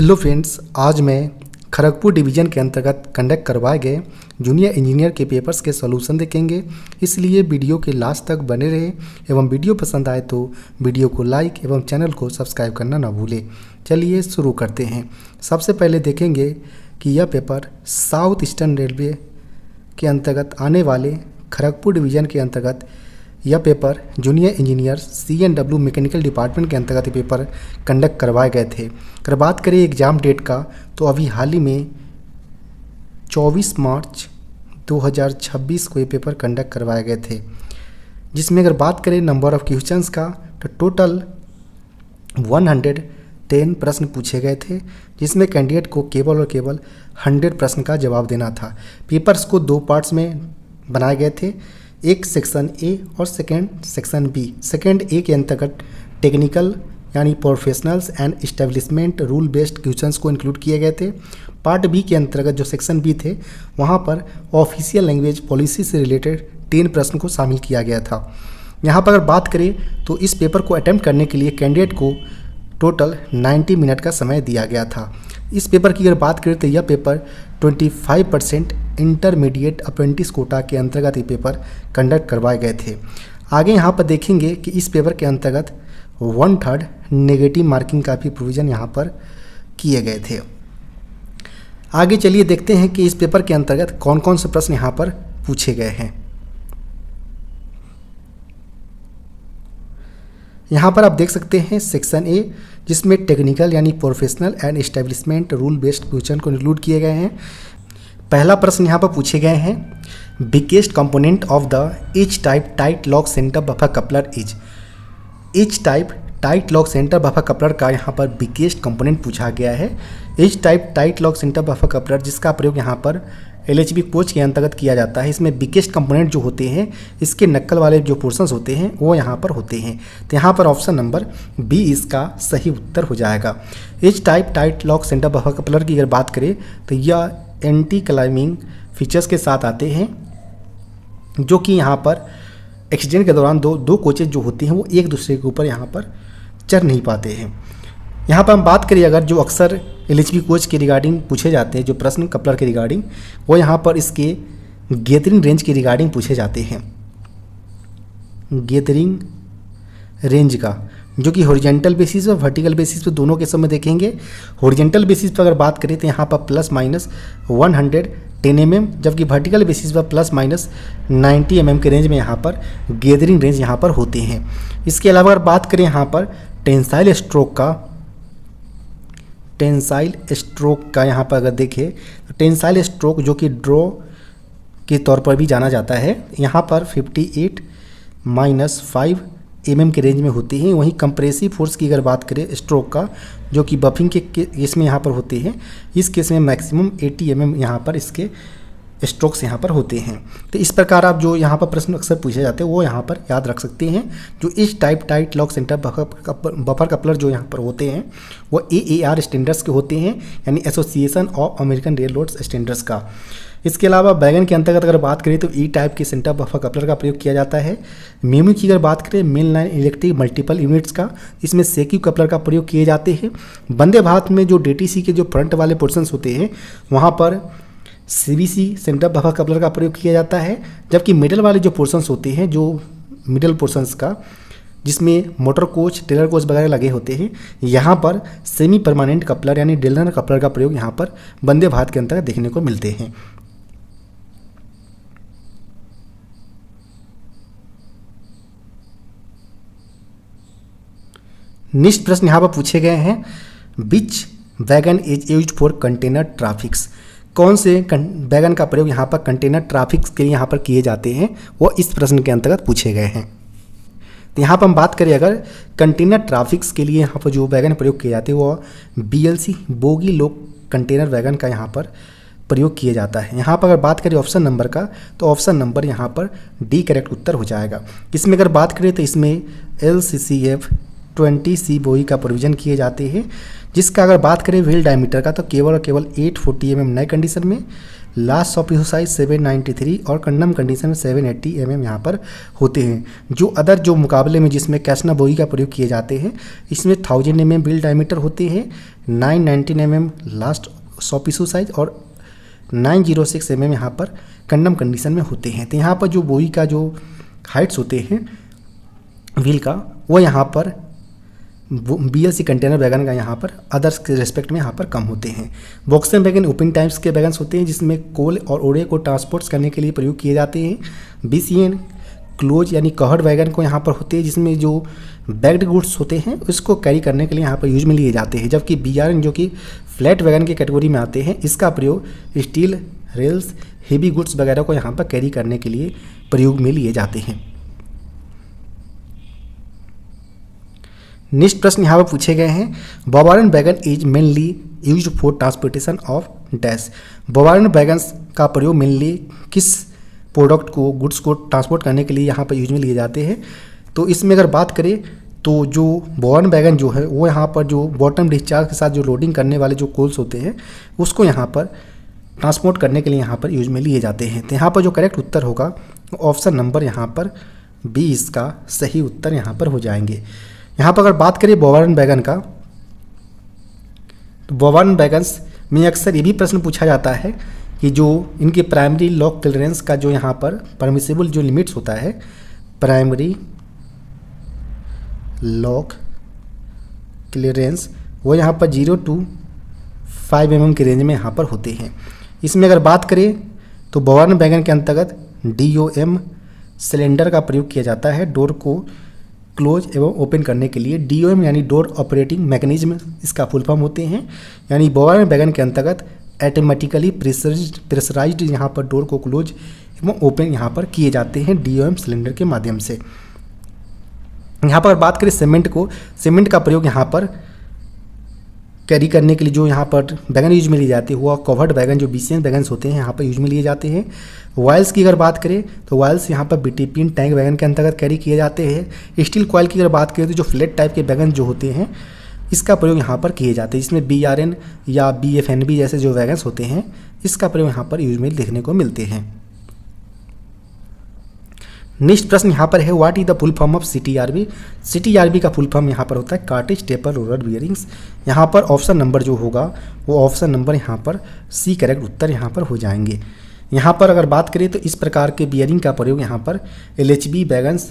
Hello friends, आज मैं Kharagpur division के अंतर्गत कंडक्ट करवाए गए जूनियर इंजीनियर के पेपर्स के सॉल्यूशन देखेंगे। इसलिए वीडियो के लास्ट तक बने रहे एवं वीडियो पसंद आए तो वीडियो को लाइक एवं चैनल को सब्सक्राइब करना ना भूलें। चलिए शुरू करते हैं। सबसे पहले देखेंगे कि यह पेपर साउथ ईस्टर्न रेलवे के अंतर्गत आने वाले खड़गपुर डिवीज़न के अंतर्गत यह paper junior engineer CNW mechanical department के अंतर्गत ये पेपर कंडक्ट करवाए गए थे। अगर बात करें एग्ज़ाम डेट का तो अभी हाल ही में 24 मार्च 2026 को ये पेपर कंडक्ट करवाए गए थे, जिसमें अगर बात करें नंबर ऑफ़ क्वेश्चंस का तो टोटल 110 प्रश्न पूछे गए थे, जिसमें कैंडिडेट को केवल और केवल 100 प्रश्न का जवाब देना था। पेपर्स को दो पार्ट्स में बनाए गए थे, एक सेक्शन ए और सेक्शन बी। सेकंड ए के अंतर्गत टेक्निकल यानी professionals and establishment rule based questions को इंक्लूड किए गए थे। पार्ट बी के अंतर्गत जो सेक्शन बी थे वहाँ पर ऑफिशियल लैंग्वेज पॉलिसी से रिलेटेड 10 प्रश्न को शामिल किया गया था। यहाँ पर अगर बात करें तो इस पेपर को अटैम्प्ट करने के लिए कैंडिडेट को टोटल 90 मिनट का समय दिया गया था। इस पेपर की अगर बात करें तो यह पेपर 25% इंटरमीडिएट अप्रेंटिस कोटा के अंतर्गत ये पेपर कंडक्ट करवाए गए थे। आगे यहाँ पर देखेंगे कि इस पेपर के अंतर्गत 1/3 नेगेटिव मार्किंग का भी प्रोविज़न यहाँ पर किए गए थे। आगे चलिए देखते हैं कि इस पेपर के अंतर्गत कौन कौन से प्रश्न यहाँ पर पूछे गए हैं। यहाँ पर आप देख सकते हैं सेक्शन ए, जिसमें टेक्निकल यानी professional and establishment rule based question को इंक्लूड किए गए हैं। पहला प्रश्न यहाँ पर पूछे गए हैं, biggest component of the H type tight lock centre buffer coupler is. H type tight lock centre buffer coupler का यहाँ पर बिगेस्ट कंपोनेंट पूछा गया है। H type tight lock centre buffer coupler जिसका प्रयोग यहाँ पर LHB कोच के अंतर्गत किया जाता है। इसमें बिगेस्ट कंपोनेंट जो होते हैं इसके नक्कल वाले जो पोर्शंस होते हैं वो यहाँ पर होते हैं। तो यहाँ पर ऑप्शन नंबर बी इसका सही उत्तर हो जाएगा। H type tight lock centre buffer coupler की अगर बात करें तो यह एंटी क्लाइमिंग फीचर्स के साथ आते हैं, जो कि यहाँ पर एक्सीडेंट के दौरान दो कोचेज जो होते हैं वो एक दूसरे के ऊपर यहाँ पर चढ़ नहीं पाते हैं। यहाँ पर हम बात करें अगर जो अक्सर LHB कोच के रिगार्डिंग पूछे जाते हैं जो प्रश्न कपलर के रिगार्डिंग, वो यहाँ पर इसके गैदरिंग रेंज के रिगार्डिंग पूछे जाते हैं। गैदरिंग रेंज का जो कि हॉरिजॉन्टल बेसिस और वर्टिकल बेसिस पे दोनों केसों में देखेंगे। हॉरिजॉन्टल बेसिस पर अगर बात करें तो यहाँ पर ±110 mm, जबकि वर्टिकल बेसिस पर ±90 mm के रेंज में यहाँ पर गैदरिंग रेंज यहाँ पर होते हैं। इसके अलावा अगर बात करें यहाँ पर टेंसाइल स्ट्रोक का यहाँ पर अगर देखें तो टेंसाइल स्ट्रोक जो कि ड्रॉ के तौर पर भी जाना जाता है, यहाँ पर 58 - 5 mm के रेंज में होते हैं। वहीं कंप्रेसिव फोर्स की अगर बात करें स्ट्रोक का जो कि बफिंग के केस में यहाँ पर होते हैं, इस केस में मैक्सिमम 80 mm यहाँ पर इसके स्ट्रोक्स यहाँ पर होते हैं। तो इस प्रकार आप जो यहाँ पर प्रश्न अक्सर पूछे जाते हैं वो यहाँ पर याद रख सकते हैं। जो इस type tight lock centre buffer coupler जो यहाँ पर होते हैं वो AAR स्टैंडर्ड्स के होते हैं, यानी association of American railroad standards का। इसके अलावा वैगन के अंतर्गत अगर बात करें तो ई टाइप के सेंटर बफर कपलर का प्रयोग किया जाता है। मेमू की अगर बात करें main line electric multiple units का, इसमें सेक्यू कपलर का प्रयोग किए जाते हैं। वंदे भारत में जो DTC के जो फ्रंट वाले पोर्शंस होते हैं वहाँ पर CBC सेंटर बफर कपलर का प्रयोग किया जाता है, जबकि मिडल वाले जो पोर्शंस होते हैं, जो मिडल पोर्शंस का जिसमें मोटर कोच ट्रेलर कोच वगैरह लगे होते हैं, यहाँ पर सेमी परमानेंट कपलर यानी डेलनर कपलर का प्रयोग यहाँ पर वंदे भारत के अंतर्गत देखने को मिलते हैं। नेक्स्ट प्रश्न यहाँ पर पूछे गए हैं, which wagon is used for container traffics. कौन से वैगन का प्रयोग यहाँ पर कंटेनर ट्रैफिक्स के लिए यहाँ पर किए जाते हैं वो इस प्रश्न के अंतर्गत पूछे गए हैं। तो यहाँ पर हम बात करें अगर कंटेनर ट्रैफिक्स के लिए यहाँ पर जो वैगन प्रयोग किए जाते हैं वो BLC बोगी लोक कंटेनर वैगन का यहाँ पर प्रयोग किया जाता है। यहाँ पर अगर बात करें ऑप्शन नंबर का तो ऑप्शन नंबर यहाँ पर डी करेक्ट उत्तर हो जाएगा। इसमें अगर बात करें तो इसमें LCCF 20C बोगी का प्रोविज़न किए जाते हैं। जिसका अगर बात करें व्हील डायमीटर का तो केवल और केवल 840 mm नए कंडीशन में, लास्ट ऑफ ईशू साइज 793 और कंडम कंडीशन में 780 mm यहाँ पर होते हैं। जो अदर जो मुकाबले में जिसमें कैसना बोगी का प्रयोग किए जाते हैं, इसमें 1000 mm व्हील डायमीटर होते हैं, 919 mm last of Ishu size और 906 mm यहाँ पर कंडम कंडीशन में होते हैं। तो यहाँ पर जो बोगी का जो हाइट्स होते हैं व्हील का, वो यहाँ पर BLC कंटेनर वैगन का यहाँ पर अदर्स के रेस्पेक्ट में यहाँ पर कम होते हैं। बॉक्सन वैगन ओपन टाइप्स के वैगन्स होते हैं जिसमें कोल और ओड़े को ट्रांसपोर्ट्स करने के लिए प्रयोग किए जाते हैं। BCN क्लोज यानी कवर्ड वैगन को यहाँ पर होते हैं जिसमें जो बैग्ड गुड्स होते हैं उसको कैरी करने के लिए यहाँ पर यूज में लिए जाते हैं। जबकि BRN जो कि फ्लैट वैगन की कैटेगरी में आते हैं, इसका प्रयोग स्टील रेल्स, हेवी गुड्स वगैरह को यहाँ पर कैरी करने के लिए प्रयोग में लिए जाते हैं। नेक्स्ट प्रश्न यहाँ पर पूछे गए हैं, BOBRN wagon is mainly use for transportation of dash. BOBRN wagons का प्रयोग मेनली किस प्रोडक्ट को, गुड्स को ट्रांसपोर्ट करने के लिए यहाँ पर यूज में लिए जाते हैं। तो इसमें अगर बात करें तो जो बॉबारन वैगन जो है वो यहाँ पर जो बॉटम डिस्चार्ज के साथ जो लोडिंग करने वाले जो कोल्स होते हैं उसको यहाँ पर ट्रांसपोर्ट करने के लिए यहाँ पर यूज में लिए जाते हैं। तो यहाँ पर जो करेक्ट उत्तर होगा ऑप्शन नंबर यहाँ पर बी इसका सही उत्तर यहाँ पर हो जाएंगे। यहाँ पर अगर बात करें बॉबारन वैगन का, तो बॉबारन वैगन्स में अक्सर ये भी प्रश्न पूछा जाता है कि जो इनके प्राइमरी लॉक क्लियरेंस का जो यहाँ पर परमिसिबल जो लिमिट्स होता है, प्राइमरी लॉक क्लियरेंस, वो यहाँ पर 0 to 5 mm के रेंज में यहाँ पर होते हैं। इसमें अगर बात करें तो बॉबारन वैगन के अंतर्गत DOM सिलेंडर का प्रयोग किया जाता है डोर को क्लोज एवं ओपन करने के लिए। DOM यानी डोर ऑपरेटिंग मैकेनिज्म इसका फुल फॉर्म होते हैं। यानी बॉबारन वैगन के अंतर्गत ऑटोमेटिकली प्रेशराइज्ड यहाँ पर डोर को क्लोज एवं ओपन यहाँ पर किए जाते हैं DOM सिलेंडर के माध्यम से। यहाँ पर बात करें सीमेंट को, सीमेंट का प्रयोग यहाँ पर कैरी करने के लिए जो यहाँ पर वैगन यूज में लिए जाते हैं वो कवर्ड वैगन जो BCN वैगन्स होते हैं यहाँ पर यूज में लिए जाते हैं। वायल्स की अगर बात करें तो वायल्स यहाँ पर BTPN टैंक वैगन के अंतर्गत कैरी किए जाते हैं। स्टील कॉयल की अगर बात करें तो जो फ्लैट टाइप के वैगन जो होते हैं इसका प्रयोग यहाँ पर किए जाते हैं, जिसमें BRN या BFNB जैसे जो वैगन्स होते हैं इसका प्रयोग यहाँ पर यूज में देखने को मिलते हैं। नेक्स्ट प्रश्न यहाँ पर है, what is the full form of CTRB। CTRB का फुल फॉर्म यहाँ पर होता है कार्टेज टेपर रोलर बियरिंग्स। यहाँ पर ऑप्शन नंबर जो होगा वो ऑप्शन नंबर यहाँ पर सी करेक्ट उत्तर यहाँ पर हो जाएंगे। यहाँ पर अगर बात करें तो इस प्रकार के बियरिंग का प्रयोग यहाँ पर LHB वैगन्स,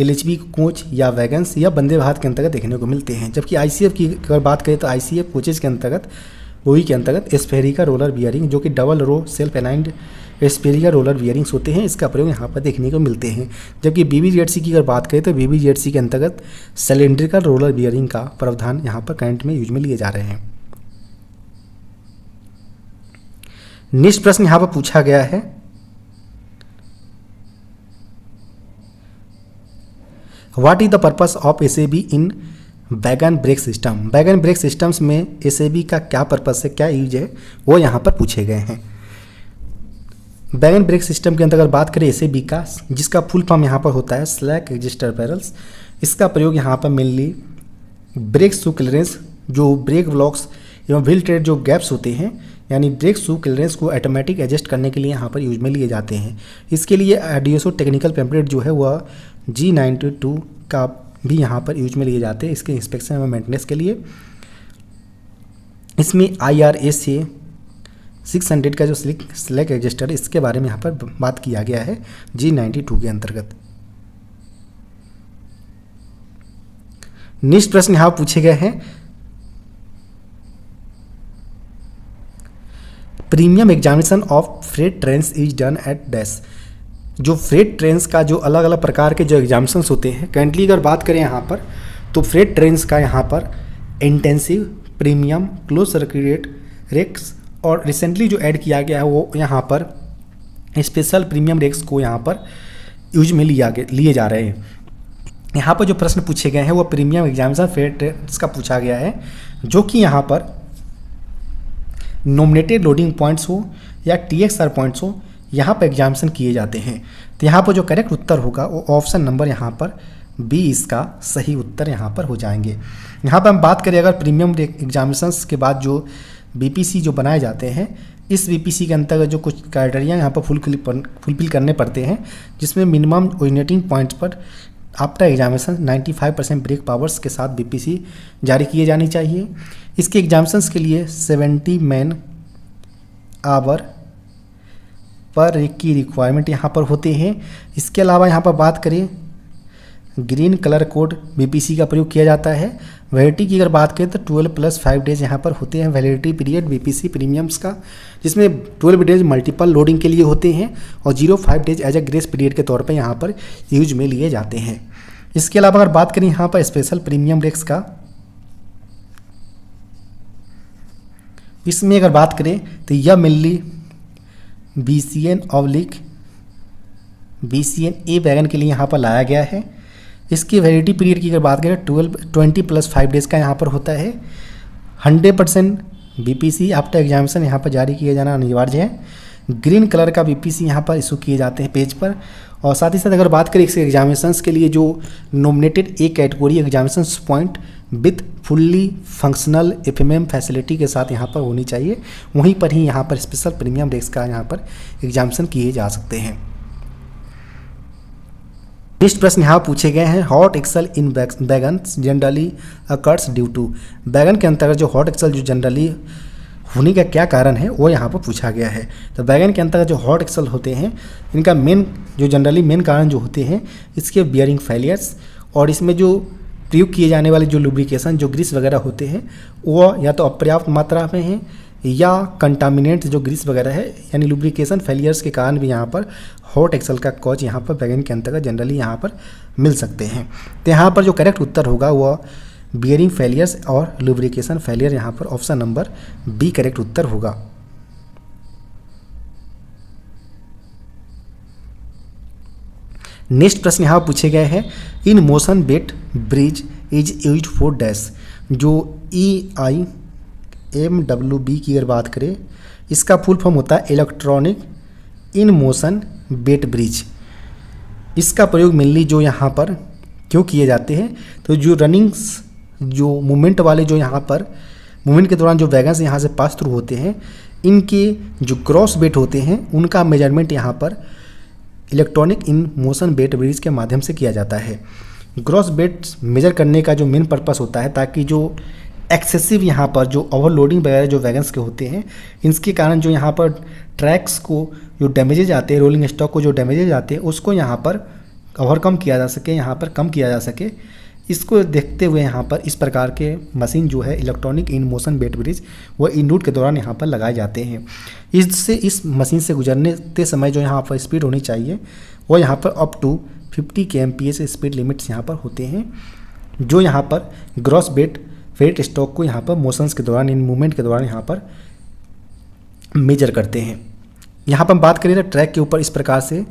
LHB कोच या वैगन्स या वंदे भारत के अंतर्गत देखने को मिलते हैं। जबकि ICF की अगर बात करें तो ICF कोचेज के अंतर्गत वही के अंतर्गत स्फेरिकल रोलर बियरिंग जो कि double row self aligned spherical roller bearings होते हैं, इसका प्रयोग यहाँ पर देखने को मिलते हैं। जबकि BBZC की अगर बात करें तो BBZC के अंतर्गत सिलेंड्रिकल रोलर बियरिंग का प्रावधान यहाँ पर करंट में यूज में लिए जा रहे हैं। नेक्स्ट प्रश्न यहाँ पर पूछा गया है, what is the purpose of SAB in wagon brake system. Wagon brake systems में SAB का क्या पर्पस है, क्या यूज है, वो यहाँ पर पूछे गए हैं। वैगन ब्रेक सिस्टम के अंतर्गत बात करें SAB का, जिसका फुल फॉर्म यहाँ पर होता है स्लैक एग्जिस्टर पैरल्स। इसका प्रयोग यहाँ पर मेनली ब्रेक शू क्लियरेंस, जो ब्रेक ब्लॉक्स एवं व्हील ट्रेड जो गैप्स होते हैं यानी ब्रेक शू क्लियरेंस को ऑटोमेटिक एडजस्ट करने के लिए यहाँ पर यूज में लिए जाते हैं। इसके लिए ADSO टेक्निकल पैम्पलेट जो है वह G92 का भी यहाँ पर यूज में लिए जाते हैं इसके इंस्पेक्शन एवं मेंटेनेंस के लिए। इसमें IRAC 600 का जो स्लैक एडजस्टर है इसके बारे में यहाँ पर बात किया गया है G92 के अंतर्गत। नेक्स्ट प्रश्न यहाँ पूछे गए हैं, premium examination of freight trains is done at dash. जो फ्रेट ट्रेन्स का जो अलग अलग प्रकार के जो एग्जामिनेशंस होते हैं, करेंटली अगर बात करें यहाँ पर तो फ्रेट ट्रेन्स का यहाँ पर intensive, premium, close circuit rakes और रिसेंटली जो ऐड किया गया है वो यहाँ पर स्पेशल प्रीमियम रेक्स को यहाँ पर यूज में लिए जा रहे हैं। यहाँ पर जो प्रश्न पूछे गए हैं वो प्रीमियम एग्जामिनेशन फ्रेट ट्रेन्स का पूछा गया है, जो कि यहाँ पर नॉमिनेटेड लोडिंग पॉइंट्स हो या TXR पॉइंट्स हो, यहाँ पर एग्जामिनेशन किए जाते हैं। तो यहाँ पर जो करेक्ट उत्तर होगा वो ऑप्शन नंबर यहाँ पर बी इसका सही उत्तर यहाँ पर हो जाएंगे। यहाँ पर हम बात करें अगर प्रीमियम एग्जामिनेशंस के बाद जो बीपीसी जो बनाए जाते हैं, इस बीपीसी के अंतर्गत जो कुछ क्राइटेरिया यहाँ पर फुलफिल करने पड़ते हैं, जिसमें मिनिमम ओरिजिनेटिंग पॉइंट्स पर आफ्टर एग्जामिनेशन 95% ब्रेक पावर्स के साथ बीपीसी जारी किए जानी चाहिए। इसके एग्जामिनेशंस के लिए 70 मैन आवर पर की रिक्वायरमेंट यहाँ पर होते हैं। इसके अलावा यहाँ पर बात करें ग्रीन कलर कोड बीपीसी का प्रयोग किया जाता है। वैलिडिटी की अगर बात करें तो 12+5 डेज यहाँ पर होते हैं वैलिडिटी पीरियड बीपीसी प्रीमियम्स का, जिसमें 12 डेज मल्टीपल लोडिंग के लिए होते हैं और 0.5 days as a grace period के तौर पर यहाँ पर यूज में लिए जाते हैं। इसके अलावा अगर बात करें यहाँ पर स्पेशल प्रीमियम रेक्स का, इसमें अगर बात करें तो यह मेनली BCN ए वैगन के लिए यहाँ पर लाया गया है। इसकी वैलिडिटी पीरियड की अगर बात करें 20+5 डेज़ का यहाँ पर होता है। 100% बीपीसी आफ्टर एग्जामिनेशन यहाँ पर जारी किया जाना अनिवार्य है। ग्रीन कलर का बीपीसी यहाँ पर इशू किए जाते हैं पेज पर। और साथ ही साथ अगर बात करें इसके एग्जामिनेशंस के लिए जो nominated A category examinations point with fully functional FMM facility के साथ यहाँ पर होनी चाहिए, वहीं पर ही यहाँ पर स्पेशल प्रीमियम रेक्स का यहाँ पर एग्जामिनेशन किए जा सकते हैं। नेक्स्ट प्रश्न यहाँ पूछे गए हैं, हॉट एक्सल इन बैगन जनरली अकर्स ड्यू टू। बैगन के अंतर्गत जो हॉट एक्सल जो जनरली होने का क्या कारण है वो यहाँ पर पूछा गया है। तो बैगन के अंतर्गत जो हॉट एक्सल होते हैं, इनका जनरली मेन कारण जो होते हैं इसके बियरिंग फेलियर्स, और इसमें जो प्रयोग किए जाने वाले जो लुब्रिकेशन जो ग्रीस वगैरह होते हैं वो या तो अपर्याप्त मात्रा में हैं या कंटामिनेंट जो ग्रीस वगैरह है, यानी लुब्रिकेशन फेलियर्स के कारण भी यहाँ पर हॉट एक्सल का कॉज यहाँ पर बैगन के अंतर्गत जनरली यहाँ पर मिल सकते हैं। तो यहाँ पर जो करेक्ट उत्तर होगा वह बियरिंग फेलियर्स और लुब्रिकेशन फेलियर, यहाँ पर ऑप्शन नंबर बी करेक्ट उत्तर होगा। नेक्स्ट प्रश्न यहाँ पूछे गए हैं, इन मोशन बेट bridge is used for dash. जो EIMWB की अगर बात करें, इसका फुल फॉर्म होता है इलेक्ट्रॉनिक इन मोशन बेट ब्रिज। इसका प्रयोग मेनली जो यहाँ पर क्यों किए जाते हैं, तो जो रनिंग्स जो मूवमेंट वाले जो यहाँ पर मूवमेंट के दौरान जो वैगन्स यहाँ से पास थ्रू होते हैं, इनके जो क्रॉस बेट होते हैं उनका मेजरमेंट यहाँ पर इलेक्ट्रॉनिक इन मोशन बेट ब्रिज के माध्यम से किया जाता है। ग्रॉस बेट मेजर करने का जो मेन पर्पस होता है ताकि जो एक्सेसिव यहाँ पर जो ओवरलोडिंग वगैरह जो वैगन्स के होते हैं, इसके कारण जो यहाँ पर ट्रैक्स को जो डैमेजेज आते हैं, रोलिंग स्टॉक को जो डैमेजेज आते हैं उसको यहाँ पर ओवरकम किया जा सके, यहाँ पर कम किया जा सके। इसको देखते हुए यहाँ पर इस प्रकार के मशीन जो है इलेक्ट्रॉनिक इन मोशन बेट ब्रिज वो इन रूट के दौरान यहाँ पर लगाए जाते हैं। इससे इस मशीन से गुजरने समय जो यहाँ पर स्पीड होनी चाहिए वो यहाँ पर up to 50 kmph speed limits यहाँ पर होते हैं, जो यहाँ पर ग्रॉस बेट फेट स्टॉक को यहाँ पर मोशंस के दौरान इन मूवमेंट के दौरान यहाँ पर मेजर करते हैं। यहाँ पर हम बात करें तो ट्रैक के ऊपर इस प्रकार से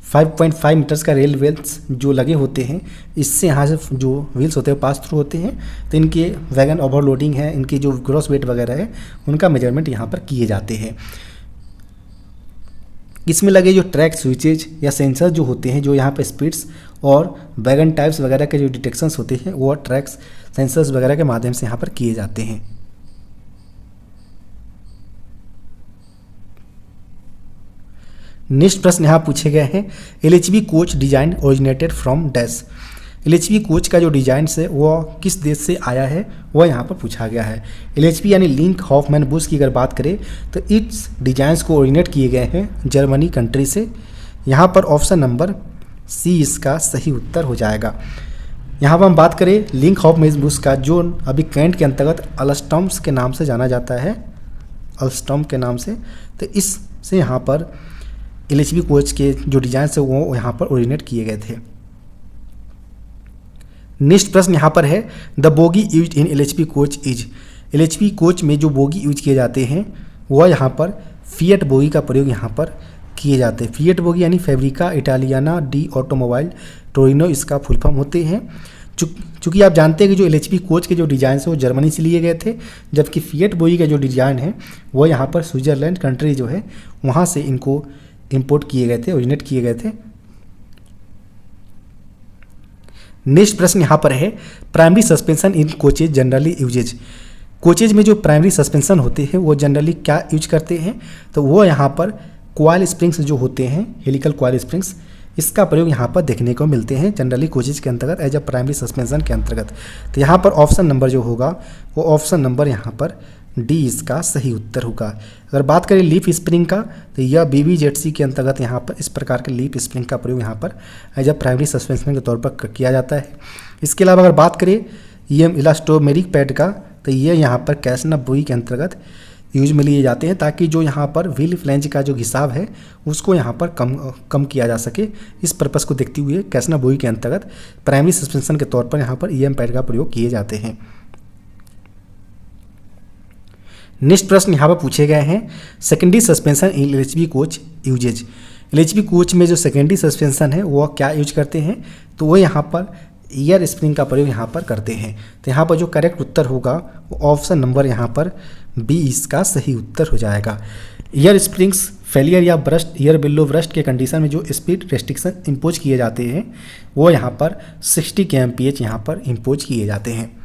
5.5 मीटर्स का रेल व्हील्स जो लगे होते हैं, इससे यहाँ से जो व्हील्स होते हैं पास थ्रू होते हैं, तो इनके वैगन ओवरलोडिंग है, इनकी जो ग्रॉस वेट वगैरह है उनका मेजरमेंट यहाँ पर किए जाते हैं। इसमें लगे जो ट्रैक स्विचेज या सेंसर जो होते हैं, जो यहाँ पर स्पीड्स और वैगन टाइप्स वगैरह के जो डिटेक्शंस होते हैं वो ट्रैक्स सेंसर्स वगैरह के माध्यम से यहाँ पर किए जाते हैं। नेक्स्ट प्रश्न यहाँ पूछे गए हैं, LHB coach design originated from dash. LHB coach का जो डिजाइन से वो किस देश से आया है वह यहाँ पर पूछा गया है। LHB यानी लिंक हॉफमैन बुश की अगर बात करें तो इस डिजाइंस को ओरिजिनेट किए गए हैं जर्मनी कंट्री से। यहाँ पर ऑप्शन नंबर सी इसका सही उत्तर हो जाएगा। यहाँ पर हम बात करें लिंक हॉफमैन बुश का, जो अभी कैंट के अंतर्गत अलस्टॉम्स के नाम से जाना जाता है, अलस्टॉम के नाम से, तो इससे यहाँ पर LHB कोच के जो डिजाइन है वो यहाँ पर ओरिजिनेट किए गए थे। नेक्स्ट प्रश्न यहाँ पर है, the bogie use in LHB coach is. LHB coach में जो बोगी यूज किए जाते हैं वह यहाँ पर फिएट बोगी का प्रयोग यहाँ पर किए जाते हैं। फिएट बोगी यानी फैब्रिका इटालियाना डी ऑटोमोबाइल टोरिनो इसका फुल फॉर्म होते हैं। चूँकि आप जानते हैं कि जो LHB कोच के जो डिज़ाइन है वो जर्मनी से लिए गए थे, जबकि फिएट बोगी का जो डिज़ाइन है वो यहाँ पर स्विट्ज़रलैंड कंट्री जो है वहाँ से इनको इंपोर्ट किए गए थे, ओरिजिनेट किए गए थे। नेक्स्ट प्रश्न यहाँ पर है, प्राइमरी सस्पेंशन इन कोचेज जनरली यूजेज। कोचेज में जो प्राइमरी सस्पेंशन होते हैं वो जनरली क्या यूज करते हैं, तो वो यहाँ पर कॉइल स्प्रिंग्स जो होते हैं, हेलिकल कॉइल स्प्रिंग्स, इसका प्रयोग यहाँ पर देखने को मिलते हैं जनरली कोचेज के अंतर्गत एज अ प्राइमरी सस्पेंशन के अंतर्गत। तो यहाँ पर ऑप्शन नंबर जो होगा वो ऑप्शन नंबर यहाँ पर डी इसका सही उत्तर होगा। अगर बात करें लीफ स्प्रिंग का, तो यह BBZC के अंतर्गत यहाँ पर इस प्रकार के लीफ स्प्रिंग का प्रयोग यहाँ पर एज अ प्राइमरी सस्पेंशन के तौर पर किया जाता है। इसके अलावा अगर बात करें EM इलास्टोमेरिक पैड का, तो ये यहाँ पर कैसना बुई के अंतर्गत यूज में लिए जाते हैं ताकि जो यहाँ पर व्हील फ्लैंज का जो घिसाव है उसको यहाँ पर कम किया जा सके। इस पर्पज़ को देखते हुए कैसना बुई के अंतर्गत प्राइमरी सस्पेंशन के तौर पर यहाँ पर EM पैड का प्रयोग किए जाते हैं। नेक्स्ट प्रश्न यहाँ पर पूछे गए हैं, secondary suspension in LHB coach uses. LHB coach में जो सेकेंडरी सस्पेंशन है वो क्या यूज करते हैं, तो वो यहाँ पर ईयर स्प्रिंग का प्रयोग यहाँ पर करते हैं। तो यहाँ पर जो करेक्ट उत्तर होगा वो ऑप्शन नंबर यहाँ पर बी इसका सही उत्तर हो जाएगा। ईयर स्प्रिंग्स फेलियर या ब्रस्ट ईयर बिलो ब्रस्ट के कंडीशन में जो स्पीड रेस्ट्रिक्शन इम्पोज किए जाते हैं वो यहाँ पर 60 kmph यहाँ पर इम्पोज किए जाते हैं।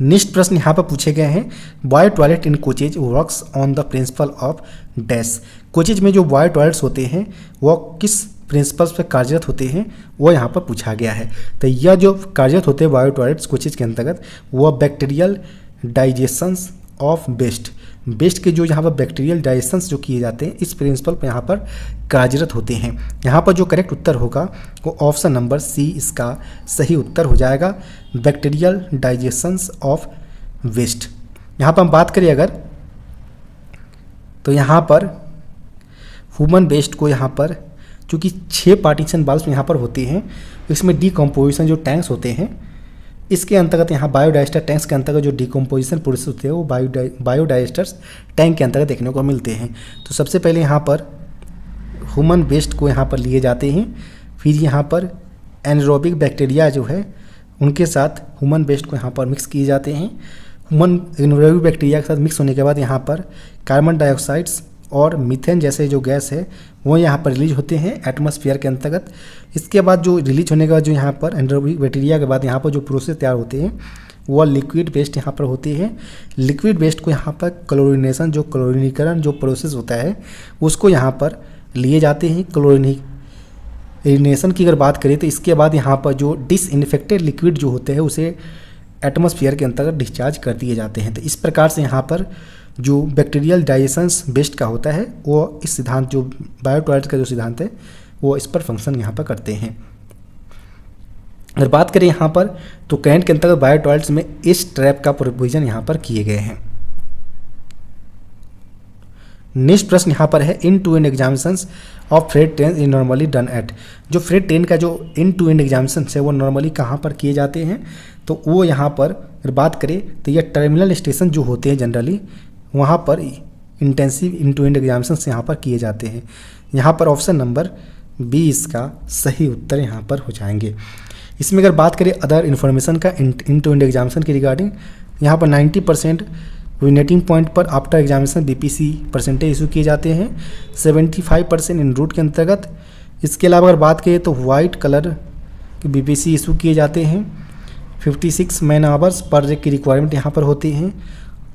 नेक्स्ट प्रश्न यहाँ पर पूछे गए हैं, boy toilet in coaches works on the principle of dash. Coaches में जो बॉय टॉयलेट्स होते हैं वो किस प्रिंसिपल्स पर कार्यरत होते हैं वो यहाँ पर पूछा गया है। तो यह जो कार्यरत होते हैं बायो टॉयलेट्स कोचेज के अंतर्गत वो बैक्टीरियल डाइजेशंस ऑफ वेस्ट के जो यहाँ पर बैक्टीरियल डाइजेशंस जो किए जाते हैं इस प्रिंसिपल पर यहाँ पर कार्यरत होते हैं। यहाँ पर जो करेक्ट उत्तर होगा वो ऑप्शन नंबर सी इसका सही उत्तर हो जाएगा, बैक्टीरियल डाइजेशंस ऑफ वेस्ट। यहाँ पर हम बात करें अगर, तो यहाँ पर ह्यूमन वेस्ट को यहाँ पर चूँकि 6 पार्टीशन वाल्व्स यहाँ पर होते हैं, इसमें डिकम्पोजिशन जो टैंक्स होते हैं इसके अंतर्गत यहाँ बायोडाइजेस्टर टैंक्स के अंतर्गत जो डिकम्पोजिशन प्रोसेस होते हैं वो बायोडाइजेस्टर्स टैंक के अंतर्गत देखने को मिलते हैं। तो सबसे पहले यहाँ पर ह्यूमन वेस्ट को यहाँ पर लिए जाते हैं, फिर यहाँ पर एनरोबिक बैक्टीरिया जो है उनके साथ ह्यूमन वेस्ट को यहाँ पर मिक्स किए जाते हैं। ह्यूमन एनरोबिक बैक्टीरिया के साथ मिक्स होने के बाद यहाँ पर कार्बन डाइऑक्साइड्स और मीथेन जैसे जो गैस है वो यहाँ पर रिलीज होते हैं एटमॉस्फेयर के अंतर्गत। इसके बाद जो रिलीज होने के बाद जो यहाँ पर एनरोबिक बैक्टीरिया के बाद यहाँ पर जो प्रोसेस तैयार होते हैं वो लिक्विड वेस्ट यहाँ पर होते हैं। लिक्विड वेस्ट को यहाँ पर क्लोरिनेशन जो क्लोरीनीकरण जो प्रोसेस होता है उसको यहाँ पर लिए जाते हैं। क्लोरीनेशन की अगर बात करें तो इसके बाद यहाँ पर जो डिसइंफेक्टेड लिक्विड जो होते हैं उसे एटमॉस्फेयर के अंतर्गत डिस्चार्ज कर दिए जाते हैं। तो इस प्रकार से यहाँ पर जो बैक्टीरियल डाइजेशंस वेस्ट का होता है वो इस सिद्धांत जो बायो टॉयलेट का जो सिद्धांत है वो इस पर फंक्शन यहाँ पर करते हैं। अगर बात करें यहाँ पर तो कैंट के अंतर्गत बायो टॉयलेट्स में इस ट्रैप का प्रोविजन यहाँ पर किए गए हैं। नेक्स्ट प्रश्न यहाँ पर है, in to end examinations of freight train is normally done at. जो फ्रेट ट्रेन का जो इन टू एंड एग्जामिनेशन है वो नॉर्मली कहाँ पर किए जाते हैं, तो वो यहाँ पर अगर बात करें तो ये टर्मिनल स्टेशन जो होते हैं जनरली वहाँ पर intensive in to end examination यहाँ पर किए जाते हैं। यहाँ पर ऑप्शन नंबर बी इसका सही उत्तर यहाँ पर हो जाएंगे। इसमें अगर बात करें अदर इन्फॉर्मेशन का इन टू एंड एग्जामिनेशन के रिगार्डिंग, यहाँ पर 90% विनेटिंग पॉइंट पर after examination BPC percentage issue किए जाते हैं, 75% इन रूट के अंतर्गत। इसके अलावा अगर बात करें तो वाइट कलर के BPC इशू किए जाते हैं, 56 मैन आवर्स पर डे की रिक्वायरमेंट यहाँ पर होती हैं।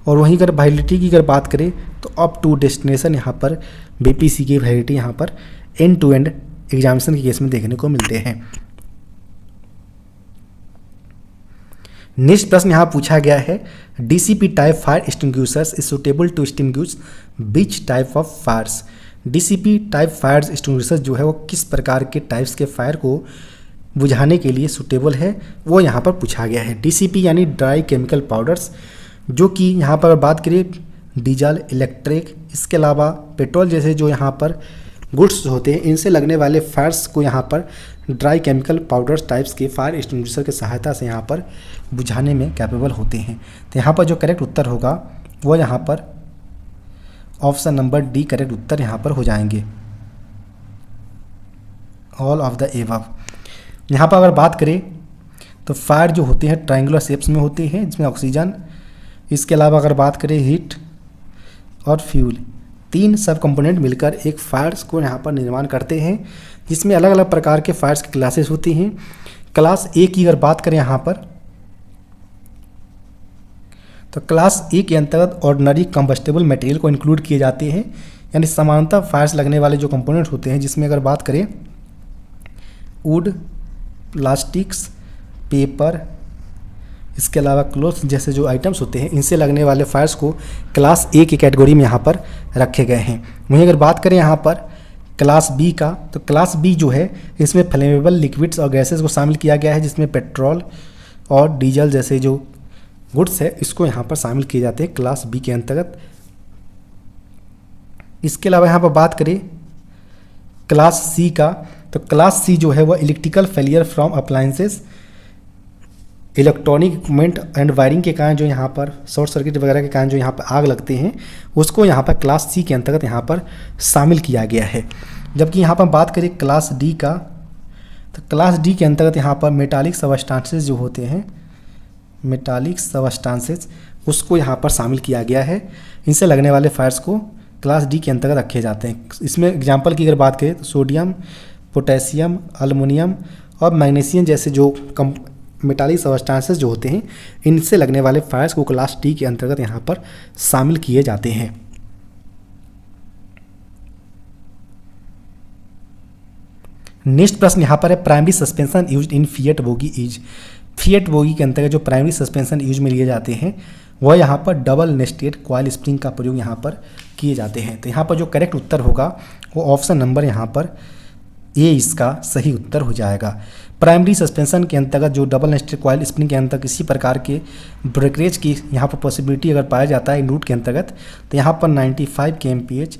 और वहीं अगर वैलिडिटी की अगर बात करें तो अप टू डेस्टिनेशन यहाँ पर BPC की वैलिडिटी यहाँ पर एंड टू एंड एग्जामिनेशन के केस में देखने को मिलते हैं। नेक्स्ट प्रश्न यहाँ पूछा गया है, DCP type fire extinguishers is suitable to extinguish which type of fires. DCP type fire extinguishers जो है वो किस प्रकार के टाइप्स के फायर को बुझाने के लिए सुटेबल है वो यहाँ पर पूछा गया है। DCP यानी ड्राई केमिकल पाउडर्स, जो कि यहाँ पर बात करें डीजल, इलेक्ट्रिक, इसके अलावा पेट्रोल जैसे जो यहाँ पर गुड्स होते हैं इनसे लगने वाले फायर्स को यहाँ पर ड्राई केमिकल पाउडर्स टाइप्स के फायर एक्सटिंग्विशर की सहायता से यहाँ पर बुझाने में कैपेबल होते हैं। तो यहाँ पर जो करेक्ट उत्तर होगा वो यहाँ पर ऑप्शन नंबर डी करेक्ट उत्तर यहाँ पर हो जाएंगे, ऑल ऑफ द एबव। यहाँ पर अगर बात करें तो फायर जो होते हैं ट्रायंगुलर शेप्स में होते हैं जिसमें ऑक्सीजन, इसके अलावा अगर बात करें हीट और फ्यूल, 3 सब कंपोनेंट मिलकर एक फायर्स को यहाँ पर निर्माण करते हैं। जिसमें अलग अलग प्रकार के फायर्स की क्लासेस होती हैं। क्लास ए की अगर बात करें यहाँ पर, तो क्लास ए के अंतर्गत ऑर्डिनरी कंबस्टेबल मटेरियल को इंक्लूड किए जाते हैं, यानी समानता फायर्स लगने वाले जो कंपोनेंट्स होते हैं, जिसमें अगर बात करें वुड, प्लास्टिक्स, पेपर, इसके अलावा क्लोथ्स जैसे जो आइटम्स होते हैं, इनसे लगने वाले फायर्स को क्लास ए की कैटेगरी में यहाँ पर रखे गए हैं। वहीं अगर बात करें यहाँ पर क्लास बी का, तो क्लास बी जो है इसमें फ्लेमेबल लिक्विड्स और गैसेस को शामिल किया गया है, जिसमें पेट्रोल और डीजल जैसे जो गुड्स है इसको यहाँ पर शामिल किए जाते हैं क्लास बी के अंतर्गत। इसके अलावा यहाँ पर बात करें क्लास सी का, तो क्लास सी जो है वह electrical failure from appliances, electronic equipment and wiring के कारण जो यहाँ पर शॉर्ट सर्किट वगैरह के कारण जो यहाँ पर आग लगते हैं, उसको यहाँ पर क्लास सी के अंतर्गत यहाँ पर शामिल किया गया है। जबकि यहाँ पर बात करें क्लास डी का, तो क्लास डी के अंतर्गत यहाँ पर मेटालिक सबस्टांसेस जो होते हैं, मेटालिक सबस्टांसेस, उसको यहाँ पर शामिल किया गया है। इनसे लगने वाले फायर्स को क्लास डी के अंतर्गत रखे जाते हैं। इसमें एग्जाम्पल की अगर बात करें तो सोडियम, पोटेशियम, अल्युमिनियम और मैग्नीशियम जैसे जो मेटालिक सबस्टांसेस जो होते हैं, इनसे लगने वाले फायर्स को क्लास डी के अंतर्गत यहाँ पर शामिल किए जाते हैं। नेक्स्ट प्रश्न यहाँ पर है primary suspension used in Fiat bogie is. Fiat bogie के अंतर्गत जो प्राइमरी सस्पेंशन यूज में लिए जाते हैं वह यहाँ पर डबल नेस्टेड कॉइल स्प्रिंग का प्रयोग यहाँ पर किए जाते हैं। तो यहाँ पर जो करेक्ट उत्तर होगा वो ऑप्शन नंबर यहाँ पर ए इसका सही उत्तर हो जाएगा। प्राइमरी सस्पेंशन के अंतर्गत जो डबल नेस्टेड कॉइल स्प्रिंग के अंतर्गत किसी प्रकार के ब्रेकरेज की यहाँ पर पॉसिबिलिटी अगर पाया जाता है इन रूट के अंतर्गत, तो यहाँ पर 95 kmph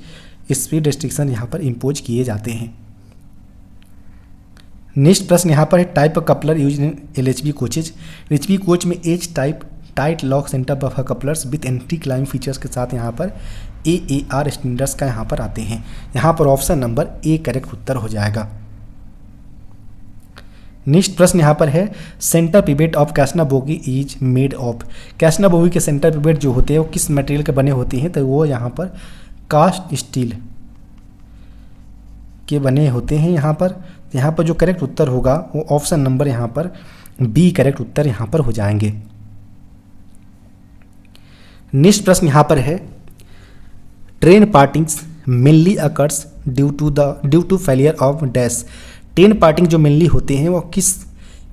स्पीड रिस्ट्रिक्शन यहाँ पर इम्पोज किए जाते हैं। नेक्स्ट प्रश्न यहाँ पर है type of coupler use in LHB coaches. LHB coach में H type tight lock centre buffer couplers with anti climb features के साथ यहाँ पर AAR स्टैंडर्ड्स का यहाँ पर आते हैं। यहाँ पर ऑप्शन नंबर ए करेक्ट उत्तर हो जाएगा। नेक्स्ट प्रश्न यहाँ पर है centre pivot of casnub bogie is made of. Casnub bogie के सेंटर पिवेट जो होते हैं वो किस मटेरियल के बने होते हैं, तो वो यहाँ पर कास्ट स्टील के बने होते हैं। यहाँ पर जो करेक्ट उत्तर होगा वो ऑप्शन नंबर यहाँ पर बी करेक्ट उत्तर यहाँ पर हो जाएंगे। नेक्स्ट प्रश्न यहाँ पर है train partings mainly occurs due to failure of dash. Train parting जो मेनली होते हैं वो किस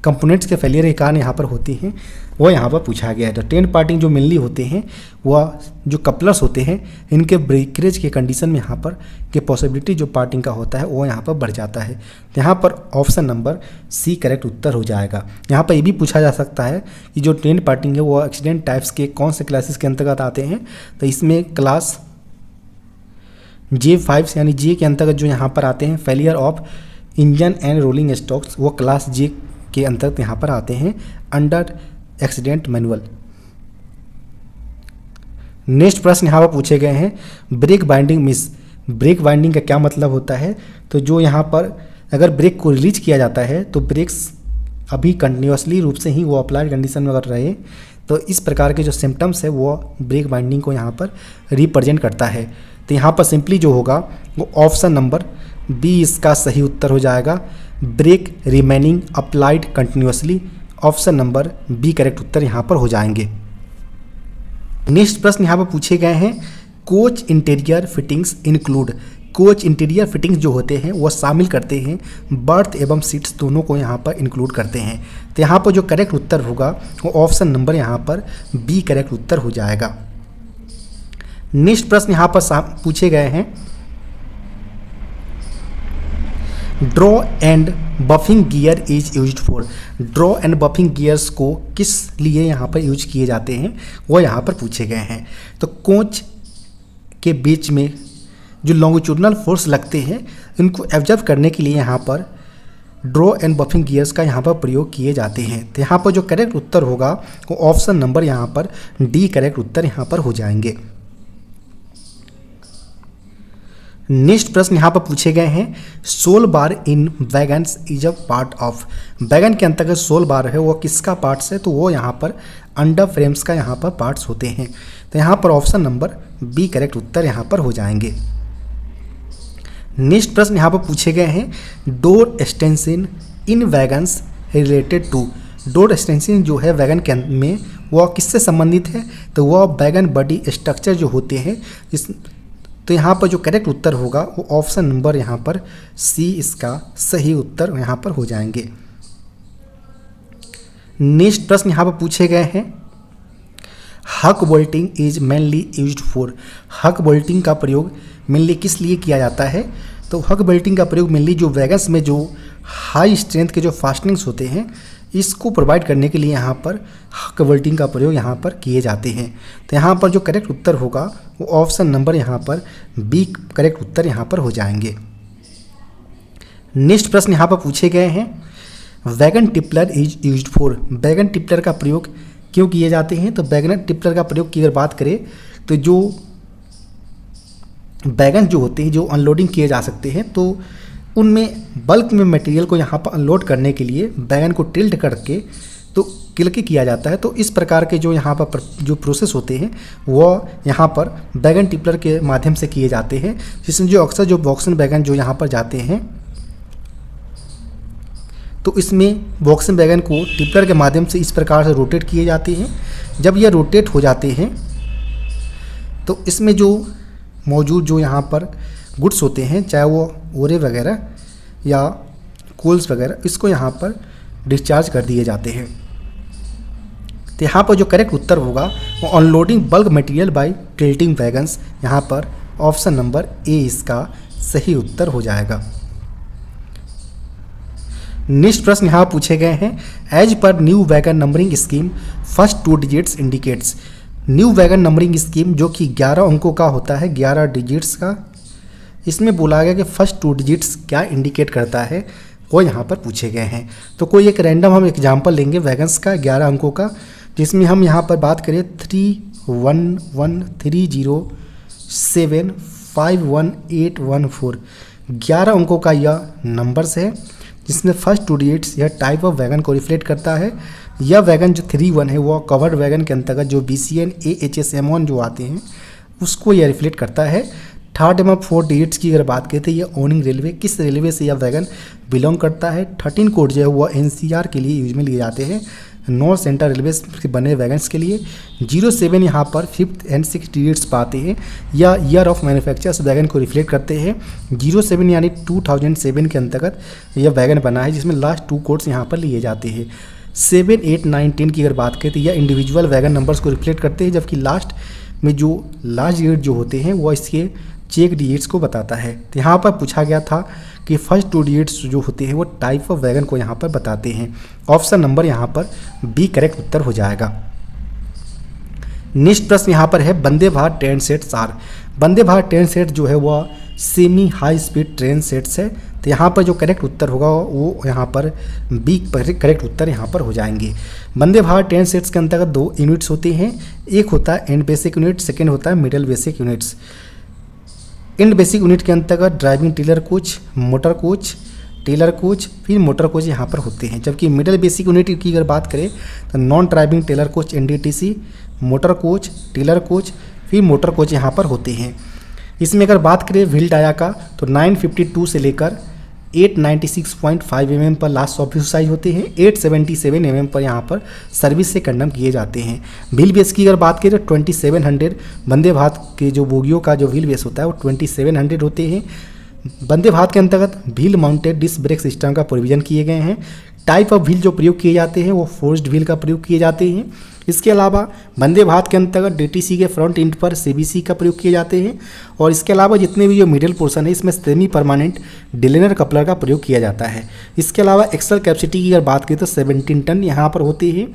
कंपोनेंट्स के फेलियर के कारण यहाँ पर होते हैं, वो यहाँ पर पूछा गया है। तो ट्रेन पार्टिंग जो मेनली होते हैं वह जो कपलर्स होते हैं इनके ब्रेकरेज के कंडीशन में यहाँ पर के पॉसिबिलिटी जो पार्टिंग का होता है वो यहाँ पर बढ़ जाता है। तो यहाँ पर ऑप्शन नंबर सी करेक्ट उत्तर हो जाएगा। यहाँ पर ये भी पूछा जा सकता है कि जो ट्रेन पार्टिंग है वो एक्सीडेंट टाइप्स के कौन से क्लासेस के अंतर्गत आते हैं, तो इसमें क्लास J5 यानी जे के अंतर्गत जो यहाँ पर आते हैं failure of engine and rolling stocks, वो क्लास जे के अंतर्गत यहाँ पर आते हैं अंडर एक्सीडेंट मैनुअल। नेक्स्ट प्रश्न यहाँ पर पूछे गए हैं break binding miss. Break binding का क्या मतलब होता है, तो जो यहाँ पर अगर ब्रेक को रिलीज किया जाता है तो ब्रेक्स अभी कंटिन्यूसली रूप से ही वो अप्लाइड कंडीशन में अगर रहे तो इस प्रकार के जो सिम्टम्स है वो ब्रेक बाइंडिंग को यहाँ पर रिप्रेजेंट करता है। तो यहाँ पर सिंपली जो होगा वो ऑप्शन नंबर बी इसका सही उत्तर हो जाएगा, brake remaining applied continuously. Option number B correct उत्तर यहाँ पर हो जाएंगे। नेक्स्ट प्रश्न यहाँ पर पूछे गए हैं coach interior fittings include. Coach interior fittings जो होते हैं वो शामिल करते हैं बर्थ एवं सीट्स दोनों को यहाँ पर इंक्लूड करते हैं। तो यहाँ पर जो करेक्ट उत्तर होगा वो ऑप्शन नंबर यहाँ पर बी करेक्ट उत्तर हो जाएगा। नेक्स्ट प्रश्न यहाँ पर पूछे गए हैं draw and buffing gear is used for. Draw and buffing gears को किस लिए यहाँ पर यूज किए जाते हैं वो यहाँ पर पूछे गए हैं। तो कोच के बीच में जो लॉन्गिट्यूडनल फोर्स लगते हैं इनको एब्जर्व करने के लिए यहाँ पर ड्रॉ एंड बफिंग गियर्स का यहाँ पर प्रयोग किए जाते हैं। तो यहाँ पर जो करेक्ट उत्तर होगा वो ऑप्शन नंबर यहाँ पर डी करेक्ट उत्तर यहाँ पर हो जाएंगे। नेक्स्ट प्रश्न यहाँ पर पूछे गए हैं sole bar in wagons is a part of. Wagon के अंतर्गत सोल बार है वो किसका पार्ट्स है, तो वो यहाँ पर अंडर फ्रेम्स का यहाँ पर पार्ट्स होते हैं। तो यहाँ पर ऑप्शन नंबर बी करेक्ट उत्तर यहाँ पर हो जाएंगे। नेक्स्ट प्रश्न यहाँ पर पूछे गए हैं, door extension in wagons related to. Door extension जो है वैगन के में वह किससे संबंधित है, तो वह वैगन बॉडी स्ट्रक्चर जो होते हैं इस, तो यहाँ पर जो करेक्ट उत्तर होगा वो ऑप्शन नंबर यहाँ पर सी इसका सही उत्तर यहाँ पर हो जाएंगे। नेक्स्ट प्रश्न यहाँ पर पूछे गए हैं, हक bolting is mainly used for. हक बोल्टिंग का प्रयोग मेनली किस लिए किया जाता है, तो हक बोल्टिंग का प्रयोग मेनली जो वैगन्स में जो हाई स्ट्रेंथ के जो फास्टनिंग्स होते हैं इसको प्रोवाइड करने के लिए यहाँ पर हक बोल्टिंग का प्रयोग यहाँ पर किए जाते हैं। तो यहाँ पर जो करेक्ट उत्तर होगा वो ऑप्शन नंबर यहाँ पर बी करेक्ट उत्तर यहाँ पर हो जाएंगे। नेक्स्ट प्रश्न यहाँ पर पूछे गए हैं, wagon tippler is used for. Wagon tippler का प्रयोग क्यों किए जाते हैं, तो वैगन टिपलर का प्रयोग की अगर बात करें तो जो वैगन जो होते हैं जो अनलोडिंग किए जा सकते हैं तो उनमें बल्क में मटेरियल को यहाँ पर अनलोड करने के लिए वैगन को टिल्ट करके तो किलके किया जाता है। तो इस प्रकार के जो यहाँ पर जो प्रोसेस होते हैं वो यहाँ पर वैगन टिपलर के माध्यम से किए जाते हैं, जिसमें जो अक्सर जो बॉक्सन वैगन जो यहाँ पर जाते हैं तो इसमें बॉक्सन वैगन को टिपलर के माध्यम से इस प्रकार से रोटेट किए जाते हैं। जब यह रोटेट हो जाते हैं तो इसमें जो मौजूद जो यहाँ पर गुड्स होते हैं, चाहे वो ओरे वगैरह या कोल्स वगैरह, इसको यहाँ पर डिस्चार्ज कर दिए जाते हैं। तो यहाँ पर जो करेक्ट उत्तर होगा वो unloading bulk material by tilting wagons, यहाँ पर ऑप्शन नंबर ए इसका सही उत्तर हो जाएगा। नेक्स्ट प्रश्न यहाँ पूछे गए हैं, as per new wagon numbering scheme first 2 digits indicates. New wagon numbering scheme जो कि 11 अंकों का होता है, 11 डिजिट्स का, इसमें बोला गया कि फर्स्ट 2 डिजिट्स क्या इंडिकेट करता है वो यहाँ पर पूछे गए हैं। तो कोई एक रैंडम हम एग्जांपल लेंगे वैगन्स का 11 अंकों का, जिसमें हम यहाँ पर बात करें 311307518814, 11 अंकों का यह नंबर्स है, जिसमें फर्स्ट 2 डिजिट्स यह टाइप ऑफ वैगन को रिफ्लेक्ट करता है। यह वैगन जो 31 है वो कवर्ड वैगन के अंतर्गत जो BCN AHS M1 जो आते हैं उसको यह रिफ्लेक्ट करता है। थर्ड एवं 4 डिजिट्स की अगर बात करें तो ये ओनिंग रेलवे, किस रेलवे से यह वैगन बिलोंग करता है। 13 कोड जो है वह NCR के लिए यूज में लिए जाते हैं, नॉर्थ सेंट्रल रेलवे से बने वैगन्स के लिए। 07 यहाँ पर 5th एंड 6 डिजिट्स पाते हैं, या ईयर ऑफ मैन्युफैक्चर्स वैगन को रिफ्लेक्ट करते हैं। 07 यानी 2007 के अंतर्गत यह वैगन बना है, जिसमें लास्ट 2 कोड्स यहाँ पर लिए जाते हैं। 7, 8, 9, 10 की अगर बात करें तो यह इंडिविजुअल वैगन नंबर्स को रिफ्लेक्ट करते हैं, जबकि लास्ट में जो लास्ट डिजिट जो होते हैं वह इसके चेक डिजिट्स को बताता है। तो यहाँ पर पूछा गया था कि फर्स्ट 2 डिजिट्स जो होते हैं वो टाइप ऑफ वैगन को यहाँ पर बताते हैं। ऑप्शन नंबर यहाँ पर बी करेक्ट उत्तर हो जाएगा। नेक्स्ट प्रश्न यहाँ पर है, Vande Bharat train sets are. Vande Bharat train set जो है वह semi high speed train sets है। तो यहाँ पर जो करेक्ट उत्तर होगा वो यहाँ पर बी करेक्ट उत्तर यहाँ पर हो जाएंगे। वंदे भारत ट्रेन सेट्स के अंतर्गत 2 यूनिट्स होते हैं, एक होता है एंड बेसिक यूनिट, सेकेंड होता है middle basic units. And basic unit के अंतर्गत driving trailer coach, motor coach, trailer coach, फिर मोटर कोच यहाँ पर होते हैं। जबकि मिडल बेसिक यूनिट की अगर बात करें तो non driving trailer coach NDTC, motor coach, trailer coach, फिर मोटर कोच यहाँ पर होते हैं। इसमें अगर बात करें व्हील डाया का तो 952 से लेकर 896.5 mm पर लास्ट ऑफिस साइज होते हैं, 877 mm पर यहाँ पर सर्विस से कंडम किए जाते हैं। व्हील बेस की अगर बात करें तो 2700 वंदे भारत के जो बोगियों का जो व्हील बेस होता है वो 2700 होते हैं। वंदे भारत के अंतर्गत wheel mounted disc brake system का प्रोविजन किए गए हैं। टाइप ऑफ व्हील जो प्रयोग किए जाते हैं वो फोर्स्ड व्हील का प्रयोग किए जाते हैं। इसके अलावा वंदे भारत के अंतर्गत DTC के फ्रंट एंड पर CBC का प्रयोग किए जाते हैं, और इसके अलावा जितने भी जो मिडिल पोर्शन है इसमें सेमी परमानेंट डिलेनर कपलर का प्रयोग किया जाता है। इसके अलावा एक्सल कैपेसिटी की अगर बात करें तो 17 टन यहाँ पर होते हैं।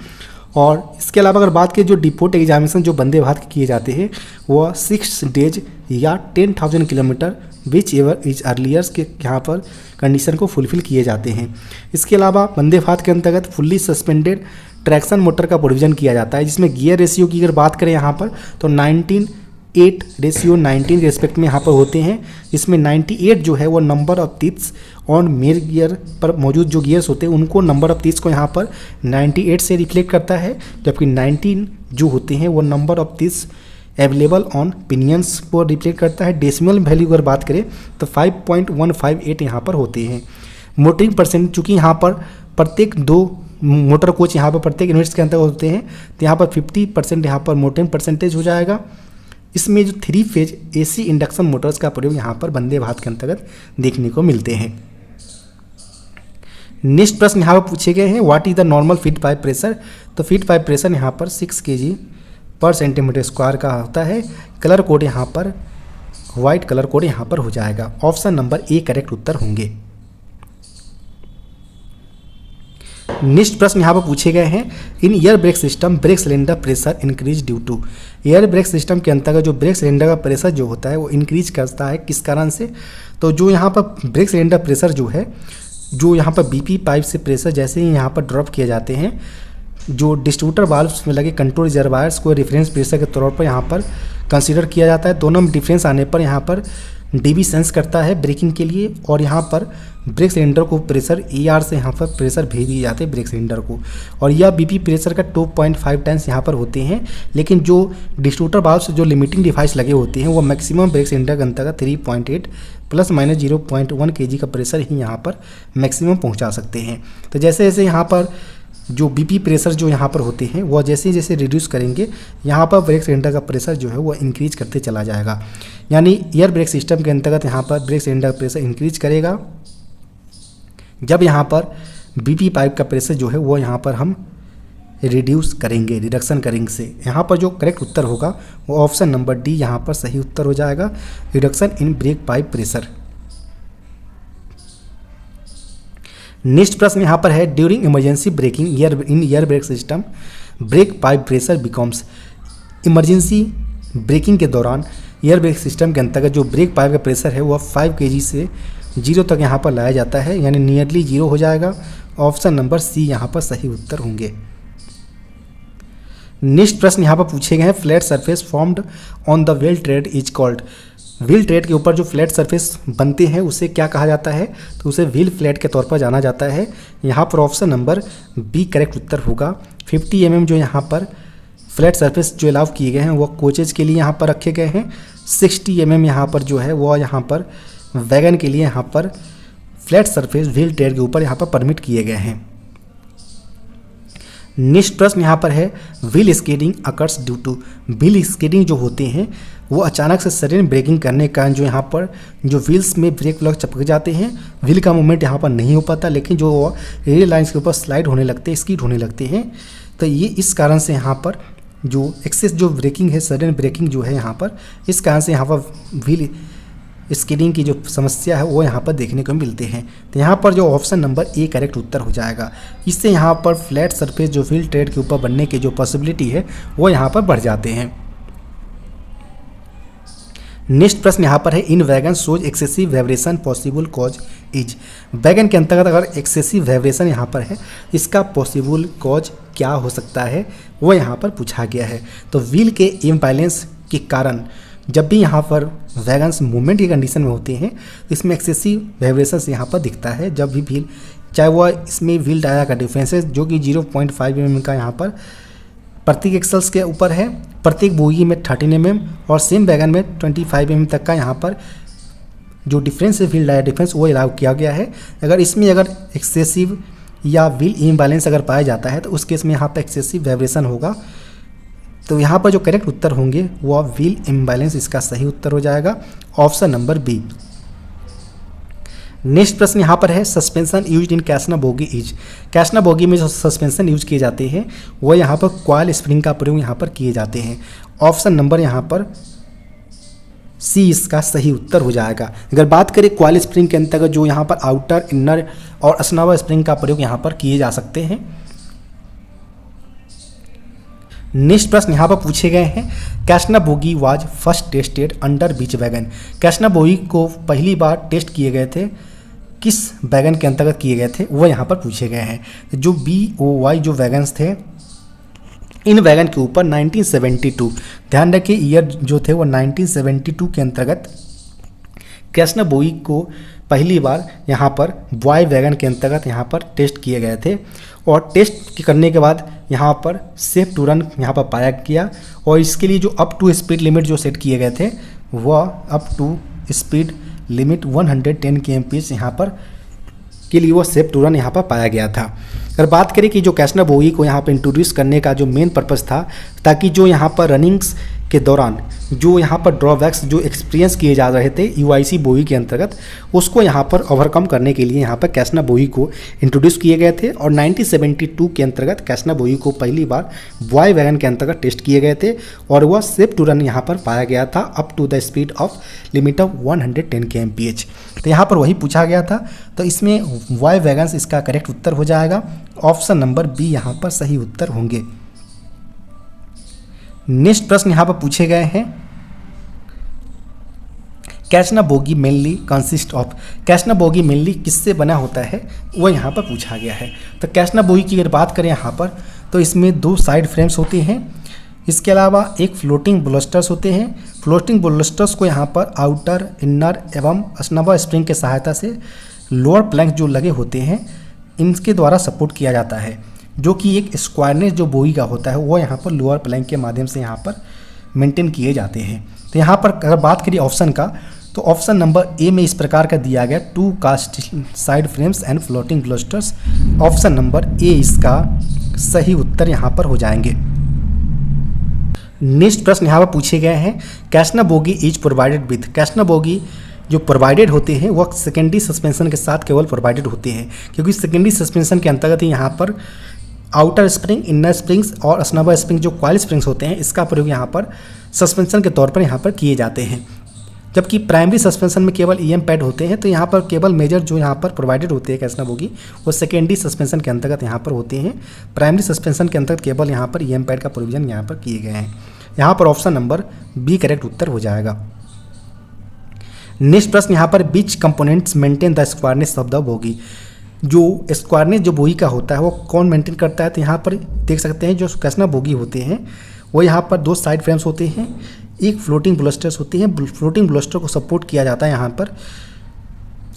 और इसके अलावा अगर बात करें जो डिपोट एग्जामिनेशन जो वंदे भारत के किए जाते हैं वह 6 डेज या 10,000 किलोमीटर विच एवर इज अर्लियर्स के यहाँ पर कंडीशन को फुलफिल किए जाते हैं। इसके अलावा वंदे भारत के अंतर्गत फुल्ली सस्पेंडेड ट्रैक्शन मोटर का प्रोविजन किया जाता है, जिसमें गियर रेशियो की अगर बात करें यहाँ पर तो 19:8:19 रेस्पेक्ट में यहाँ पर होते हैं। इसमें 98 जो है वो number of teeths on mayor gear पर मौजूद जो गियर्स होते हैं उनको नंबर ऑफ टीथ्स को यहाँ पर 98 से रिफ्लेक्ट करता है, जबकि 19 जो होते हैं वो number of teeths available on pinions को रिप्लेट करता है। डेसिमल वैल्यू अगर बात करें तो 5.158 यहाँ पर होते हैं। मोटरिंग परसेंट, चूँकि यहाँ पर प्रत्येक 2 मोटर कोच यहाँ पर प्रत्येक यूनिट्स के अंतर्गत होते हैं, तो यहाँ पर 50% यहाँ पर मोटरिंग परसेंटेज हो जाएगा। इसमें जो 3 फेज AC इंडक्शन मोटर्स का प्रयोग यहाँ पर वंदे भारत के अंतर्गत देखने को मिलते हैं। नेक्स्ट प्रश्न यहाँ पर पूछे गए हैं, what is the normal feed pipe pressure. तो फीड पाइप प्रेशर यहाँ पर 6 kg पर सेंटीमीटर स्क्वायर का होता है। कलर कोड यहाँ पर वाइट कलर कोड यहाँ पर हो जाएगा। ऑप्शन नंबर ए करेक्ट उत्तर होंगे। नेक्स्ट प्रश्न यहाँ पर पूछे गए हैं, in air brake system brake cylinder pressure increase due to. Air brake system के अंतर्गत जो ब्रेक सिलेंडर का प्रेशर जो होता है वो इंक्रीज करता है किस कारण से। तो जो यहाँ पर ब्रेक सिलेंडर प्रेशर जो है, जो यहाँ पर BP पाइप से प्रेशर जैसे ही यहाँ पर ड्रॉप किए जाते हैं, जो डिस्ट्रीब्यूटर वाल्व्स में लगे कंट्रोल रिजर्वायर्स को रेफरेंस प्रेशर के तौर पर यहाँ पर कंसीडर किया जाता है। दोनों में डिफरेंस आने पर यहाँ पर DB सेंस करता है ब्रेकिंग के लिए, और यहाँ पर ब्रेक सिलेंडर को प्रेशर ER से यहाँ पर प्रेशर भेज दिए जाते हैं ब्रेक सिलेंडर को, और यह BP प्रेशर का 2.5 टाइम्स यहाँ पर होते हैं। लेकिन जो डिस्ट्रीब्यूटर वाल्व से जो लिमिटिंग डिवाइस लगे होते हैं वो मैक्सिमम ब्रेक सिलेंडर के अंतर्गत 3.8 ± 0.1 kg का प्रेशर ही यहाँ पर मैक्सिमम पहुँचा सकते हैं। तो जैसे जैसे यहाँ पर जो BP प्रेशर जो यहाँ पर होते हैं वह जैसे जैसे रिड्यूस करेंगे, यहाँ पर ब्रेक सिलेंडर का प्रेशर जो है वो इंक्रीज करते चला जाएगा। यानी एयर ब्रेक सिस्टम के अंतर्गत यहाँ पर ब्रेक सिलेंडर का प्रेशर इंक्रीज करेगा जब यहाँ पर BP पाइप का प्रेशर जो है वो यहाँ पर हम रिड्यूस करेंगे, रिडक्शन करेंगे से। यहाँ पर जो करेक्ट उत्तर होगा वो ऑप्शन नंबर डी यहाँ पर सही उत्तर हो जाएगा, reduction in brake pipe pressure. Next प्रश्न यहाँ पर है, during emergency braking in air brake system brake pipe pressure becomes. Emergency braking के दौरान एयर ब्रेक सिस्टम के अंतर्गत जो ब्रेक पाइप का प्रेशर है वह 5 kg से 0 तक यहाँ पर लाया जाता है, यानी नियरली 0 हो जाएगा। ऑप्शन नंबर सी यहाँ पर सही उत्तर होंगे। नेक्स्ट प्रश्न यहाँ पर पूछे गए हैं, flat surface formed on the wheel trade is called. Wheel trade के ऊपर जो फ्लैट सरफेस बनते हैं उसे क्या कहा जाता है, तो उसे व्हील फ्लैट के तौर पर जाना जाता है। यहाँ पर ऑप्शन नंबर बी करेक्ट उत्तर होगा। 50 mm जो यहाँ पर फ्लैट सरफेस जो अलाउ किए गए हैं वो कोचेज के लिए यहाँ पर रखे गए हैं। 60 mm यहाँ पर जो है वो यहाँ पर वैगन के लिए यहाँ पर फ्लैट सरफेस व्हील ट्रेड के ऊपर यहाँ पर परमिट किए गए हैं। नेक्स्ट प्रश्न यहाँ पर है, wheel skidding occurs due to. Wheel skidding जो होते हैं वो अचानक से सडन ब्रेकिंग करने का जो यहाँ पर जो व्हील्स में ब्रेक प्लग चपक जाते हैं, व्हील का मूवमेंट यहाँ पर नहीं हो पाता, लेकिन जो रेल लाइन्स के ऊपर स्लाइड होने लगते हैं, स्किड होने लगते हैं। तो ये इस कारण से यहाँ पर जो एक्सेस जो ब्रेकिंग है, सडन ब्रेकिंग जो है यहाँ पर, इस कारण से यहाँ पर व्हील स्किडिंग की जो समस्या है वो यहाँ पर देखने को मिलते हैं। तो यहाँ पर जो ऑप्शन नंबर ए करेक्ट उत्तर हो जाएगा। इससे यहाँ पर फ्लैट सरफेस जो व्हील ट्रेड के ऊपर बनने की जो पॉसिबिलिटी है वो यहाँ पर बढ़ जाते हैं। नेक्स्ट प्रश्न यहाँ पर है, in wagon shows excessive vibration possible cause is. Wagon के अंतर्गत अगर एक्सेसिव वाइब्रेशन यहाँ पर है, इसका पॉसिबल कॉज क्या हो सकता है वो यहाँ पर पूछा गया है। तो व्हील के इम्बैलेंस के कारण जब भी यहाँ पर वैगन्स मूवमेंट की कंडीशन में होते हैं तो इसमें एक्सेसिव वाइब्रेशंस यहाँ पर दिखता है। जब भी व्हील, चाहे वह इसमें व्हील डाया का डिफरेंसेस जो कि 0.5 mm का यहाँ पर प्रत्येक एक्सल्स के ऊपर है, प्रत्येक बोगी में 13 mm और सेम वैगन में 25 mm तक का यहाँ पर जो डिफरेंस है व्हील डाया डिफरेंस वो अलाउ किया गया है। अगर इसमें अगर एक्सेसिव या व्हील इम्बैलेंस अगर पाया जाता है तो उस केस में यहाँ पर एक्सेसिव वाइब्रेशन होगा। तो यहाँ पर जो करेक्ट उत्तर होंगे वो व्हील इम्बैलेंस, इसका सही उत्तर हो जाएगा, ऑप्शन नंबर बी। नेक्स्ट प्रश्न यहाँ पर है, suspension used in casnub bogie is. Casnub bogie में जो सस्पेंशन यूज किए जाते हैं वो यहाँ पर कॉइल स्प्रिंग का प्रयोग यहाँ पर किए जाते हैं। ऑप्शन नंबर यहाँ पर सी इसका सही उत्तर हो जाएगा। अगर बात करें कॉइल स्प्रिंग के अंतर्गत जो यहाँ पर आउटर, इनर और अस्नावा स्प्रिंग का प्रयोग यहाँ पर किए जा सकते हैं। नेक्स्ट प्रश्न यहाँ पर पूछे गए हैं, casnub bogie was first tested under which wagon. Casnub bogie को पहली बार टेस्ट किए गए थे, किस वैगन के अंतर्गत किए गए थे वो यहाँ पर पूछे गए हैं। जो BOY जो वैगन्स थे, इन वैगन के ऊपर 1972, ध्यान रखिए ईयर जो थे वो 1972 के अंतर्गत कैसनर बोगी को पहली बार यहाँ पर बॉय वैगन के अंतर्गत यहाँ पर टेस्ट किए गए थे और टेस्ट करने के बाद यहाँ पर सेफ टू रन यहाँ पर पाया गया और इसके लिए जो अप टू स्पीड लिमिट जो सेट किए गए थे वह up to speed limit 110 kmph यहाँ पर के लिए वो सेफ टू रन यहाँ पर पाया गया था। अगर बात करें कि जो कैसनर बोगी को यहाँ पर इंट्रोड्यूस करने का जो मेन पर्पस था ताकि जो यहाँ पर रनिंग्स के दौरान जो यहाँ पर ड्रॉबैक्स जो एक्सपीरियंस किए जा रहे थे यूआईसी बोगी के अंतर्गत उसको यहाँ पर ओवरकम करने के लिए यहाँ पर कैसनर बोगी को इंट्रोड्यूस किए गए थे और 1972 के अंतर्गत कैसनर बोगी को पहली बार बॉय वैगन के अंतर्गत टेस्ट किए गए थे और वह सेफ टू रन यहाँ पर पाया गया था up to the speed of limit of 110 kmph। तो यहाँ पर वही पूछा गया था, तो इसमें बॉय वैगन्स इसका करेक्ट उत्तर हो जाएगा। ऑप्शन नंबर बी यहाँ पर सही उत्तर होंगे। नेक्स्ट प्रश्न यहाँ पर पूछे गए हैं casnub bogie mainly consist of. Casnub bogie mainly किससे बना होता है वो यहाँ पर पूछा गया है। तो कैसनर बोगी की अगर बात करें यहाँ पर तो इसमें 2 साइड फ्रेम्स होते हैं, इसके अलावा एक फ्लोटिंग ब्लास्टर्स होते हैं। फ्लोटिंग ब्लास्टर्स को यहाँ पर आउटर इनर एवं स्नबल स्प्रिंग के सहायता से लोअर प्लैंक जो लगे होते हैं इनके द्वारा सपोर्ट किया जाता है, जो कि एक स्क्वायरनेस जो बोगी का होता है वो यहाँ पर लोअर प्लैंक के माध्यम से यहाँ पर मेंटेन किए जाते हैं। तो यहाँ पर अगर बात करिए ऑप्शन का तो ऑप्शन नंबर ए में इस प्रकार का दिया गया 2 cast side frames and floating bolsters. Option number A इसका सही उत्तर यहाँ पर हो जाएंगे। नेक्स्ट प्रश्न यहाँ पर पूछे गए हैं casnub bogie is provided with. Casnub bogie जो प्रोवाइडेड होते हैं वह सेकेंडरी सस्पेंशन के साथ केवल प्रोवाइडेड होते हैं, क्योंकि सेकेंडरी सस्पेंशन के अंतर्गत ही यहाँ पर आउटर स्प्रिंग, इनर स्प्रिंग्स और स्नबल स्प्रिंग जो कॉइल स्प्रिंग्स होते हैं इसका प्रयोग यहाँ पर सस्पेंशन के तौर पर यहाँ पर किए जाते हैं। जबकि प्राइमरी सस्पेंशन में केवल ईएम पैड होते हैं, तो यहाँ पर केवल मेजर जो यहाँ पर प्रोवाइडेड होते हैं कैसनर बोगी वो सेकेंडरी सस्पेंशन के अंतर्गत यहाँ पर होते हैं। प्राइमरी सस्पेंशन के अंतर्गत केवल यहाँ पर ईएम पैड का प्रोविजन यहाँ पर किए गए हैं। यहाँ पर ऑप्शन नंबर बी करेक्ट उत्तर हो जाएगा। नेक्स्ट प्रश्न यहाँ पर which components maintain the squareness of the bogie. जो स्क्वायरनेस जो बोगी का होता है वो कौन मेंटेन करता है, तो यहाँ पर देख सकते हैं जो कैसनर बोगी होते हैं वो यहाँ पर 2 साइड फ्रेम्स होते हैं, एक फ्लोटिंग ब्लास्टर्स होती हैं। फ्लोटिंग ब्लास्टर को सपोर्ट किया जाता है यहाँ पर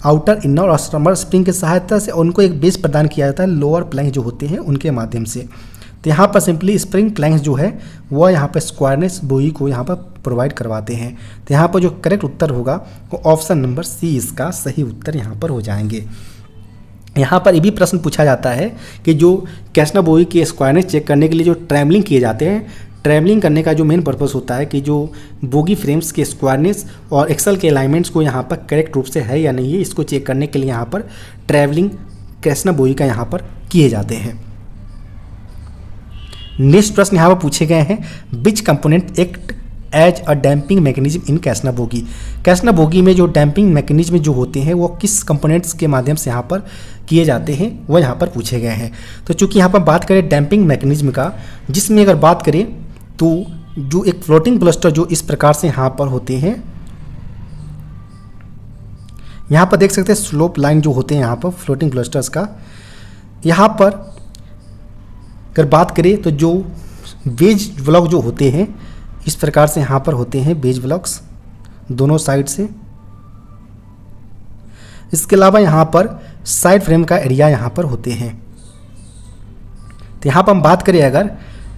आउटर इनर और स्नबल स्प्रिंग की सहायता से, उनको एक बेस प्रदान किया जाता है लोअर प्लैंक जो होते हैं उनके माध्यम से। तो यहाँ पर सिंपली स्प्रिंग प्लैंक्स जो है वह यहाँ पर स्क्वायरनेस बोगी को यहाँ पर प्रोवाइड करवाते हैं। तो यहाँ पर जो करेक्ट उत्तर होगा वो ऑप्शन नंबर सी इसका सही उत्तर यहाँ पर हो जाएंगे। यहाँ पर ये भी प्रश्न पूछा जाता है कि जो कैसनर बोगी के स्क्वायरनेस चेक करने के लिए जो ट्रैवलिंग किए जाते हैं, ट्रैवलिंग करने का जो मेन पर्पस होता है कि जो बोगी फ्रेम्स के स्क्वायरनेस और एक्सल के अलाइनमेंट्स को यहाँ पर करेक्ट रूप से है या नहीं है इसको चेक करने के लिए यहाँ पर ट्रैवलिंग कैसनर बोगी का यहाँ पर किए जाते हैं। नेक्स्ट प्रश्न यहाँ पर पूछे गए हैं which component act as a damping mechanism in casnub bogie. Casnub bogie में जो डैम्पिंग मैकेनिज्म जो होते हैं वो किस कंपोनेंट्स के माध्यम से यहाँ पर किए जाते हैं वो यहाँ पर पूछे गए हैं। तो चूंकि यहाँ पर बात करें डैम्पिंग मैकेनिज्म का, जिसमें अगर बात करें तो जो एक फ्लोटिंग ब्लास्टर जो इस प्रकार से यहाँ पर होते हैं, यहाँ पर देख सकते हैं स्लोप लाइन जो होते हैं यहाँ पर फ्लोटिंग ब्लास्टर्स का। यहाँ पर अगर बात करें तो जो वेज ब्लॉक जो होते हैं इस प्रकार से यहाँ पर होते हैं वेज ब्लॉक्स दोनों साइड से। इसके अलावा यहाँ पर साइड फ्रेम का एरिया यहाँ पर होते हैं। तो यहाँ पर हम बात करें अगर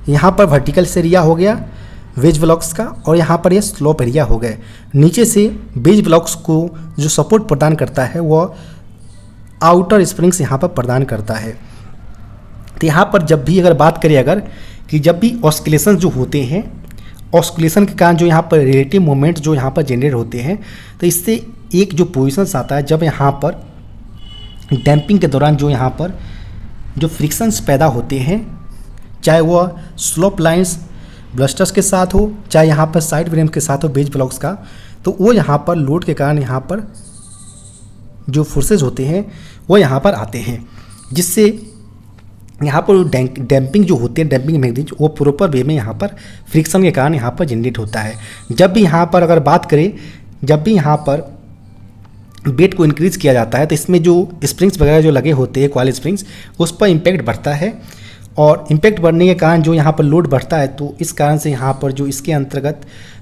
यहाँ पर वर्टिकल से एरिया हो गया वेज ब्लॉक्स का और यहाँ पर ये स्लोप एरिया हो गए। नीचे से वेज ब्लॉक्स को जो सपोर्ट प्रदान करता है वो आउटर स्प्रिंग्स यहाँ पर प्रदान करता है। तो यहाँ पर जब भी अगर बात करें अगर कि जब भी ऑस्किलेशन जो होते हैं, ऑस्किलेशन के कारण जो यहाँ पर रिलेटिव मोमेंट जो यहाँ पर जनरेट होते हैं, तो इससे एक जो पोजिशंस आता है जब यहाँ पर डैम्पिंग के दौरान जो यहाँ पर जो फ्रिक्शंस पैदा होते हैं, चाहे वह स्लोप लाइंस ब्लास्टर्स के साथ हो चाहे यहाँ पर साइड फ्रेम के साथ हो बेज ब्लॉक्स का, तो वो यहाँ पर लोड के कारण यहाँ पर जो फोर्सेज होते हैं वो यहाँ पर आते हैं, जिससे यहाँ पर डैम्पिंग जो होती है डैम्पिंग मैकेनिज्म वो प्रॉपर वे में यहाँ पर फ्रिक्शन के कारण यहाँ पर जनरेट होता है। जब भी यहाँ पर अगर बात करें, जब भी यहाँ पर वेट को इंक्रीज किया जाता है तो इसमें जो स्प्रिंग्स वगैरह जो लगे होते हैं कॉइल स्प्रिंग्स उस पर इम्पैक्ट बढ़ता है और इम्पैक्ट बढ़ने के कारण जो यहाँ पर लोड बढ़ता है, तो इस कारण से यहाँ पर जो इसके अंतर्गत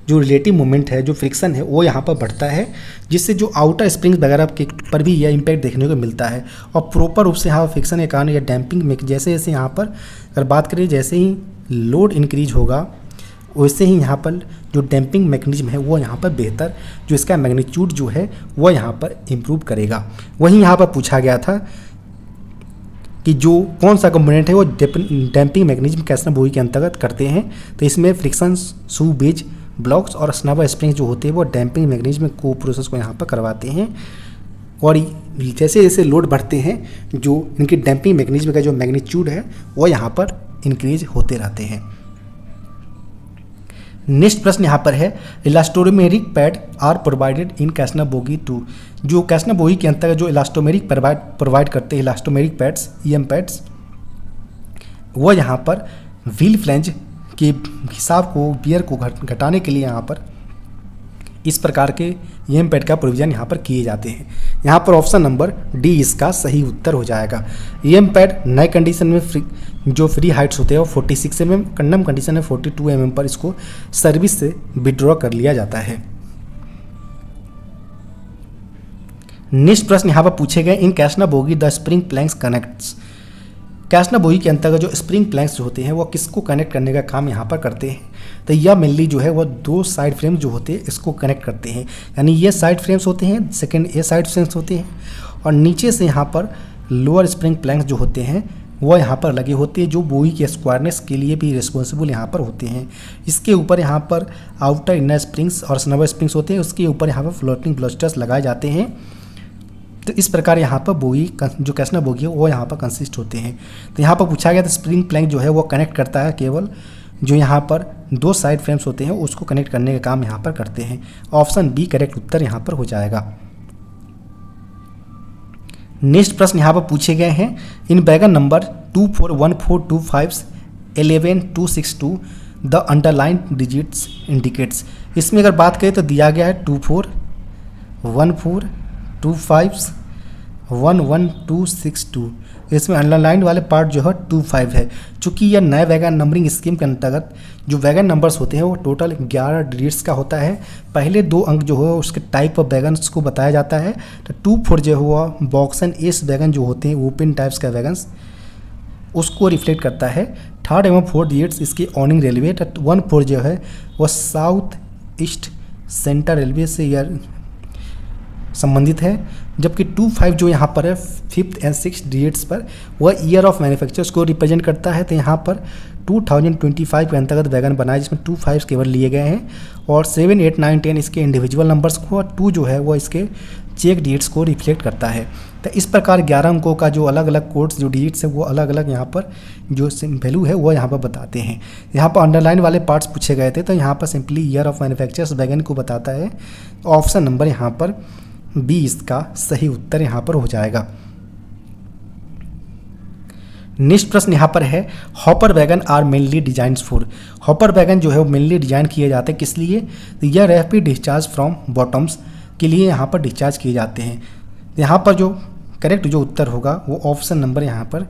जो रिलेटिव मोमेंट है, जो फ्रिक्शन है, वो यहाँ पर बढ़ता है, जिससे जो आउटर स्प्रिंग्स वगैरह के पर भी यह इम्पैक्ट देखने को मिलता है। और प्रॉपर रूप से यहाँ फ्रिक्शन के कारण या डैम्पिंग में जैसे जैसे यहाँ पर अगर बात करें, जैसे ही लोड इंक्रीज होगा वैसे ही यहाँ पर जो डैम्पिंग मैकेनिज्म है वो यहाँ पर बेहतर, जो इसका मैग्नीट्यूड जो है वो यहाँ पर इम्प्रूव करेगा। वहीं यहाँ पर पूछा गया था कि जो कौन सा कंपोनेंट है वो डैम्पिंग मैकेनिज्म कैसनर बोगी के अंतर्गत करते हैं, तो इसमें फ्रिक्शन, शू बेज ब्लॉक्स और स्नबर स्प्रिंग जो होते हैं वो डैम्पिंग मैकेनिज्म को प्रोसेस को यहाँ पर करवाते हैं। और जैसे जैसे लोड बढ़ते हैं, जो इनकी डैम्पिंग मैकेनिज्म का जो मैग्नीट्यूड है वो यहाँ पर इंक्रीज होते रहते हैं। नेक्स्ट प्रश्न यहाँ पर है, elastomeric pad are provided in casnub bogie 2। जो कैसनर बोगी के अंतर्गत जो इलास्टोमेरिक प्रोवाइड करते हैं, इलास्टोमेरिक पैड्स, ईएम पैड्स, वो यहाँ पर व्हील फ्लैंज के हिसाब को, बियर को घटाने के लिए यहाँ पर इस प्रकार के ईएम पैड का प्रोविजन यहाँ पर किए जाते हैं। यहाँ पर ऑप्शन नंबर डी इसका सही उत्तर हो जाएगा। ईएम पैड नए कंडीशन में जो फ्री हाइट्स होते हैं वो 46 mm, कंडम कंडीशन में 42 mm पर इसको सर्विस से विड्रॉ कर लिया जाता है। नेक्स्ट प्रश्न यहाँ पर पूछे गए, in casnub bogie the spring planks connects. Casnub bogie के अंतर्गत जो स्प्रिंग प्लैंक्स जो होते हैं वो किसको कनेक्ट करने का काम यहाँ पर करते हैं, तो यह मेनली जो है वो दो साइड फ्रेम जो होते हैं इसको कनेक्ट करते हैं। यानी ये साइड फ्रेम्स होते हैं, सेकंड ये साइड फ्रेम्स होते हैं, और नीचे से यहाँ पर लोअर स्प्रिंग प्लैंक्स जो होते हैं वो यहाँ पर लगे होते हैं, जो बोगी के स्क्वायरनेस के लिए भी रिस्पॉन्सिबल यहाँ पर होते हैं। इसके ऊपर यहाँ पर आउटर इनर स्प्रिंग्स और स्नबर स्प्रिंग्स होते हैं, उसके ऊपर यहाँ पर फ्लोटिंग ब्लास्टर्स लगाए जाते हैं। तो इस प्रकार यहाँ पर बोगी जो कैसनर बोगी है वो यहाँ पर कंसिस्ट होते हैं। तो यहाँ पर पूछा गया था स्प्रिंग प्लैंक जो है वो कनेक्ट करता है, केवल जो यहाँ पर दो साइड फ्रेम्स होते हैं उसको कनेक्ट करने का काम यहाँ पर करते हैं। ऑप्शन बी करेक्ट उत्तर यहाँ पर हो जाएगा। नेक्स्ट प्रश्न यहाँ पर पूछे गए हैं, in wagon number 241425 11262 the underline digits indicates. इसमें अगर बात करें तो दिया गया है 241425 11262। इसमें अंडरलाइन वाले पार्ट जो है 25 है। चूँकि यह नए वैगन नंबरिंग स्कीम के अंतर्गत जो वैगन नंबर्स होते हैं वो टोटल 11 डिजिट्स का होता है। पहले दो अंक जो है उसके टाइप ऑफ वैगन्स को बताया जाता है। तो 24 जो हुआ बॉक्स एंड एस वैगन जो होते हैं ओपन टाइप्स का वैगन्स, उसको रिफ्लेक्ट करता है। थर्ड एवं फोर्थ डिजिट्स इसकी ऑनिंग रेलवे। 14 जो है वह साउथ ईस्ट सेंटर रेलवे से यह संबंधित है, जबकि 25 जो यहाँ पर है फिफ्थ एंड सिक्स डिजिट्स पर वह ईयर ऑफ मैन्युफैक्चर्स को रिप्रेजेंट करता है। तो यहाँ पर 2025 के अंतर्गत वैगन बनाए जिसमें 25 केवल लिए गए हैं, और 7, 8, 9, 10 इसके इंडिविजुअल नंबर्स को, और 2 जो है वो इसके चेक डिजिट्स को रिफ्लेक्ट करता है। तो इस प्रकार 11 अंकों का जो अलग अलग कोड्स जो डिजिट्स है वो अलग अलग यहाँ पर जो वैल्यू है वो यहाँ पर बताते हैं। यहाँ पर अंडरलाइन वाले पार्ट्स पूछे गए थे, तो यहाँ पर simply year of manufactures wagon को बताता है। ऑप्शन नंबर यहाँ पर बी इसका सही उत्तर यहाँ पर हो जाएगा। नेक्स्ट प्रश्न यहाँ पर है, hopper wagon are mainly design for. Hopper wagon जो है वो मेनली डिजाइन किए जाते हैं किस लिए, तो यह रैपिड डिस्चार्ज फ्रॉम बॉटम्स के लिए यहाँ पर डिस्चार्ज किए जाते हैं। यहाँ पर जो करेक्ट जो उत्तर होगा वो ऑप्शन नंबर यहाँ पर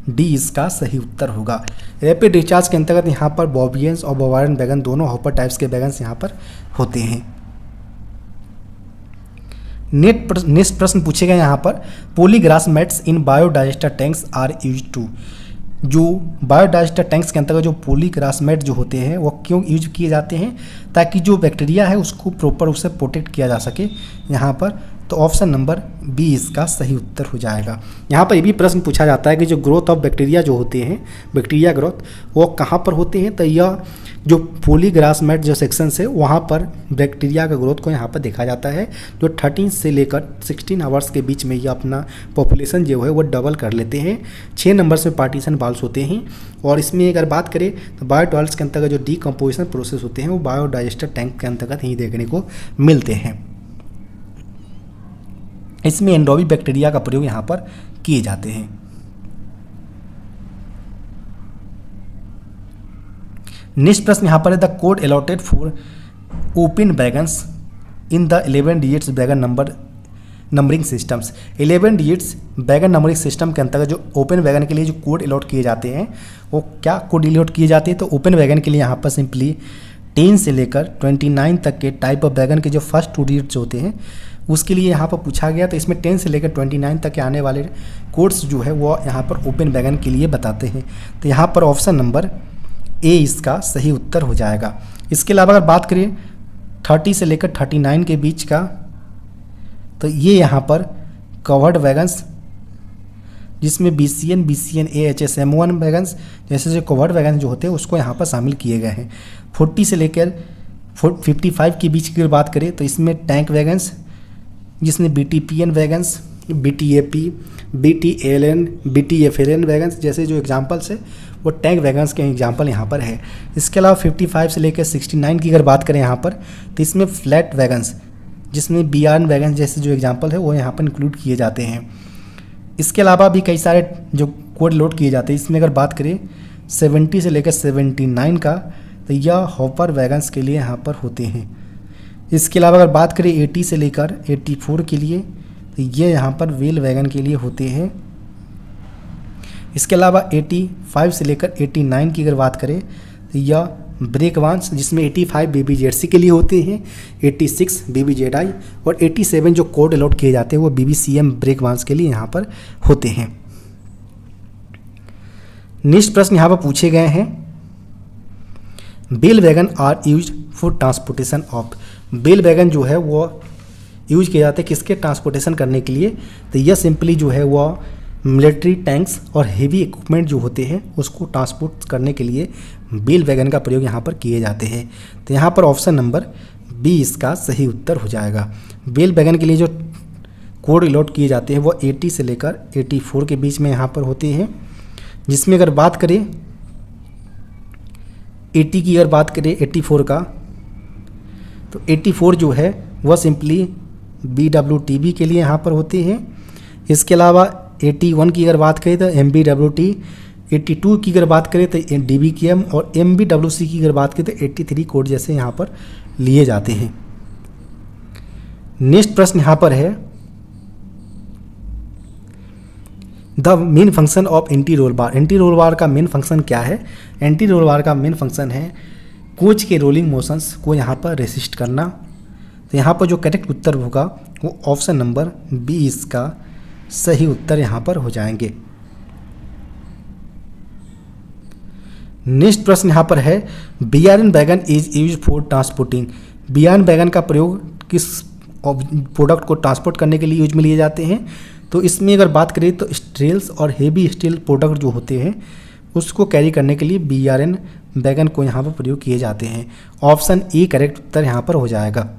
डी इसका सही उत्तर होगा। रैपिड डिस्चार्ज के अंतर्गत यहाँ पर बॉबियंस और बवारन वैगन दोनों हॉपर टाइप्स के वैगन्स यहाँ पर होते हैं। नेक्स्ट प्रश्न पूछे गए यहाँ पर, polygrass mats in biodigester tanks are use to. जो बायोडाइजेस्टर टैंक्स के अंतर्गत जो पॉलीग्रास मैट जो होते हैं वो क्यों यूज किए जाते हैं, ताकि जो बैक्टीरिया है उसको प्रॉपर रूप से प्रोटेक्ट किया जा सके यहाँ पर। तो ऑप्शन नंबर बी इसका सही उत्तर हो जाएगा। यहाँ पर ये भी प्रश्न पूछा जाता है कि जो ग्रोथ ऑफ बैक्टीरिया जो होते हैं, बैक्टीरिया ग्रोथ वो कहाँ पर होते हैं, तो यह जो पॉलीग्रास मैट जो सेक्शन है वहाँ पर बैक्टीरिया का ग्रोथ को यहाँ पर देखा जाता है। जो 13 से लेकर 16 आवर्स के बीच में ये अपना पॉपुलेशन जो है वो डबल कर लेते हैं। 6 नंबर में पार्टीशन बाल्स होते हैं, और इसमें अगर बात करें तो बायोटॉल्स के अंतर्गत जो डीकम्पोजिशन प्रोसेस होते हैं वो बायोडाइजेस्टर टैंक के अंतर्गत ही देखने को मिलते हैं। इसमें एंडोबी बैक्टीरिया का प्रयोग यहाँ पर किए जाते हैं। नेक्स्ट प्रश्न यहाँ पर है, the code allotted for open wagons in the 11 digits wagon numbering systems. 11 digits wagon numbering system के अंतर्गत जो ओपन वैगन के लिए जो कोड अलॉट किए जाते हैं वो क्या कोड डिलीट किए जाते हैं। तो ओपन वैगन के लिए यहाँ पर सिंपली 10 से लेकर 29 तक के टाइप ऑफ वैगन के जो फर्स्ट 2 डिजिट्स होते हैं उसके लिए यहाँ पर पूछा गया। तो इसमें 10 से लेकर 29 तक के आने वाले कोड्स जो है वो यहाँ पर ओपन वैगन के लिए बताते हैं। तो यहाँ पर ऑप्शन नंबर ए इसका सही उत्तर हो जाएगा। इसके अलावा अगर बात करें 30 से लेकर 39 के बीच का, तो ये यहाँ पर कवर्ड वैगन्स जिसमें BCN, BCNA, HSM1 वैगन्स जैसे जो कवर्ड वैगन जो होते हैं उसको यहाँ पर शामिल किए गए हैं। 40 से लेकर 55 के बीच की बात करें तो इसमें टैंक वैगन्स जिसमें BTPN wagons, BTAP, BTLN, BTFLN wagons जैसे जो एग्जांपल्स है वो टैंक वैगन्स के एग्जांपल यहाँ पर है। इसके अलावा 55 से लेकर 69 की अगर बात करें यहाँ पर तो इसमें फ्लैट वैगन्स जिसमें BRN वैगन्स जैसे जो एग्जांपल है वो यहाँ पर इंक्लूड किए जाते हैं। इसके अलावा भी कई सारे जो कोड लोड किए जाते हैं, इसमें अगर बात करें 70 से लेकर 79 का तो यह हॉपर वैगन्स के लिए यहाँ पर होते हैं। इसके अलावा अगर बात करें 80 से लेकर 84 के लिए तो ये यहाँ पर व्हील वैगन के लिए होते हैं। इसके अलावा 85 से लेकर 89 की अगर बात करें तो यह ब्रेक वांस जिसमें 85 BBZC के लिए होते हैं, 86 BBZI और 87 जो कोड अलॉट किए जाते हैं वो BBCM ब्रेक वांस के लिए यहाँ पर होते हैं। नेक्स्ट प्रश्न यहाँ पर पूछे गए हैं, well wagon are use for transportation of. Well wagon जो है वो यूज किए जाते हैं किसके ट्रांसपोर्टेशन करने के लिए, तो यह सिंपली जो है वो मिलिट्री टैंक्स और हेवी इक्विपमेंट जो होते हैं उसको ट्रांसपोर्ट करने के लिए बेल वैगन का प्रयोग यहाँ पर किए जाते हैं। तो यहाँ पर ऑप्शन नंबर बी इसका सही उत्तर हो जाएगा। बेल वैगन के लिए जो कोड अलॉट किए जाते हैं वो 80 से लेकर 84 के बीच में यहाँ पर होते हैं, जिसमें अगर बात करें 80 की अगर बात करें 84 का तो 84 जो है वह सिंपली BWTB के लिए यहाँ पर होते हैं। इसके अलावा 81 की अगर बात करें तो MBWT, 82 की अगर बात करें तो DBKM और MBWC की अगर बात करें तो 83 कोड जैसे यहाँ पर लिए जाते हैं। नेक्स्ट प्रश्न यहाँ पर है, the main function of anti roll bar. Anti roll बार का मेन फंक्शन क्या है? एंटी रोल बार का मेन फंक्शन है कोच के रोलिंग मोशंस को यहाँ पर रेसिस्ट करना। तो यहाँ पर जो करेक्ट उत्तर होगा वो ऑप्शन नंबर बी इसका सही उत्तर यहाँ पर हो जाएंगे। नेक्स्ट प्रश्न यहाँ पर है, BRN wagon is use for transporting. BRN wagon का प्रयोग किस प्रोडक्ट को ट्रांसपोर्ट करने के लिए यूज में लिए जाते हैं? तो इसमें अगर बात करें तो स्टील्स और हेवी स्टील प्रोडक्ट जो होते हैं उसको कैरी करने के लिए BRN वैगन को यहाँ पर प्रयोग किए जाते हैं। ऑप्शन ए करेक्ट उत्तर यहाँ पर हो जाएगा।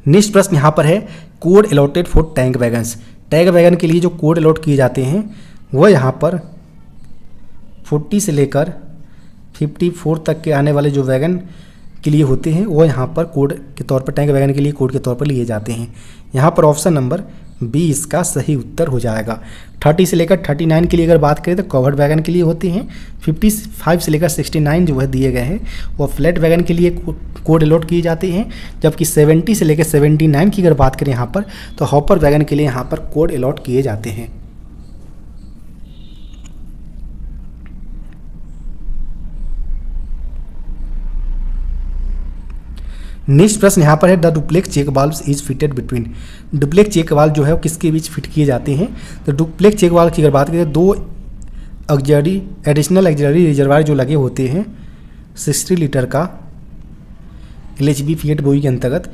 नेक्स्ट प्रश्न यहाँ पर है, code allotted for tank wagons. Tank wagon के लिए जो कोड अलॉट किए जाते हैं वह यहाँ पर 40 से लेकर 54 तक के आने वाले जो वैगन के लिए होते हैं वो यहाँ पर कोड के तौर पर टैंक वैगन के लिए कोड के तौर पर लिए जाते हैं। यहाँ पर ऑप्शन नंबर बी इसका सही उत्तर हो जाएगा। 30 से लेकर 39 के लिए अगर बात करें तो कवर्ड वैगन के लिए होते हैं। 55 से लेकर 69 जो है दिए गए हैं वो फ्लैट वैगन के लिए कोड अलॉट किए जाते हैं, जबकि 70 से लेकर 79 की अगर बात करें यहाँ पर तो हॉपर वैगन के लिए यहाँ पर कोड अलॉट किए जाते हैं। नेक्स्ट प्रश्न यहाँ पर है, the duplex check valve is fitted between. Duplex check valve जो है वो किसके बीच फिट किए जाते हैं? तो डुप्लेक्स चेक वाल्व की अगर बात करें तो दो एडिशनल ऑक्सिलरी रिजर्वायर जो लगे होते हैं 60 लीटर का LHB फीट बोई के अंतर्गत,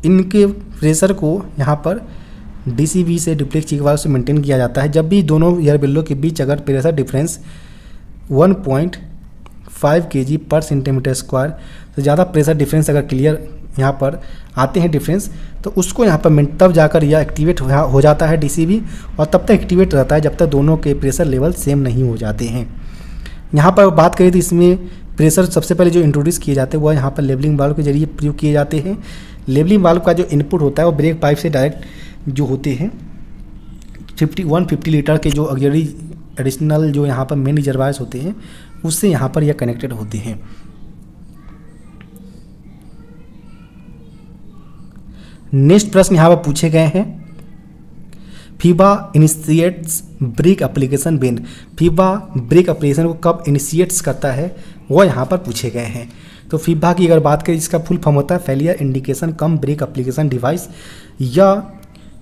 इनके प्रेशर को यहाँ पर DCV से डुप्लेक्स चेक वाल्व से मेंटेन किया जाता है। जब भी दोनों एयर बिल्लो के बीच अगर प्रेशर डिफरेंस 1.5 kg पर सेंटीमीटर स्क्वायर तो ज़्यादा प्रेशर डिफरेंस अगर क्लियर यहाँ पर आते हैं डिफरेंस तो उसको यहाँ पर तब जाकर यह एक्टिवेट हो जाता है DCV, और तब तक एक्टिवेट रहता है जब तक दोनों के प्रेशर लेवल सेम नहीं हो जाते हैं। यहाँ पर बात करें तो इसमें प्रेशर सबसे पहले जो इंट्रोड्यूस किए जाते हैं वह यहाँ पर लेवलिंग वाल्व के जरिए प्रयोग किए जाते हैं। लेवलिंग वाल्व का जो इनपुट होता है वो ब्रेक पाइप से डायरेक्ट जो होते हैं 150 लीटर के जो ऑक्सिलरी एडिशनल जो यहाँ पर मेन रिजर्वायर्स होते हैं उससे यहाँ पर यह कनेक्टेड होते हैं। नेक्स्ट प्रश्न यहाँ पर पूछे गए हैं, FIBA initiates break application when, FIBA break application को कब इनिशिएट्स करता है वो यहाँ पर पूछे गए हैं। तो फीबा की अगर बात करें इसका फुल फॉर्म होता है फेलियर इंडिकेशन कम ब्रेक एप्लीकेशन डिवाइस, या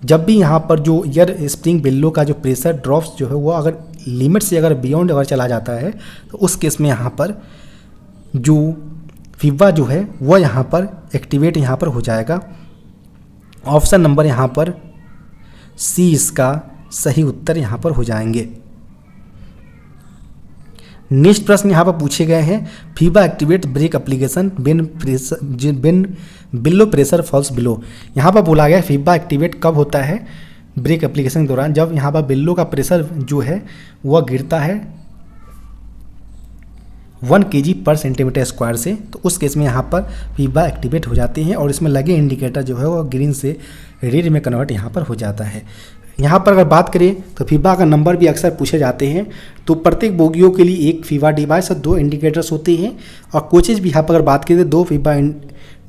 जब भी यहाँ पर जो एयर स्प्रिंग बिल्लो का जो प्रेशर ड्रॉप्स जो है वो अगर लिमिट से अगर बियॉन्ड अगर चला जाता है तो उस केस में यहाँ पर जो फीबा जो है वह यहाँ पर एक्टिवेट यहाँ पर हो जाएगा। ऑप्शन नंबर यहाँ पर सी इसका सही उत्तर यहाँ पर हो जाएंगे। नेक्स्ट प्रश्न यहाँ पर पूछे गए हैं फीबा एक्टिवेट ब्रेक एप्लीकेशन बिन बिलो प्रेशर फॉल्स बिलो। यहाँ पर बोला गया फीबा एक्टिवेट कब होता है ब्रेक एप्लीकेशन के दौरान, जब यहाँ पर बिल्लो का प्रेशर जो है वह गिरता है 1 kg/cm² से, तो उस केस में यहाँ पर फीबा एक्टिवेट हो जाते हैं और इसमें लगे इंडिकेटर जो है वो ग्रीन से रेड में कन्वर्ट यहाँ पर हो जाता है। यहाँ पर अगर बात करें तो फीबा का नंबर भी अक्सर पूछे जाते हैं। तो प्रत्येक बोगियों के लिए एक फीबा डिवाइस और 2 इंडिकेटर्स होते हैं, और कोचेज भी यहाँ पर अगर बात करें तो 2 फीबा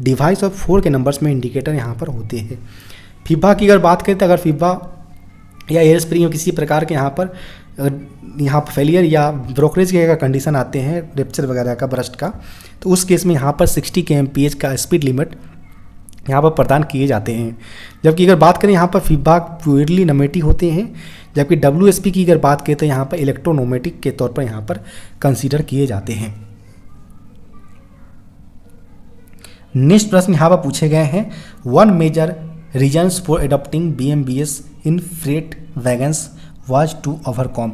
डिवाइस और 4 के नंबर्स में इंडिकेटर यहाँ पर होते हैं। फीबा की अगर बात करें तो अगर फीबा या एयर स्प्रिंग या किसी प्रकार के यहाँ पर फेलियर या ब्रोकरेज के अगर कंडीशन आते हैं रेप्चर वगैरह का ब्रस्ट का, तो उस केस में यहाँ पर 60 kmph का स्पीड लिमिट यहाँ पर प्रदान किए जाते हैं। जबकि अगर बात करें यहाँ पर फीबा प्योरली नोमेटिक होते हैं, जबकि WSP की अगर बात करें तो यहाँ पर इलेक्ट्रोनोमेटिक के तौर पर यहाँ पर कंसीडर किए जाते हैं। नेक्स्ट प्रश्न यहाँ पर पूछे गए हैं 1 major reasons for adopting BMBS in freight wagons was to overcome.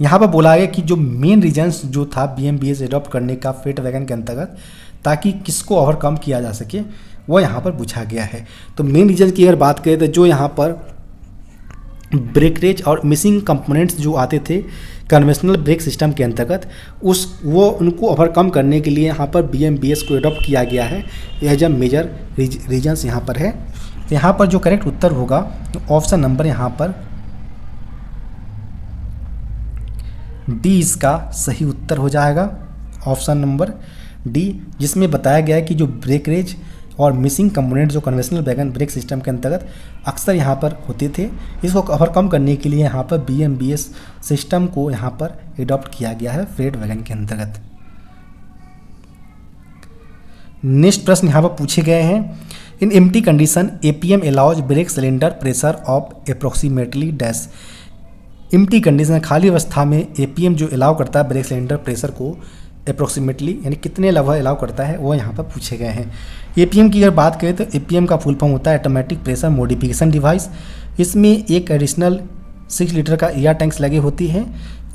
यहाँ पर बोला गया कि जो मेन रीजन्स जो था BMBS एडॉप्ट करने का फ्रेट वैगन के अंतर्गत ताकि किसको ओवरकम किया जा सके वो यहाँ पर पूछा गया है। तो मेन रीजन की अगर बात करें तो जो यहाँ पर ब्रेकरेज और मिसिंग कंपोनेंट्स जो आते थे कन्वेंशनल ब्रेक सिस्टम के अंतर्गत उनको ओवरकम करने के लिए यहाँ पर BMBS को एडॉप्ट किया गया है एज अ मेजर रीजन्स यहाँ पर है। तो यहाँ पर जो करेक्ट उत्तर होगा ऑप्शन नंबर यहाँ पर डी इसका सही उत्तर हो जाएगा। ऑप्शन नंबर डी, जिसमें बताया गया है कि जो ब्रेकरेज और मिसिंग कंपोनेंट जो कन्वेंशनल वैगन ब्रेक सिस्टम के अंतर्गत अक्सर यहाँ पर होते थे, इसको ओवरकम करने के लिए यहाँ पर BMBS सिस्टम को यहाँ पर एडॉप्ट किया गया है फ्रेट वैगन के अंतर्गत। नेक्स्ट प्रश्न यहाँ पर पूछे गए हैं in empty condition APM allows break cylinder pressure of approximately dash. Empty condition खाली अवस्था में APM जो अलाउ करता है ब्रेक सिलेंडर प्रेशर को अप्रोक्सीमेटली यानी कितने लगभग अलाउ करता है वो यहाँ पर पूछे गए हैं। APM की अगर बात करें तो APM का फुल फॉर्म होता है ऑटोमेटिक प्रेशर मॉडिफिकेशन डिवाइस। इसमें एक एडिशनल 6 लीटर का एयर टैंक्स लगे होती हैं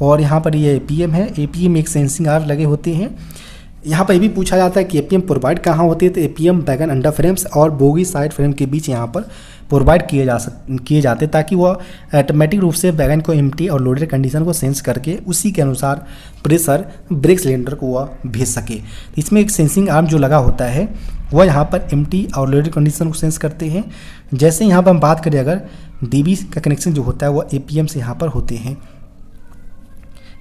और यहाँ पर ये APM है। APM एक सेंसिंग आर्म लगे होते हैं। यहाँ पर ये भी पूछा जाता है कि APM प्रोवाइड कहाँ होती है, तो APM वैगन अंडर फ्रेम्स और बोगी साइड फ्रेम के बीच यहाँ पर प्रोवाइड किए जाते ताकि वह ऑटोमेटिक रूप से वैगन को एम्प्टी और लोडेड कंडीशन को सेंस करके उसी के अनुसार प्रेशर ब्रेक सिलेंडर को वह भेज सके। इसमें एक सेंसिंग आर्म जो लगा होता है वह यहाँ पर एम्प्टी और लोडेड कंडीशन को सेंस करते हैं। जैसे यहाँ पर हम बात करें अगर DB का कनेक्शन जो होता है वह APM से यहाँ पर होते हैं।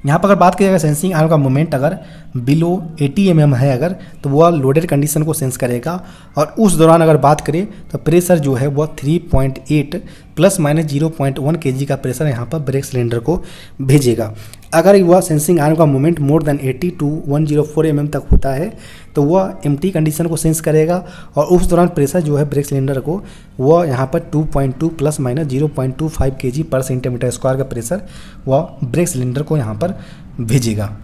यहाँ पर अगर बात करें अगर सेंसिंग आर्म का मोमेंट अगर बिलो 80 mm है अगर तो वह लोडेड कंडीशन को सेंस करेगा और उस दौरान अगर बात करें तो प्रेशर जो है वह 3.8 ± 0.1 kg का प्रेशर यहाँ पर ब्रेक सिलेंडर को भेजेगा। अगर वह सेंसिंग आर्म का moment more than 80 to 104 mm तक होता है तो वह एम्प्टी कंडीशन को सेंस करेगा और उस दौरान प्रेशर जो है ब्रेक सिलेंडर को वह यहाँ पर 2.2 ± 0.25 kg/cm² का प्रेशर वह ब्रेक सिलेंडर को यहाँ पर भेजेगा।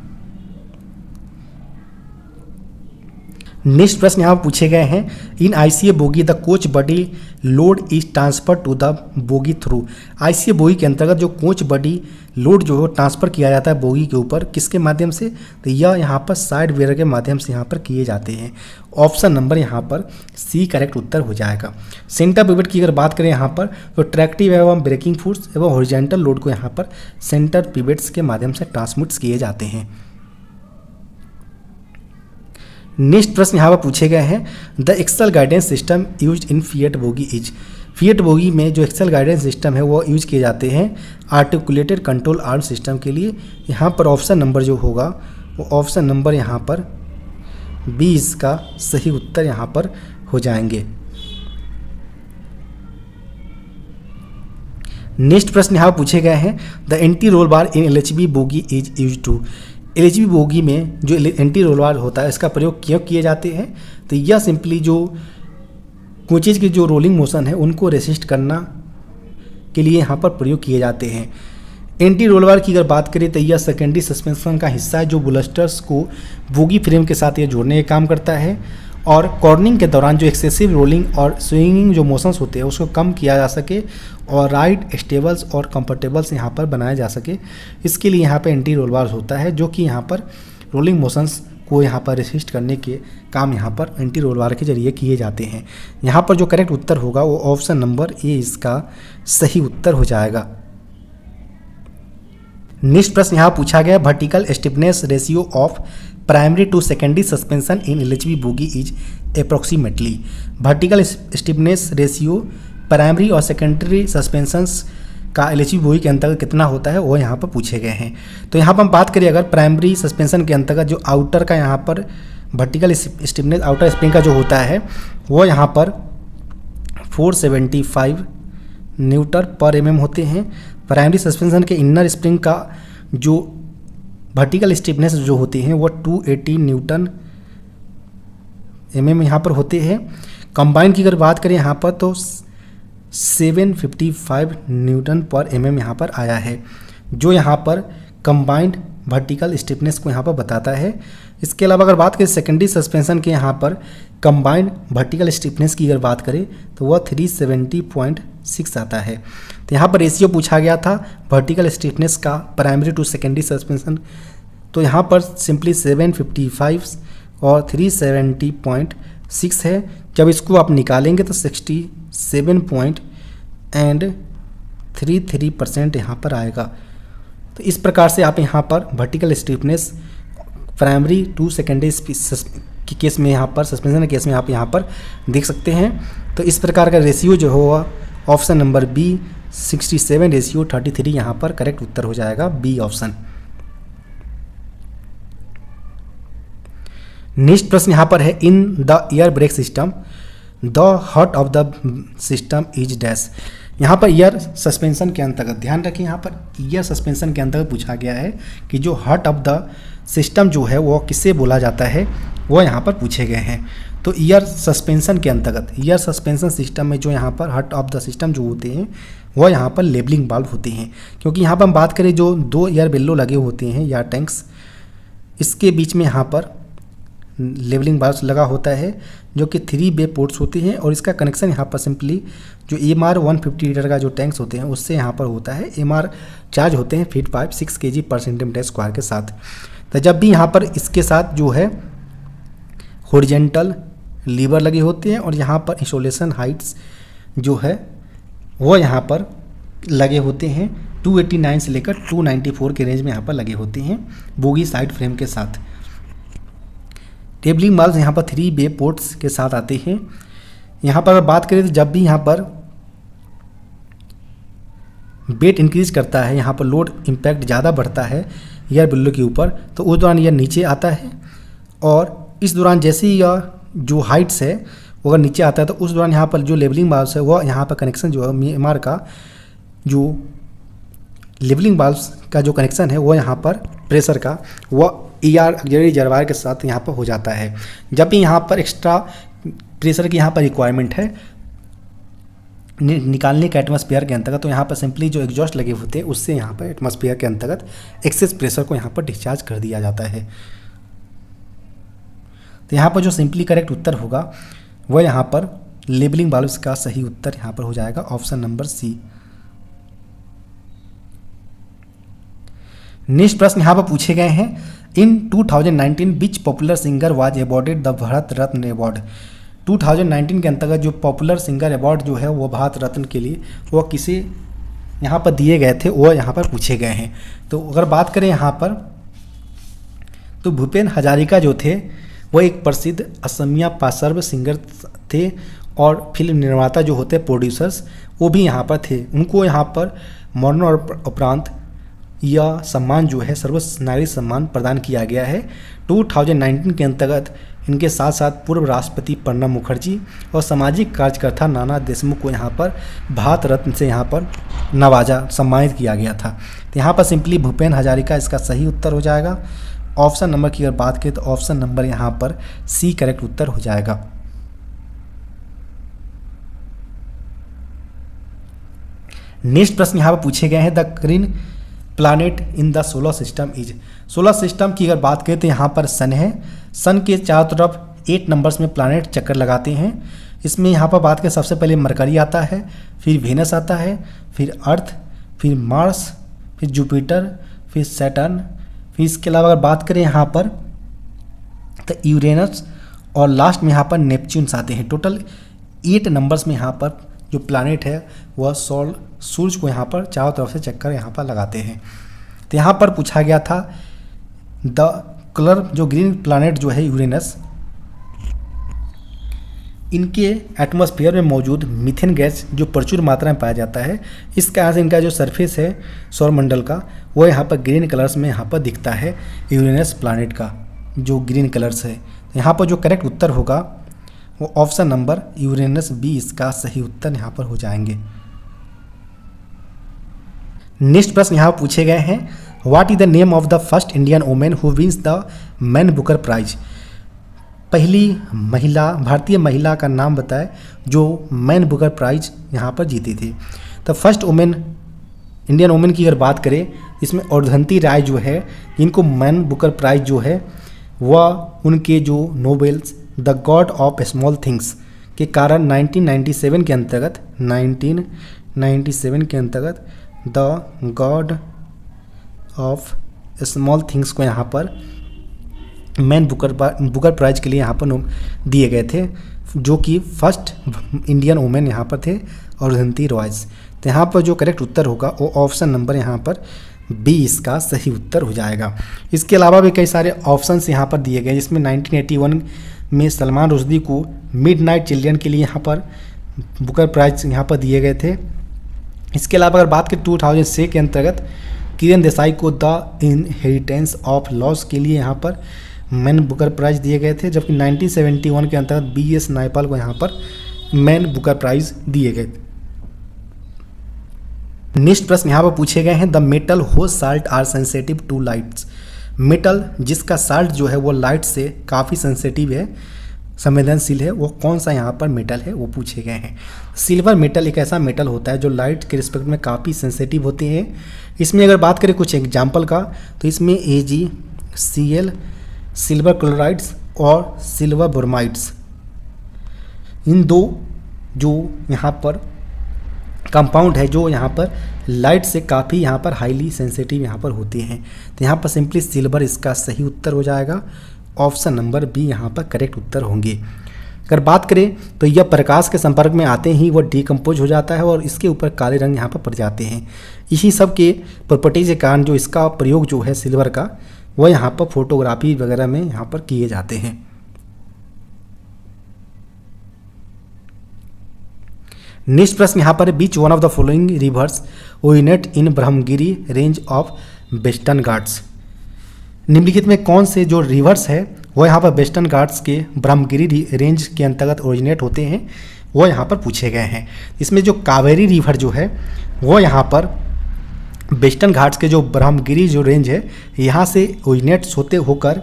नेक्स्ट प्रश्न यहाँ पूछे गए हैं in ICA bogie the coach body load is transfer to the bogie through. ICA bogie के अंतर्गत जो कोच बॉडी लोड जो है ट्रांसफ़र किया जाता है बोगी के ऊपर किसके माध्यम से, तो यह यहाँ पर साइड वेयर के माध्यम से यहाँ पर किए जाते हैं। ऑप्शन नंबर यहाँ पर सी करेक्ट उत्तर हो जाएगा। सेंटर पिवट की अगर बात करें यहाँ पर तो ट्रैक्टिव एवं ब्रेकिंग फोर्स एवं हॉरिजॉन्टल लोड को यहाँ पर सेंटर पिवट्स के माध्यम से ट्रांसमिट किए जाते हैं। नेक्स्ट प्रश्न यहाँ पर पूछे गए हैं the axle guidance system used in Fiat bogie is. Fiat bogie में जो एक्सेल गाइडेंस सिस्टम है वो यूज किए जाते हैं आर्टिकुलेटेड कंट्रोल आर्म सिस्टम के लिए। यहाँ पर ऑप्शन नंबर जो होगा वो ऑप्शन नंबर यहाँ पर बी इसका सही उत्तर यहाँ पर हो जाएंगे। नेक्स्ट प्रश्न यहाँ पूछे गए हैं, the anti roll bar in LHB bogie is use to. LHB bogie में जो एंटी रोल बार होता है इसका प्रयोग क्यों किए जाते हैं? तो यह सिंपली जो कोचेज की जो रोलिंग मोशन है उनको रेसिस्ट करना के लिए यहाँ पर प्रयोग किए जाते हैं। एंटी रोल बार की अगर बात करें तो यह सेकेंडरी सस्पेंशन का हिस्सा है जो बुलस्टर्स को बोगी फ्रेम के साथ ये जोड़ने का काम करता है, और कॉर्निंग के दौरान जो एक्सेसिव रोलिंग और स्विंगिंग जो मोशंस होते हैं उसको कम किया जा सके और राइड स्टेबल्स और कंफर्टेबल्स यहाँ पर बनाया जा सके। इसके लिए यहाँ पर एंटी रोल बार होता है जो कि यहाँ पर रोलिंग मोशंस को यहाँ पर रेसिस्ट करने के काम यहाँ पर एंटी रोल बार के जरिए किए जाते हैं। यहाँ पर जो करेक्ट उत्तर होगा वो ऑप्शन नंबर ए इसका सही उत्तर हो जाएगा। नेक्स्ट प्रश्न यहाँ पूछा गया, vertical stiffness ratio of primary to secondary suspension in LHB bogie is approximately. Vertical stiffness ratio primary और सेकेंडरी सस्पेंशंस का LHB बोगी के अंतर्गत कितना होता है वो यहाँ पर पूछे गए हैं। तो यहाँ पर हम बात करें अगर प्राइमरी सस्पेंशन के अंतर्गत जो आउटर का यहाँ पर वर्टिकल स्टिफनेस आउटर स्प्रिंग का जो होता है वो यहाँ पर 475 न्यूटन पर mm होते हैं। प्राइमरी सस्पेंशन के इनर स्प्रिंग का जो वर्टिकल स्टिफनेस जो होती हैं वो 280 न्यूटन mm यहाँ पर होते हैं। कंबाइन की अगर बात करें यहाँ पर तो 755 न्यूटन पर mm यहाँ पर आया है, जो यहाँ पर कंबाइंड वर्टिकल स्टिफनेस को यहाँ पर बताता है। इसके अलावा अगर बात करें सेकेंडरी सस्पेंशन के यहाँ पर कंबाइंड वर्टिकल स्टिफनेस की अगर बात करें तो वह 370.6 आता है। तो यहाँ पर रेशियो पूछा गया था वर्टिकल स्टिफनेस का प्राइमरी टू सेकेंडरी सस्पेंशन, तो यहाँ पर सिंपली 755 और 370.6 है। जब इसको आप निकालेंगे तो 67.33% यहाँ पर आएगा। तो इस प्रकार से आप यहाँ पर vertical stiffness primary to secondary के केस में यहाँ पर सस्पेंशन के केस में आप यहाँ पर देख सकते हैं। तो इस प्रकार का रेशियो जो होगा ऑप्शन नंबर बी 67:33 यहाँ पर करेक्ट उत्तर हो जाएगा, बी ऑप्शन। नेक्स्ट प्रश्न यहाँ पर है, in the air brake system the heart of the system is dash. यहाँ पर एयर सस्पेंशन के अंतर्गत ध्यान रखें, यहाँ पर एयर सस्पेंशन के अंतर्गत पूछा गया है कि जो हार्ट ऑफ द सिस्टम जो है वो किसे बोला जाता है, वो यहाँ पर पूछे गए हैं। तो एयर सस्पेंशन के अंतर्गत एयर सस्पेंशन सिस्टम में जो यहाँ पर हार्ट ऑफ द सिस्टम जो होते हैं वो यहाँ पर लेबलिंग वाल्व होते हैं, क्योंकि यहाँ पर हम बात करें जो दो एयर बेल्लो लगे होते हैं या टैंक्स, इसके बीच में यहाँ पर लेवलिंग वाल्व लगा होता है जो कि 3 वे पोर्ट्स होते हैं, और इसका कनेक्शन यहाँ पर सिंपली जो MR 150 लीटर का जो टैंक्स होते हैं उससे यहाँ पर होता है। MR चार्ज होते हैं फीड पाइप 6 kg पर सेंटीमीटर स्क्वायर के साथ। तो जब भी यहाँ पर इसके साथ जो है हॉरिजेंटल लीवर लगे होते हैं और यहाँ पर इंस्टॉलेशन हाइट्स जो है वो यहाँ पर लगे होते हैं 289 से लेकर 294 के रेंज में यहाँ पर लगे होते हैं बोगी साइड फ्रेम के साथ। टेबलिंग वाल्व यहाँ पर 3 वे पोर्ट्स के साथ आते हैं। यहाँ पर बात करें तो जब भी यहाँ पर वेट इंक्रीज करता है, यहाँ पर लोड इम्पैक्ट ज़्यादा बढ़ता है एयर बिल्लो के ऊपर, तो उस दौरान यह नीचे आता है, और इस दौरान जैसे ही यह जो हाइट्स है वो अगर नीचे आता है तो उस दौरान यहाँ पर जो लेवलिंग वाल्व है वो यहाँ पर कनेक्शन जो है MR का जो लेवलिंग वाल्व का जो कनेक्शन है वो यहाँ पर प्रेशर का वो ER ऑक्सिलरी रिजर्वायर के साथ यहाँ पर हो जाता है। जब भी यहाँ पर एक्स्ट्रा प्रेशर की यहाँ पर रिक्वायरमेंट है निकालने के एटमॉस्फेयर के अंतर्गत, तो यहाँ पर सिंपली जो एग्जॉस्ट लगे होते हैं उससे यहाँ पर एटमॉस्फेयर के अंतर्गत एक्सेस प्रेशर को यहाँ पर डिस्चार्ज कर दिया जाता है। तो यहाँ पर जो सिंपली करेक्ट उत्तर होगा वह यहाँ पर लेबलिंग वाल्व्स का सही उत्तर यहाँ पर हो जाएगा, ऑप्शन नंबर सी। नेक्स्ट प्रश्न यहाँ पर पूछे गए हैं, in 2019 which popular singer was awarded the Bharat Ratna award. 2019 के अंतर्गत जो पॉपुलर सिंगर अवार्ड जो है वो भारत रत्न के लिए वो किसे यहाँ पर दिए गए थे वो यहाँ पर पूछे गए हैं। तो अगर बात करें यहाँ पर तो भूपेन हजारिका जो थे वो एक प्रसिद्ध असमिया पार्श्व सिंगर थे, और फिल्म निर्माता जो होते प्रोड्यूसर्स वो भी यहाँ पर थे। उनको यहाँ पर मरणोपरांत यह सम्मान जो है सर्वोच्च नागरिक सम्मान प्रदान किया गया है। 2019 के अंतर्गत इनके साथ साथ पूर्व राष्ट्रपति प्रणब मुखर्जी और सामाजिक कार्यकर्ता नाना देशमुख को यहाँ पर भारत रत्न से यहाँ पर नवाजा सम्मानित किया गया था। तो यहाँ पर सिंपली भूपेन हजारिका इसका सही उत्तर हो जाएगा। ऑप्शन नंबर की अगर बात करें तो ऑप्शन नंबर यहाँ पर सी करेक्ट उत्तर हो जाएगा। नेक्स्ट प्रश्न यहाँ पर पूछे गए हैं, the green planet in the solar system is. Solar system की अगर बात करें तो यहाँ पर सन है। सन के चारों तरफ 8 नंबर्स में प्लानेट चक्कर लगाते हैं। इसमें यहाँ पर बात करें सबसे पहले मरकरी आता है, फिर वेनस आता है, फिर अर्थ, फिर मार्स, फिर जुपिटर, फिर सैटर्न, फिर इसके अलावा अगर बात करें यहाँ पर तो यूरेनस और लास्ट में यहाँ पर नेपच्यून्स आते हैं। टोटल 8 नंबर्स में यहाँ पर जो प्लानेट है वह सूरज को यहाँ पर चारों तरफ से चक्कर यहाँ पर लगाते हैं। तो यहाँ पर पूछा गया था द कलर जो ग्रीन प्लानेट जो है यूरेनस, इनके एटमॉस्फेयर में मौजूद मीथेन गैस जो प्रचुर मात्रा में पाया जाता है, इस कारण से इनका जो सरफेस है सौरमंडल का वो यहाँ पर ग्रीन कलर्स में यहाँ पर दिखता है। यूरेनस प्लानेट का जो ग्रीन कलर्स है, यहाँ पर जो करेक्ट उत्तर होगा वो ऑप्शन नंबर यूरेनस बी इसका सही उत्तर यहाँ पर हो जाएंगे। नेक्स्ट प्रश्न यहाँ पूछे गए हैं, what is the name of the first Indian women who wins the Man Booker Prize. पहली महिला, भारतीय महिला का नाम बताए जो मैन बुकर प्राइज यहाँ पर जीती थी। तो फर्स्ट वुमेन, इंडियन वुमेन की अगर बात करें इसमें औरधंती राय जो है, इनको मैन बुकर प्राइज जो है वह उनके जो nobles the God of small things के कारण 1997 के अंतर्गत the God of small things को यहाँ पर मैन बुकर प्राइज के लिए यहाँ पर दिए गए थे, जो कि फर्स्ट इंडियन वुमेन यहाँ पर थे औरधंती रॉयज। तो यहाँ पर जो करेक्ट उत्तर होगा वो ऑप्शन नंबर यहाँ पर बी इसका सही उत्तर हो जाएगा। इसके अलावा भी कई सारे ऑप्शंस यहाँ पर दिए गए, जिसमें 1981 में सलमान रुश्दी को मिडनाइट चिल्ड्रन के लिए यहाँ पर बुकर प्राइज यहाँ पर दिए गए थे। इसके अलावा अगर बात करें 2006 के अंतर्गत किरण देसाई को द इनहेरिटेंस ऑफ लॉस के लिए यहाँ पर मैन बुकर प्राइज दिए गए थे, जबकि 1971 के अंतर्गत BS नायपाल को यहाँ पर मैन बुकर प्राइज दिए गए। नेक्स्ट प्रश्न यहाँ पर पूछे गए हैं, the metal whose salt are sensitive to lights. Metal जिसका साल्ट जो है वो लाइट से काफ़ी सेंसिटिव है, संवेदनशील है, वो कौन सा यहाँ पर मेटल है वो पूछे गए हैं। सिल्वर मेटल एक ऐसा मेटल होता है जो लाइट के रिस्पेक्ट में काफ़ी सेंसिटिव होते हैं। इसमें अगर बात करें कुछ एग्जाम्पल का तो इसमें AgCl, सिल्वर क्लोराइड्स और सिल्वर ब्रोमाइड्स, इन दो जो यहाँ पर कंपाउंड है जो यहाँ पर लाइट से काफ़ी यहाँ पर हाईली सेंसिटिव यहाँ पर होते हैं। तो यहाँ पर सिंपली सिल्वर इसका सही उत्तर हो जाएगा। ऑप्शन नंबर बी यहाँ पर करेक्ट उत्तर होंगे। अगर बात करें तो यह प्रकाश के संपर्क में आते ही वह डिकम्पोज हो जाता है और इसके ऊपर काले रंग यहाँ पर पड़ जाते हैं। इसी सब के प्रॉपर्टीज के कारण जो इसका प्रयोग जो है सिल्वर का वह यहाँ पर फोटोग्राफी वगैरह में यहाँ पर किए जाते हैं। नेक्स्ट प्रश्न यहाँ पर, which one of the following rivers originate in Brahmagiri range of Western Ghats. निम्नलिखित में कौन से जो रिवर्स है वो यहाँ पर वेस्टर्न घाट्स के ब्रह्मगिरी रेंज के अंतर्गत ओरिजिनेट होते हैं, वो यहाँ पर पूछे गए हैं। इसमें जो कावेरी रिवर जो है वो यहाँ पर वेस्टर्न घाट्स के जो ब्रह्मगिरी जो रेंज है यहाँ से ओरिजिनेट्स होते होकर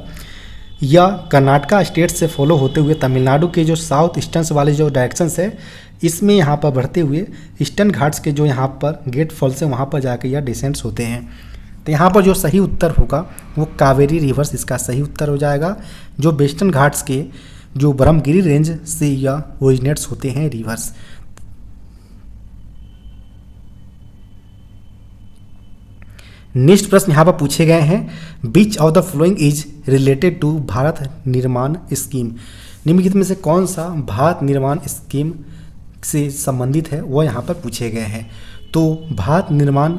या कर्नाटका स्टेट से फॉलो होते हुए तमिलनाडु के जो साउथ ईस्टर्न वाले जो डायरेक्शंस है इसमें यहाँ पर बढ़ते हुए ईस्टर्न घाट्स के जो यहाँ पर गेट फॉल्स है वहाँ पर जाकर यह डिसेंट्स होते हैं। तो यहाँ पर जो सही उत्तर होगा वो कावेरी रिवर्स इसका सही उत्तर हो जाएगा, जो वेस्टर्न घाट्स के जो ब्रह्मगिरी रेंज से यह ओरिजिनेट्स होते हैं रिवर्स। नेक्स्ट प्रश्न यहाँ पर पूछे गए हैं, which of the flowing is related to Bharat Nirman scheme. निम्नलिखित में से कौन सा भारत निर्माण स्कीम से संबंधित है वो यहाँ पर पूछे गए हैं। तो भारत निर्माण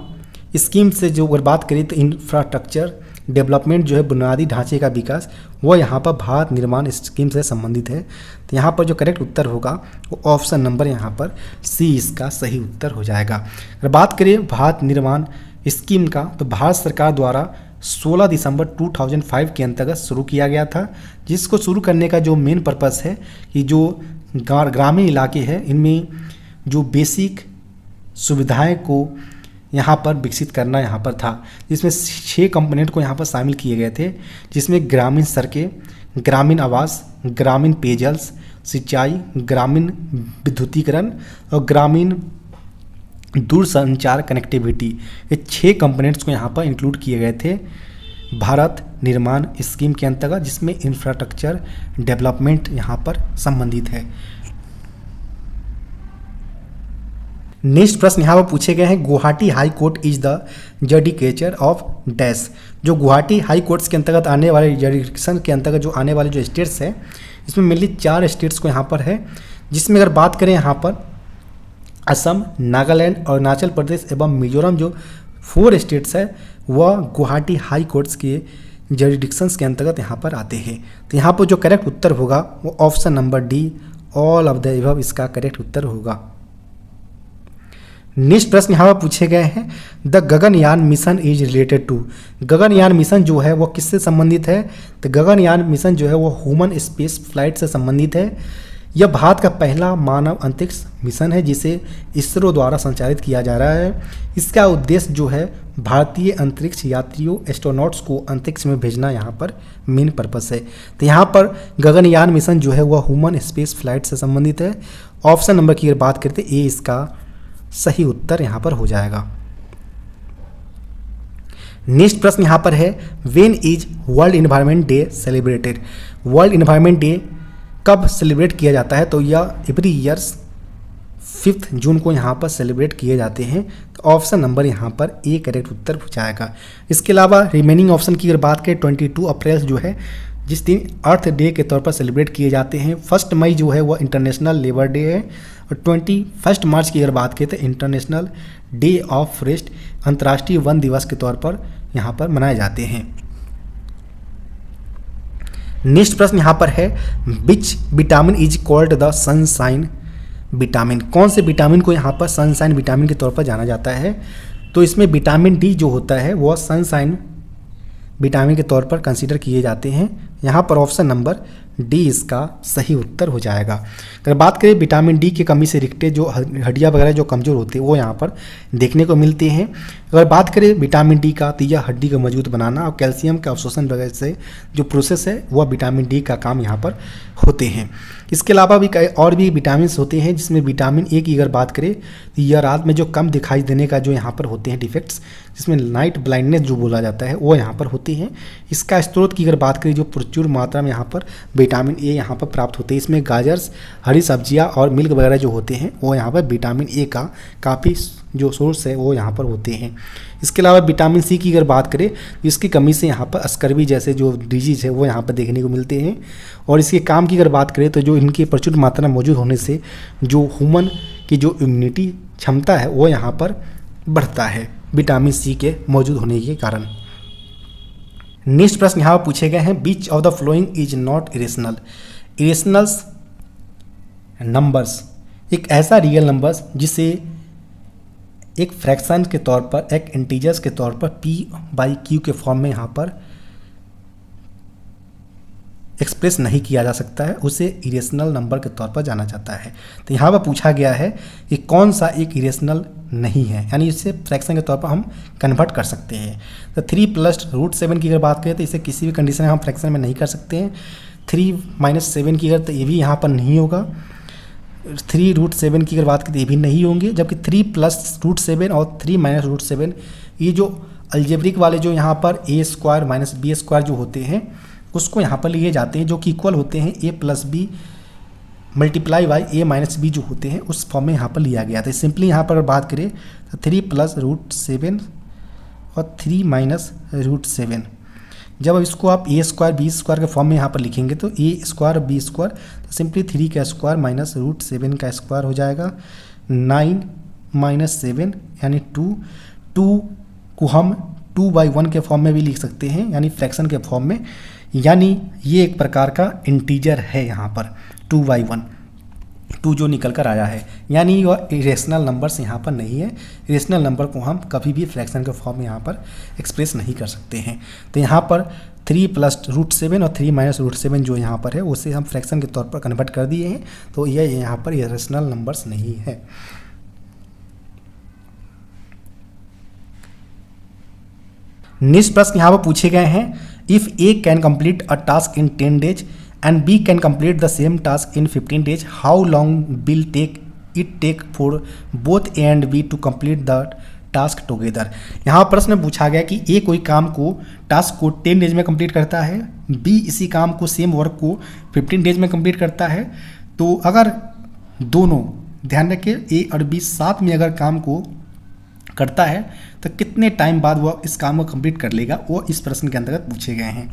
स्कीम से जो अगर बात करें तो इंफ्रास्ट्रक्चर डेवलपमेंट जो है बुनियादी ढांचे का विकास वो यहाँ पर भारत निर्माण स्कीम से संबंधित है। तो यहाँ पर जो करेक्ट उत्तर होगा वो ऑप्शन नंबर यहाँ पर सी इसका सही उत्तर हो जाएगा। अगर बात करें भारत निर्माण स्कीम का तो भारत सरकार द्वारा 16 दिसंबर 2005 के अंतर्गत शुरू किया गया था, जिसको शुरू करने का जो मेन पर्पस है कि जो ग्रामीण इलाके हैं इनमें जो बेसिक सुविधाएं को यहाँ पर विकसित करना यहाँ पर था, जिसमें 6 कंपोनेंट को यहाँ पर शामिल किए गए थे, जिसमें ग्रामीण सड़कें, ग्रामीण आवास, ग्रामीण पेयजल सिंचाई, ग्रामीण विद्युतीकरण और ग्रामीण दूरसंचार कनेक्टिविटी। ये 6 कंपोनेंट्स को यहाँ पर इंक्लूड किए गए थे भारत निर्माण स्कीम के अंतर्गत, जिसमें इंफ्रास्ट्रक्चर डेवलपमेंट यहाँ पर संबंधित है। नेक्स्ट प्रश्न यहाँ पर पूछे गए हैं, Guwahati high court is the judicature of dash. जो गुवाहाटी हाई कोर्ट्स के अंतर्गत आने वाले जडिकेशन के अंतर्गत जो आने वाले जो स्टेट्स हैं, इसमें मेनली 4 स्टेट्स को यहाँ पर है, जिसमें अगर बात करें यहाँ पर असम, नागालैंड, अरुणाचल प्रदेश एवं मिजोरम, जो 4 स्टेट्स है वह गुवाहाटी हाई कोर्ट्स के जरिडिक्शंस के अंतर्गत यहाँ पर आते हैं। तो यहाँ पर जो करेक्ट उत्तर होगा वो option number D, all of the above इसका करेक्ट उत्तर होगा। नेक्स्ट प्रश्न यहाँ पर पूछे गए हैं, the Gaganyaan mission is related to. Gaganyaan mission जो है वो किससे संबंधित है? तो गगनयान मिशन जो है वो ह्यूमन स्पेस फ्लाइट से संबंधित है। यह भारत का पहला मानव अंतरिक्ष मिशन है जिसे इसरो द्वारा संचालित किया जा रहा है। इसका उद्देश्य जो है भारतीय अंतरिक्ष यात्रियों एस्ट्रोनॉट्स को अंतरिक्ष में भेजना यहाँ पर मेन पर्पस है। तो यहाँ पर गगनयान मिशन जो है वह ह्यूमन स्पेस फ्लाइट से संबंधित है। ऑप्शन नंबर की अगर बात करते ए इसका सही उत्तर यहाँ पर हो जाएगा। नेक्स्ट प्रश्न यहाँ पर है, when is world environment day celebrated. World environment day कब सेलिब्रेट किया जाता है? तो यह एवरी ईयर्स 5 जून को यहाँ पर सेलिब्रेट किए जाते हैं। तो ऑप्शन नंबर यहाँ पर ए करेक्ट उत्तर हो जाएगा। इसके अलावा रिमेनिंग ऑप्शन की अगर बात करें 22 अप्रैल जो है जिस दिन अर्थ डे के तौर पर सेलिब्रेट किए जाते हैं। 1 मई जो है वह इंटरनेशनल लेबर डे है और 21 मार्च की अगर बात करें तो इंटरनेशनल डे ऑफ रेस्ट अंतर्राष्ट्रीय वन दिवस के तौर पर यहाँ पर मनाए जाते हैं। नेक्स्ट प्रश्न यहाँ पर है, which vitamin is called the sunshine vitamin. कौन से विटामिन को यहाँ पर सनशाइन विटामिन के तौर पर जाना जाता है? तो इसमें विटामिन डी जो होता है वह सनशाइन विटामिन के तौर पर कंसीडर किए जाते हैं। यहाँ पर ऑप्शन नंबर डी इसका सही उत्तर हो जाएगा। अगर बात करें विटामिन डी की कमी से रिलेटेड जो हड्डियाँ वगैरह जो कमज़ोर होती है वो यहाँ पर देखने को मिलते हैं। अगर बात करें विटामिन डी का तो यह हड्डी को मजबूत बनाना और कैल्शियम का अवशोषण वगैरह से जो प्रोसेस है वह विटामिन डी का काम यहाँ पर होते हैं। इसके अलावा भी कई और भी विटामिन होते हैं, जिसमें विटामिन ए की अगर बात करें तो यह रात में जो कम दिखाई देने का जो यहाँ पर होते हैं डिफेक्ट्स, जिसमें नाइट ब्लाइंडनेस जो बोला जाता है वो यहाँ पर होते हैं। इसका स्रोत की अगर बात करें जो प्रचुर मात्रा में यहाँ पर विटामिन ए यहाँ पर प्राप्त होते हैं। इसमें गाजर, हरी सब्जियाँ और मिल्क वगैरह जो होते हैं वो यहाँ पर विटामिन ए का काफ़ी जो सोर्स है वो यहाँ पर होते हैं। इसके अलावा विटामिन सी की अगर बात करें तो इसकी कमी से यहाँ पर स्कर्वी जैसे जो डिजीज़ है वो यहाँ पर देखने को मिलते हैं। और इसके काम की अगर बात करें तो जो इनकी प्रचुर मात्रा मौजूद होने से जो ह्यूमन की जो इम्यूनिटी क्षमता है वो यहाँ पर बढ़ता है विटामिन सी के मौजूद होने के कारण। नेक्स्ट प्रश्न यहाँ पर पूछे गए हैं, which of the flowing is not irrational. Irrationals numbers एक ऐसा रियल नंबर्स जिसे एक फ्रैक्शन के तौर पर, एक इंटीजर्स के तौर पर p/q के फॉर्म में यहाँ पर एक्सप्रेस नहीं किया जा सकता है, उसे इरेशनल नंबर के तौर पर जाना जाता है। तो यहाँ पर पूछा गया है कि कौन सा एक इरेशनल नहीं है, यानी इसे फ्रैक्शन के तौर पर हम कन्वर्ट कर सकते हैं। तो 3 + √7 की अगर बात करें तो इसे किसी भी कंडीशन में हम फ्रैक्शन में नहीं कर सकते हैं। 3 - 7 की अगर तो ये भी यहाँ पर नहीं होगा। 3 √7 की अगर बात करें तो ये भी नहीं होंगे, जबकि 3 + √7 और 3 - √7 ये जो अलजेब्रिक वाले जो यहाँ पर a² - b² जो होते हैं उसको यहाँ पर लिए जाते हैं, जो कि इक्वल होते हैं a + b × a - b जो होते हैं उस फॉर्म में यहाँ पर लिया गया था। सिंपली यहाँ पर बात करें तो 3 + √7 और 3 - √7, जब इसको आप a² b² के फॉर्म में यहाँ पर लिखेंगे तो a² b² तो सिंपली 3 का स्क्वायर माइनस √7 का स्क्वायर हो जाएगा। 9 - 7 यानी 2 को हम 2/1 के फॉर्म में भी लिख सकते हैं, यानी फ्रैक्शन के फॉर्म में, यानी ये एक प्रकार का इंटीजर है यहाँ पर 2/1। 2 जो निकल कर आया है, यानी यह इरेशनल नंबर्स यहाँ पर नहीं है। इरेशनल नंबर को हम कभी भी फ्रैक्शन के फॉर्म में यहाँ पर एक्सप्रेस नहीं कर सकते हैं। तो यहाँ पर 3 + √7 और 3 - √7 जो यहाँ पर है उसे हम फ्रैक्शन के तौर पर कन्वर्ट कर दिए हैं, तो यह यहाँ पर इरेशनल नंबर्स नहीं है। नेक्स्ट प्रश्न यहाँ पर पूछे गए हैं, if A can complete a task in 10 days and B can complete the same task in 15 days, how long will it take for both A and B to complete the task together? यहाँ प्रश्न पूछा गया कि ए कोई काम को task को 10 days में कंप्लीट करता है, बी इसी काम को सेम वर्क को 15 डेज में कंप्लीट करता है। तो अगर दोनों, ध्यान रखिए, ए और बी साथ में अगर काम को करता है तो कितने टाइम बाद वह इस काम को कंप्लीट कर लेगा, वो इस प्रश्न के अंतर्गत पूछे गए हैं।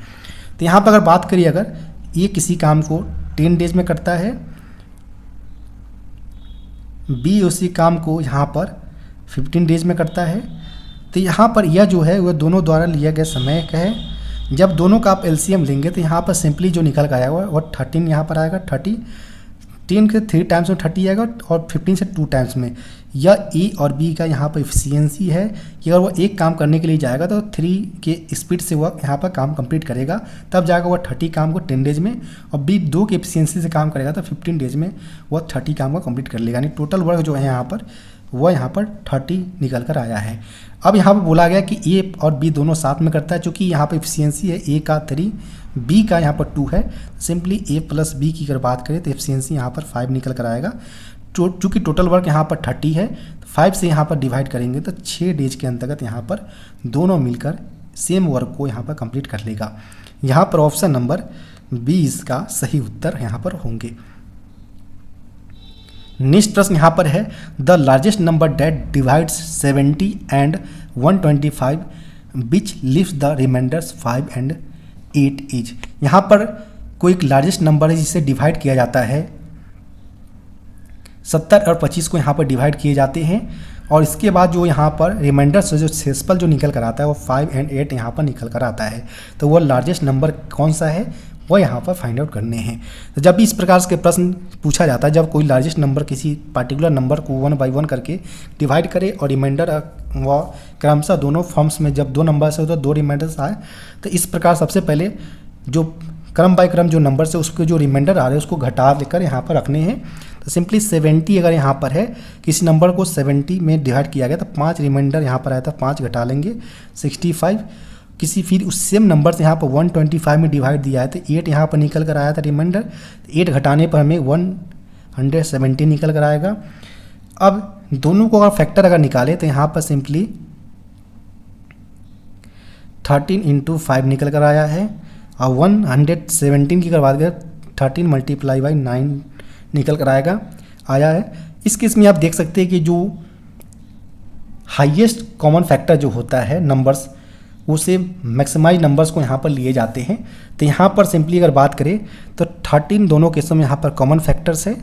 तो यहाँ पर अगर बात करिए, अगर ये किसी काम को 10 डेज में करता है, बी उसी काम को यहाँ पर 15 डेज में करता है, तो यहाँ पर यह जो है वह दोनों द्वारा लिया गया समय का है। जब दोनों का आप एलसीएम लेंगे तो यहाँ पर सिंपली जो निकल कर आएगा वह 13 यहाँ पर आएगा। 10 के 3 टाइम्स में 30 आएगा और 15 से 2 टाइम्स में। यह ए और बी का यहाँ पर एफिशिएंसी है कि अगर वो एक काम करने के लिए जाएगा तो 3 के स्पीड से वह यहाँ पर काम कंप्लीट करेगा, तब जाएगा वह 30 काम को 10 डेज में, और बी 2 के एफिशिएंसी से काम करेगा तो 15 डेज में वह 30 काम को कंप्लीट कर लेगा। यानी टोटल वर्क जो है यहाँ पर वह यहाँ पर 30 निकल कर आया है। अब यहाँ पर बोला गया कि ए और बी दोनों साथ में करता है, चूँकि यहाँ पर एफिशिएंसी है ए का 3, बी का यहाँ पर 2 है, सिंपली ए + बी की अगर बात करें तो एफिशिएंसी यहाँ पर 5 निकल कर आएगा। चूँकि टोटल वर्क यहाँ पर 30 है, तो 5 से यहाँ पर डिवाइड करेंगे तो 6 डेज के अंतर्गत यहाँ पर दोनों मिलकर सेम वर्क को यहाँ पर कंप्लीट कर लेगा। यहाँ पर ऑप्शन नंबर 20 का सही उत्तर यहाँ पर होंगे। नेक्स्ट प्रश्न यहाँ पर है, the largest number that divides 70 and 125 which leaves the remainders 5 and 8 is. यहाँ पर कोई एक लार्जेस्ट नंबर है जिसे डिवाइड किया जाता है, 70 और 25 को यहाँ पर डिवाइड किए जाते हैं, और इसके बाद जो यहाँ पर रिमाइंडर से जो शेषफल जो निकल कर आता है वो 5 and 8 यहाँ पर निकल कर आता है। तो वो लार्जेस्ट नंबर कौन सा है वो यहाँ पर फाइंड आउट करने हैं। तो जब भी इस प्रकार के प्रश्न पूछा जाता है, जब कोई लार्जेस्ट नंबर किसी पार्टिकुलर नंबर को 1 by 1 करके डिवाइड करे और रिमाइंडर व क्रमशः दोनों फॉर्म्स में जब 2 नंबर से तो 2 रिमाइंडर्स आए, तो इस प्रकार सबसे पहले जो क्रम बाय क्रम जो नंबर से उसके जो रिमाइंडर आ रहे हैं उसको घटा लेकर यहाँ पर रखने हैं। तो सिंपली 70 अगर यहाँ पर है, किसी नंबर को 70 में डिवाइड किया गया तो 5 रिमाइंडर यहाँ पर आया था, 5 घटा लेंगे 65। किसी फिर उस सेम नंबर से यहाँ पर 125 में डिवाइड दिया है तो 8 यहाँ पर निकल कर आया था रिमाइंडर, 8 घटाने पर हमें 170 निकल कर आएगा। अब दोनों को अगर फैक्टर अगर निकाले तो यहाँ पर सिंपली 13 × 5 निकल कर आया है, और 117 की अगर बात करें 13 × 9 निकल कर आया है। इस केस में आप देख सकते हैं कि जो हाईएस्ट कॉमन फैक्टर जो होता है नंबर्स, उसे मैक्सिमाइज नंबर्स को यहाँ पर लिए जाते हैं। तो यहाँ पर सिंपली अगर बात करें तो 13 दोनों केसों में यहाँ पर कॉमन फैक्टर्स है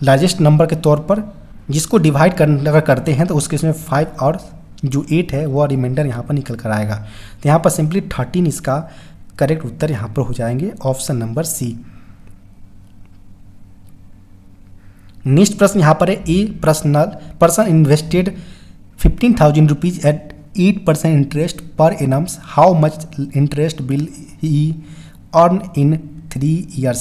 लार्जेस्ट नंबर के तौर पर, जिसको डिवाइड अगर करते हैं तो उस केस में 5 और जो 8 है वो रिमाइंडर यहाँ पर निकल कर आएगा। तो यहाँ पर सिंपली 13 इसका करेक्ट उत्तर यहाँ पर हो जाएंगे, ऑप्शन नंबर सी। नेक्स्ट प्रश्न यहाँ पर है, A person invested 15,000 rupees at 8% interest per annums, how much interest will he earn in 3 years।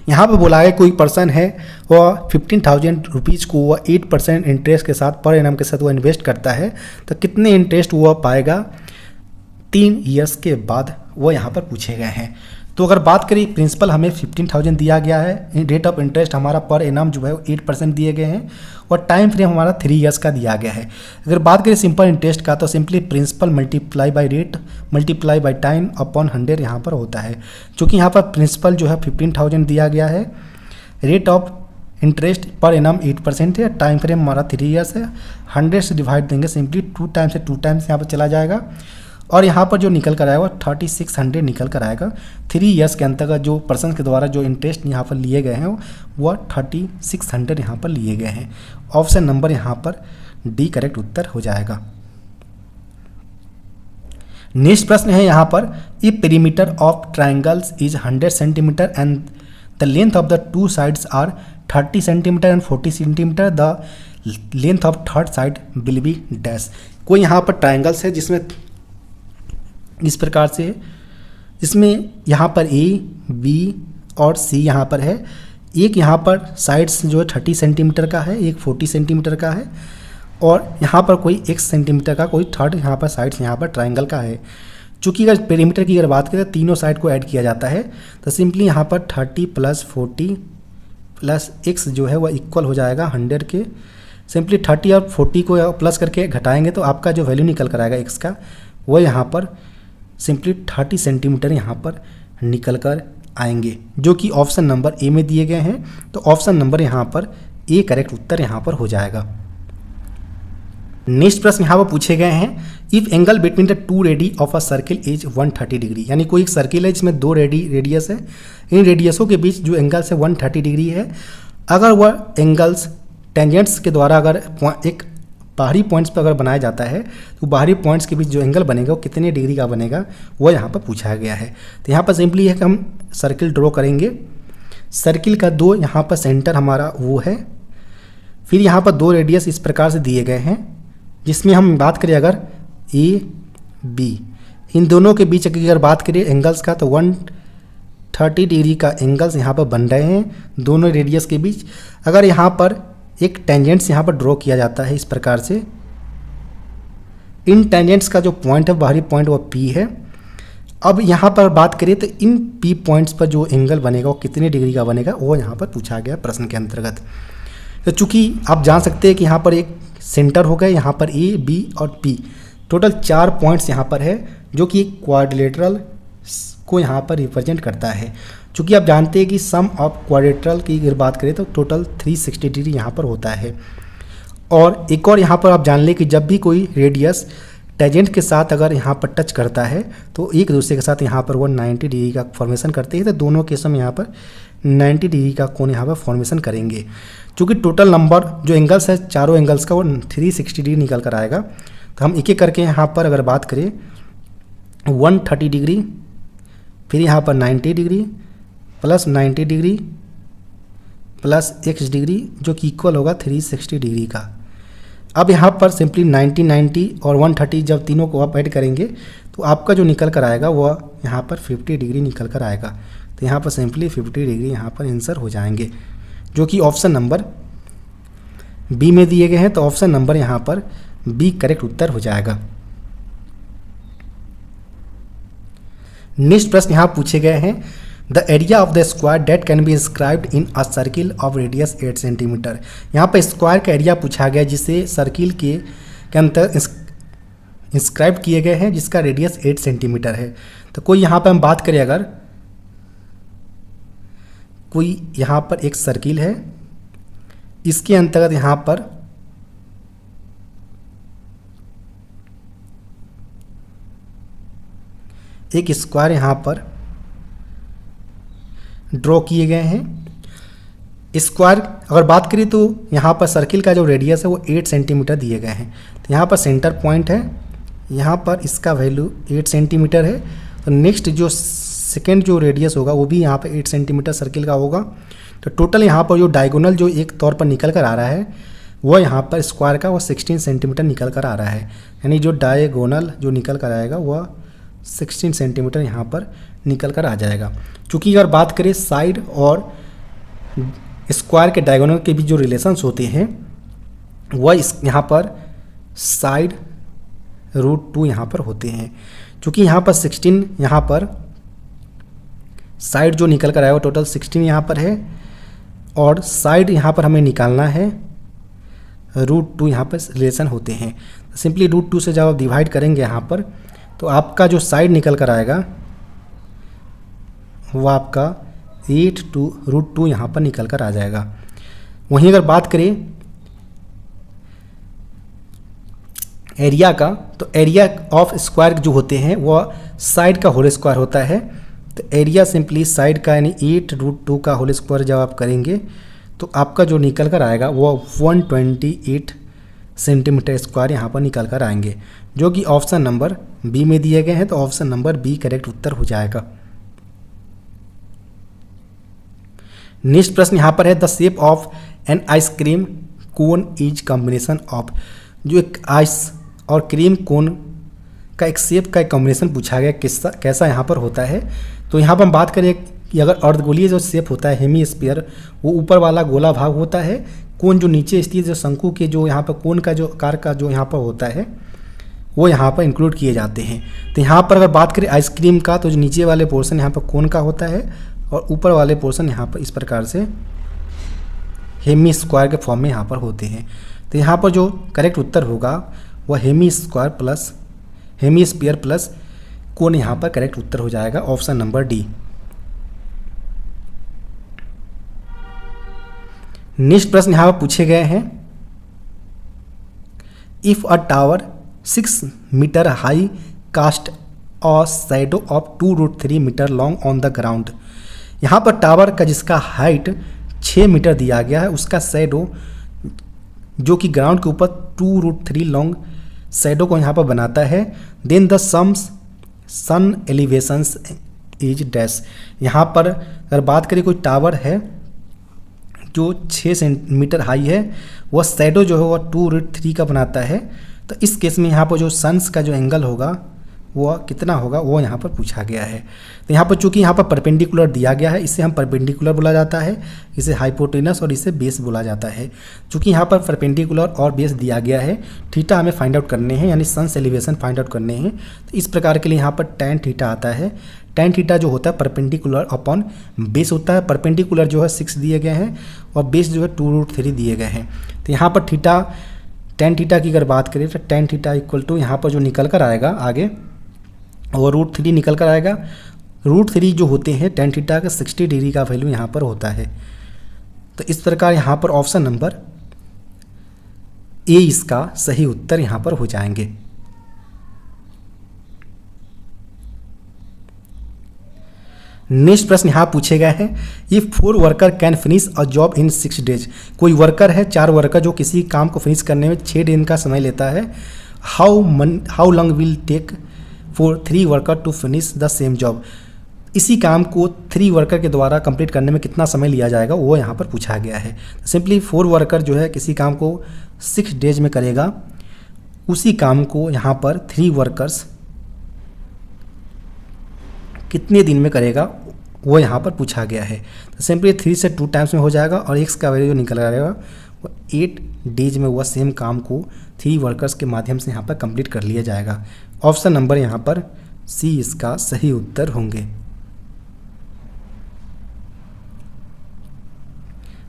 यहाँ पर बोला है कोई पर्सन है वह 15,000 रुपीज़ को वह 8% इंटरेस्ट के साथ पर एनम के साथ वह इन्वेस्ट करता है, तो कितने इंटरेस्ट वह पाएगा 3 years के बाद, वो यहाँ पर पूछे गए हैं। तो अगर बात करें प्रिंसिपल हमें 15,000 दिया गया है, रेट ऑफ इंटरेस्ट हमारा पर एनम जो है 8% दिए गए हैं, और टाइम फ्रेम हमारा 3 years का दिया गया है। अगर बात करें सिंपल इंटरेस्ट का तो simply principal multiply by rate multiply by time upon 100 यहाँ पर होता है। क्योंकि यहाँ पर प्रिंसिपल जो है 15,000 दिया गया है, rate of interest per annum 8% है, टाइम फ्रेम हमारा 3 years है, 100 से डिवाइड देंगे सिंपली 2 टाइम्स से 2 टाइम्स यहाँ पर चला जाएगा, और यहाँ पर जो निकल कर आएगा 3600 निकल कर आएगा। 3 years के अंतर्गत जो पर्सन के द्वारा जो इंटरेस्ट यहाँ पर लिए गए हैं वह 3600 यहाँ पर लिए गए हैं। ऑप्शन नंबर यहाँ पर डी करेक्ट उत्तर हो जाएगा। नेक्स्ट प्रश्न है यहाँ पर, if perimeter of triangles is 100 centimetre and the length of the 2 sides are 30 centimetre and 40 centimetre, the length of third side will be dash. कोई यहाँ पर ट्राइंगल्स है जिसमें इस प्रकार से, इसमें यहाँ पर ए बी और सी यहाँ पर है। एक यहाँ पर साइड्स जो है 30 सेंटीमीटर का है, एक 40 सेंटीमीटर का है, और यहाँ पर कोई x सेंटीमीटर का कोई थर्ड यहाँ पर साइड्स यहाँ पर ट्राइंगल का है। चूँकि अगर पेरीमीटर की अगर बात करें तो तीनों साइड को ऐड किया जाता है, तो सिंपली यहाँ पर 30 + 40 + x जो है वह इक्वल हो जाएगा 100 के। सिंपली 30 और 40 को प्लस करके घटाएंगे तो आपका जो वैल्यू निकल कर आएगा x का, वो यहाँ पर सिंपली 30 सेंटीमीटर यहाँ पर निकल कर आएंगे, जो कि ऑप्शन नंबर ए में दिए गए हैं। तो ऑप्शन नंबर यहाँ पर ए करेक्ट उत्तर यहाँ पर हो जाएगा। नेक्स्ट प्रश्न यहाँ पर पूछे गए हैं, if angle between the two ready of a circle is 130 degree, यानी कोई एक सर्किल है जिसमें दो रेडियस है, इन रेडियसों के बीच जो एंगल्स है 130 डिग्री है। अगर वह एंगल्स टेंजेंट्स के द्वारा अगर एक बाहरी पॉइंट्स पर अगर बनाया जाता है तो बाहरी पॉइंट्स के बीच जो एंगल बनेगा वो कितने डिग्री का बनेगा, वो यहाँ पर पूछा गया है। तो यहाँ पर सिंपली है कि हम सर्किल ड्रॉ करेंगे। सर्किल का दो यहाँ पर सेंटर हमारा वो है, फिर यहाँ पर दो रेडियस इस प्रकार से दिए गए हैं, जिसमें हम बात करें अगर ए बी, इन दोनों के बीच अगर बात करें एंगल्स का तो 130 डिग्री का एंगल्स यहाँ पर बन रहे हैं दोनों रेडियस के बीच। अगर यहाँ पर एक टेंजेंट्स यहाँ पर ड्रॉ किया जाता है इस प्रकार से, इन टेंजेंट्स का जो पॉइंट है बाहरी पॉइंट वो P है। अब यहाँ पर बात करें तो इन P पॉइंट्स पर जो एंगल बनेगा वो कितने डिग्री का बनेगा, वो यहाँ पर पूछा गया प्रश्न के अंतर्गत। तो चूँकि आप जान सकते हैं कि यहाँ पर एक सेंटर हो गए, यहाँ पर A B और P, टोटल 4 पॉइंट्स यहाँ पर है, जो कि एक क्वाड्रिलेटरल को यहाँ पर रिप्रेजेंट करता है। चूँकि आप जानते हैं कि सम ऑफ क्वाड्रिलेटरल की अगर बात करें तो टोटल 360 डिग्री यहाँ पर होता है। और एक और यहाँ पर आप जान लें कि जब भी कोई रेडियस टेंजेंट के साथ अगर यहाँ पर टच करता है तो एक दूसरे के साथ यहाँ पर वो 90 डिग्री का फॉर्मेशन करते हैं, तो दोनों केसों में यहाँ पर 90 डिग्री का कोण यहाँ पर फॉर्मेशन करेंगे। चूँकि टोटल नंबर जो एंगल्स है चारों एंगल्स का वो 360 डिग्री निकल कर आएगा। तो हम एक एक करके यहाँ पर अगर बात करें 130 डिग्री, फिर यहाँ पर 90 degree plus 90 degree plus x degree, जो कि इक्वल होगा 360 डिग्री का। अब यहाँ पर सिंपली 90 90 और 130 जब तीनों को आप ऐड करेंगे तो आपका जो निकल कर आएगा वह यहाँ पर 50 डिग्री निकल कर आएगा। तो यहाँ पर सिंपली 50 डिग्री यहाँ पर आंसर हो जाएंगे, जो कि ऑप्शन नंबर बी में दिए गए हैं। तो ऑप्शन नंबर यहाँ पर बी करेक्ट उत्तर हो जाएगा। नेक्स्ट प्रश्न यहाँ पूछे गए हैं, the area of the square that can be inscribed in a circle of radius 8 centimetre. यहाँ पर स्क्वायर का एरिया पूछा गया जिसे सर्किल के अंतर इंस्क्राइब किए गए हैं, जिसका रेडियस 8 सेंटीमीटर है। तो कोई यहाँ पर हम बात करें अगर कोई यहाँ पर एक सर्किल है, इसके अंतर्गत यहाँ पर एक स्क्वायर यहाँ पर ड्रॉ किए गए हैं। स्क्वायर अगर बात करें तो यहाँ पर सर्किल का जो रेडियस है वो 8 सेंटीमीटर दिए गए हैं। तो यहाँ पर सेंटर पॉइंट है, यहाँ पर इसका वैल्यू 8 सेंटीमीटर है। तो नेक्स्ट जो सेकेंड जो रेडियस होगा वो भी यहाँ पर 8 सेंटीमीटर सर्किल का होगा। तो टोटल यहाँ पर जो डायगोनल जो एक तौर पर निकल कर आ रहा है वो यहाँ पर स्क्वायर का वो 16 सेंटीमीटर निकल कर आ रहा है, यानी जो डायगोनल जो निकल कर आएगा वह 16 सेंटीमीटर यहाँ पर निकल कर आ जाएगा। चूँकि अगर बात करें साइड और स्क्वायर के डायगोनल के बीच जो रिलेशंस होते हैं वह इस यहाँ पर साइड √2 यहाँ पर होते हैं। चूँकि यहाँ पर 16 यहाँ पर साइड जो निकल कर आएगा टोटल 16 यहाँ पर है, और साइड यहाँ पर हमें निकालना है √2 यहाँ पर रिलेशन होते हैं। सिंपली √2 से जब आप डिवाइड करेंगे यहाँ पर तो आपका जो साइड निकल कर आएगा वो आपका 8 to √2 यहाँ पर निकल कर आ जाएगा। वहीं अगर बात करें एरिया का, तो एरिया ऑफ स्क्वायर जो होते हैं वह साइड का होल स्क्वायर होता है। तो एरिया सिंपली साइड का यानी 8 √2 का होल स्क्वायर जब आप करेंगे तो आपका जो निकल कर आएगा वो 128 सेंटीमीटर स्क्वायर यहाँ पर निकल कर आएंगे, जो कि ऑप्शन नंबर बी में दिए गए हैं। तो ऑप्शन नंबर बी करेक्ट उत्तर हो जाएगा। नेक्स्ट प्रश्न यहाँ पर है the shape of an ice cream cone is combination of, जो एक आइस और क्रीम कोन का एक शेप का एक कॉम्बिनेशन पूछा गया, कैसा यहाँ पर होता है। तो यहाँ पर हम बात करें कि अगर अर्धगोलीय जो शेप होता है हेमी स्फीयर, वो ऊपर वाला गोला भाग होता है, कोन जो नीचे स्थित जो शंकु के जो यहाँ पर कोन का जो आकार का जो यहाँ पर होता है वो यहाँ पर इंक्लूड किए जाते हैं। तो यहाँ पर अगर बात करें आइसक्रीम का, तो जो नीचे वाले पोर्शन यहाँ पर कोन का होता है और ऊपर वाले पोर्शन यहाँ पर इस प्रकार से हेमी स्क्वायर के फॉर्म में यहाँ पर होते हैं। तो यहाँ पर जो करेक्ट उत्तर होगा वह हेमी स्फीयर प्लस कोन यहाँ पर करेक्ट उत्तर हो जाएगा, ऑप्शन नंबर डी। नेक्स्ट प्रश्न यहाँ पर पूछे गए हैं if a tower 6 metre high cast a shadow of 2√3 metre long on the ground. यहाँ पर टावर का जिसका हाइट 6 मीटर दिया गया है, उसका शैडो जो कि ग्राउंड के ऊपर 2√3 लॉन्ग शैडो को यहाँ पर बनाता है। Then the sun elevations is dash. यहाँ पर अगर बात करें कोई टावर है जो 6 मीटर हाई है, वह शैडो जो है वह 2√3 का बनाता है। तो इस केस में यहाँ पर जो सन्स का जो एंगल होगा वह कितना होगा वो यहाँ पर पूछा गया है। तो यहाँ पर चूंकि यहाँ पर परपेंडिकुलर दिया गया है, इसे हम परपेंडिकुलर बोला जाता है, इसे हाइपोटेनस और इसे बेस बोला जाता है। चूंकि यहाँ पर परपेंडिकुलर और बेस दिया गया है, थीटा हमें फाइंड आउट करने हैं, यानी सन्स एलिवेशन फाइंड आउट करने हैं। तो इस प्रकार के लिए यहाँ पर tan थीटा आता है। tan थीटा जो होता है परपेंडिकुलर अपॉन बेस होता है। परपेंडिकुलर जो है 6 दिए गए हैं और बेस जो है 2√3 दिए गए हैं। तो यहाँ पर tan थीटा की अगर बात करें तो tan थीटा इक्वल टू यहाँ पर जो निकल कर आएगा आगे और √3 निकल कर आएगा। √3 जो होते हैं tan थीटा का 60 डिग्री का वैल्यू यहाँ पर होता है। तो इस प्रकार यहाँ पर ऑप्शन नंबर ए इसका सही उत्तर यहाँ पर हो जाएंगे। नेक्स्ट प्रश्न यहाँ पूछे गए हैं if 4 worker can finish a job in 6 days. कोई वर्कर है, 4 वर्कर जो किसी काम को फिनिश करने में 6 दिन का समय लेता है। How long will take for 3 worker to finish the same job. इसी काम को 3 वर्कर के द्वारा कंप्लीट करने में कितना समय लिया जाएगा वो यहाँ पर पूछा गया है। सिंपली 4 वर्कर जो है किसी काम को 6 डेज में करेगा, उसी काम को यहाँ पर 3 वर्कर्स कितने दिन में करेगा वो यहाँ पर पूछा गया है। तो सिंपली 3 से 2 टाइम्स में हो जाएगा और x का वैल्यू जो निकल आएगा वो 8 डेज में वह सेम काम को 3 वर्कर्स के माध्यम से यहाँ पर कंप्लीट कर लिया जाएगा। ऑप्शन नंबर यहाँ पर सी इसका सही उत्तर होंगे।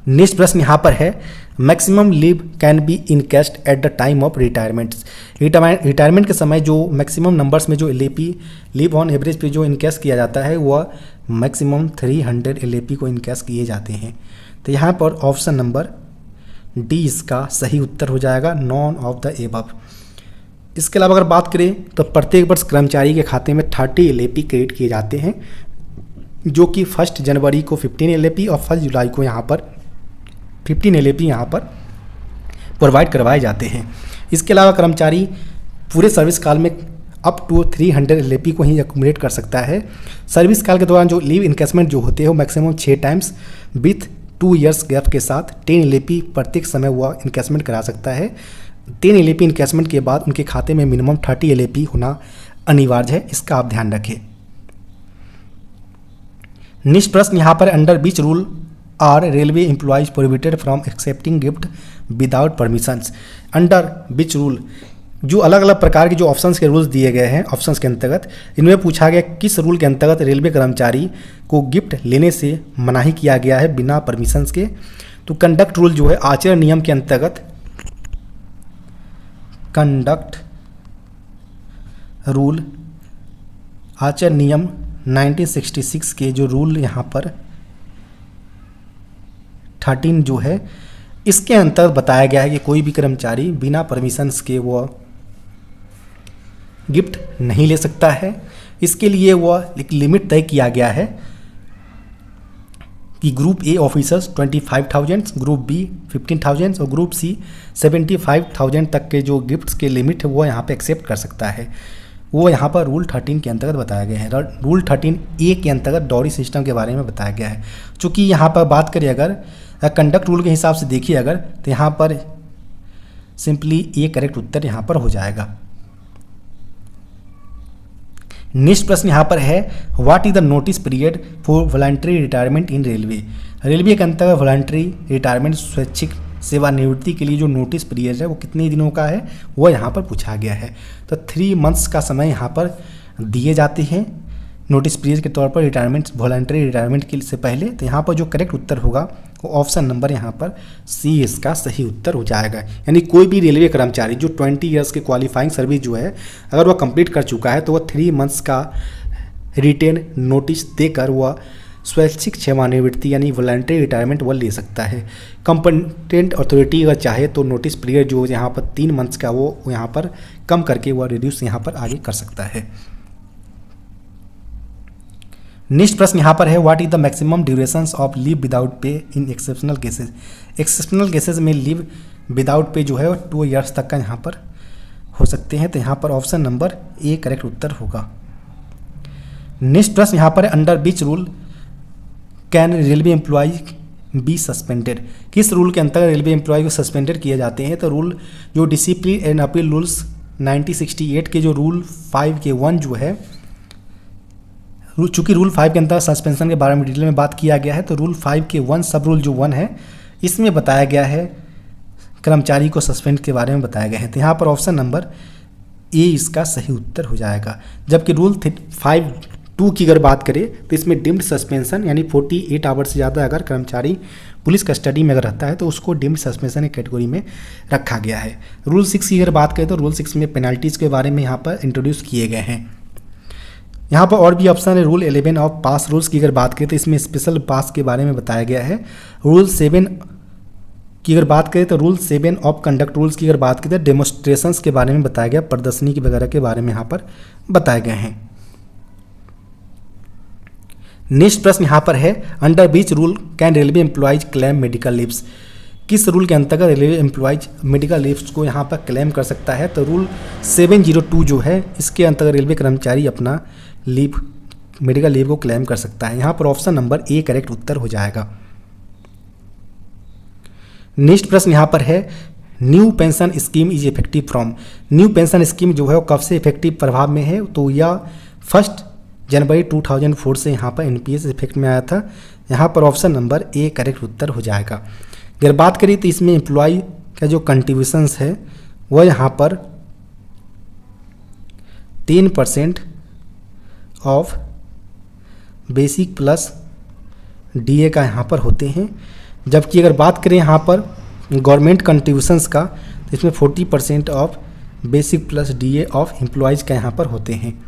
नेक्स्ट प्रश्न यहाँ पर है maximum leave can be encashed at the time of retirement. Retirement के समय जो मैक्सिमम नंबर्स में जो एलएपी लीव ऑन एवरेज पे जो इनकैश किया जाता है वह मैक्सिमम 300 एलएपी को इनकैश किए जाते हैं। तो यहाँ पर ऑप्शन नंबर डी इसका सही उत्तर हो जाएगा, नॉन ऑफ द एबव। इसके अलावा अगर बात करें तो प्रत्येक वर्ष कर्मचारी के खाते में 30 एलएपी क्रेडिट किए जाते हैं, जो कि 1 जनवरी को 15 एलएपी और 1 जुलाई को यहाँ पर 15 एलएपी यहाँ पर प्रोवाइड करवाए जाते हैं। इसके अलावा कर्मचारी पूरे सर्विस काल में अप टू 300 एलएपी को ही एक्यूमुलेट कर सकता है। सर्विस काल के दौरान जो लीव इनकैशमेंट जो होते हैं वो maximum 6 times with 2 years gap के साथ 10 एलएपी प्रत्येक समय वह इनकैशमेंट करा सकता है। 10 एलएपी इनकैशमेंट के बाद उनके खाते में मिनिमम 30 एलएपी होना अनिवार्य है, इसका आप ध्यान रखें। नेक्स्ट प्रश्न यहाँ पर under beach rule are railway employees prohibited from accepting gift without permissions. Under beach rule जो अलग अलग प्रकार के जो ऑप्शंस के रूल्स दिए गए हैं, ऑप्शंस के अंतर्गत इनमें पूछा गया किस रूल के अंतर्गत रेलवे कर्मचारी को गिफ्ट लेने से मनाही किया गया है बिना परमिशंस के। तो कंडक्ट रूल जो है आचरण नियम के अंतर्गत कंडक्ट रूल आचरण नियम 1966 के जो रूल यहाँ पर 13 जो है इसके अंतर्गत बताया गया है कि कोई भी कर्मचारी बिना परमिशंस के वह गिफ्ट नहीं ले सकता है। इसके लिए वह एक लिमिट तय किया गया है कि group A officers 25,000, group B 15,000 और ग्रुप सी 75,000 तक के जो गिफ्ट्स के लिमिट है वो यहाँ पे एक्सेप्ट कर सकता है। वो यहाँ पर रूल 13 के अंतर्गत बताया गया है। रूल 13A के अंतर्गत डॉरी सिस्टम के बारे में बताया गया है। चूँकि यहाँ पर बात करें अगर कंडक्ट रूल के हिसाब से देखिए अगर, तो यहाँ पर सिंपली ए करेक्ट उत्तर यहाँ पर हो जाएगा। नेक्स्ट प्रश्न यहाँ पर है, what is the notice period for voluntary retirement in railway. Railway के अंतर्गत वॉलंटरी रिटायरमेंट स्वैच्छिक सेवानिवृत्ति के लिए जो नोटिस पीरियड है वो कितने दिनों का है, वो यहाँ पर पूछा गया है। तो 3 मंथ्स का समय यहाँ पर दिए जाते हैं नोटिस पीरियड के तौर पर रिटायरमेंट, वॉलंटरी रिटायरमेंट के से पहले। तो यहाँ पर जो करेक्ट उत्तर होगा वो ऑप्शन नंबर यहाँ पर सी इसका सही उत्तर हो जाएगा। यानी कोई भी रेलवे कर्मचारी जो 20 ईयर्स के क्वालिफाइंग सर्विस जो है अगर वह कंप्लीट कर चुका है तो वह 3 मंथ्स का रिटेन नोटिस देकर वह स्वैच्छिक सेवानिवृत्ति यानी वॉलंटरी रिटायरमेंट वह ले सकता है। कंपटेंट अथॉरिटी अगर चाहे तो नोटिस पीरियड जो यहाँ पर 3 मंथ्स का वो यहाँ पर कम करके वह रिड्यूस यहाँ पर आगे कर सकता है। नेक्स्ट प्रश्न यहाँ पर है, what is the maximum durations of leave without pay in exceptional cases. Exceptional cases में लीव विदाउट पे जो है वो 2 ईयर्स तक का यहाँ पर हो सकते हैं। तो यहाँ पर ऑप्शन नंबर ए करेक्ट उत्तर होगा। नेक्स्ट प्रश्न यहाँ पर है, under which rule can railway employee be suspended. किस रूल के अंतर्गत रेलवे एम्प्लॉय को सस्पेंडेड किए जाते हैं। तो रूल जो डिसिप्लिन एंड अपील रूल्स 1968 के जो रूल 5 के 1 जो है, चूँकि रूल 5 के अंतर्गत सस्पेंशन के बारे में डिटेल में बात किया गया है, तो रूल 5 के 1 सब रूल जो 1 है इसमें बताया गया है कर्मचारी को सस्पेंड के बारे में बताया गया है। तो यहाँ पर ऑप्शन नंबर ए इसका सही उत्तर हो जाएगा। जबकि रूल 5(2) की अगर बात करें तो इसमें डिम्ड सस्पेंशन यानी 48 आवर से ज़्यादा अगर कर्मचारी पुलिस कस्टडी में अगर रहता है तो उसको डिम्ड सस्पेंशन की कैटेगरी में रखा गया है। रूल 6 की अगर बात करें तो रूल 6 में पेनल्टीज़ के बारे में यहाँ पर इंट्रोड्यूस किए गए हैं। यहाँ पर और भी ऑप्शन है। रूल 11 ऑफ पास रूल्स की अगर बात करें तो इसमें स्पेशल पास के बारे में बताया गया है। रूल 7 की अगर बात करें तो रूल 7 ऑफ कंडक्ट रूल्स की अगर बात करें तो डेमोस्ट्रेशंस के बारे में बताया गया, प्रदर्शनी की वगैरह के बारे में यहाँ पर बताए गए हैं। नेक्स्ट प्रश्न यहाँ पर है, under which rule can railway employees claim medical leaves. किस रूल के अंतर्गत रेलवे एम्प्लॉयज मेडिकल लीव्स को यहाँ पर क्लेम कर सकता है। तो रूल 702 जो है इसके अंतर्गत रेलवे कर्मचारी अपना लीव मेडिकल लीव को क्लेम कर सकता है। यहाँ पर ऑप्शन नंबर ए करेक्ट उत्तर हो जाएगा। नेक्स्ट प्रश्न यहाँ पर है, new pension scheme is effective from. New pension scheme जो है वो कब से इफेक्टिव प्रभाव में है। तो यह 1 जनवरी 2004 से यहाँ पर एनपीएस इफेक्ट में आया था। यहाँ पर ऑप्शन नंबर ए करेक्ट उत्तर हो जाएगा। अगर बात करें तो इसमें एम्प्लॉय का जो कंट्रीब्यूशंस है वह यहाँ पर 10% ऑफ बेसिक प्लस डीए का यहाँ पर होते हैं। जबकि अगर बात करें यहाँ पर गवर्नमेंट कंट्रीब्यूशंस का तो इसमें 40% of basic plus DA of employees का यहाँ पर होते हैं।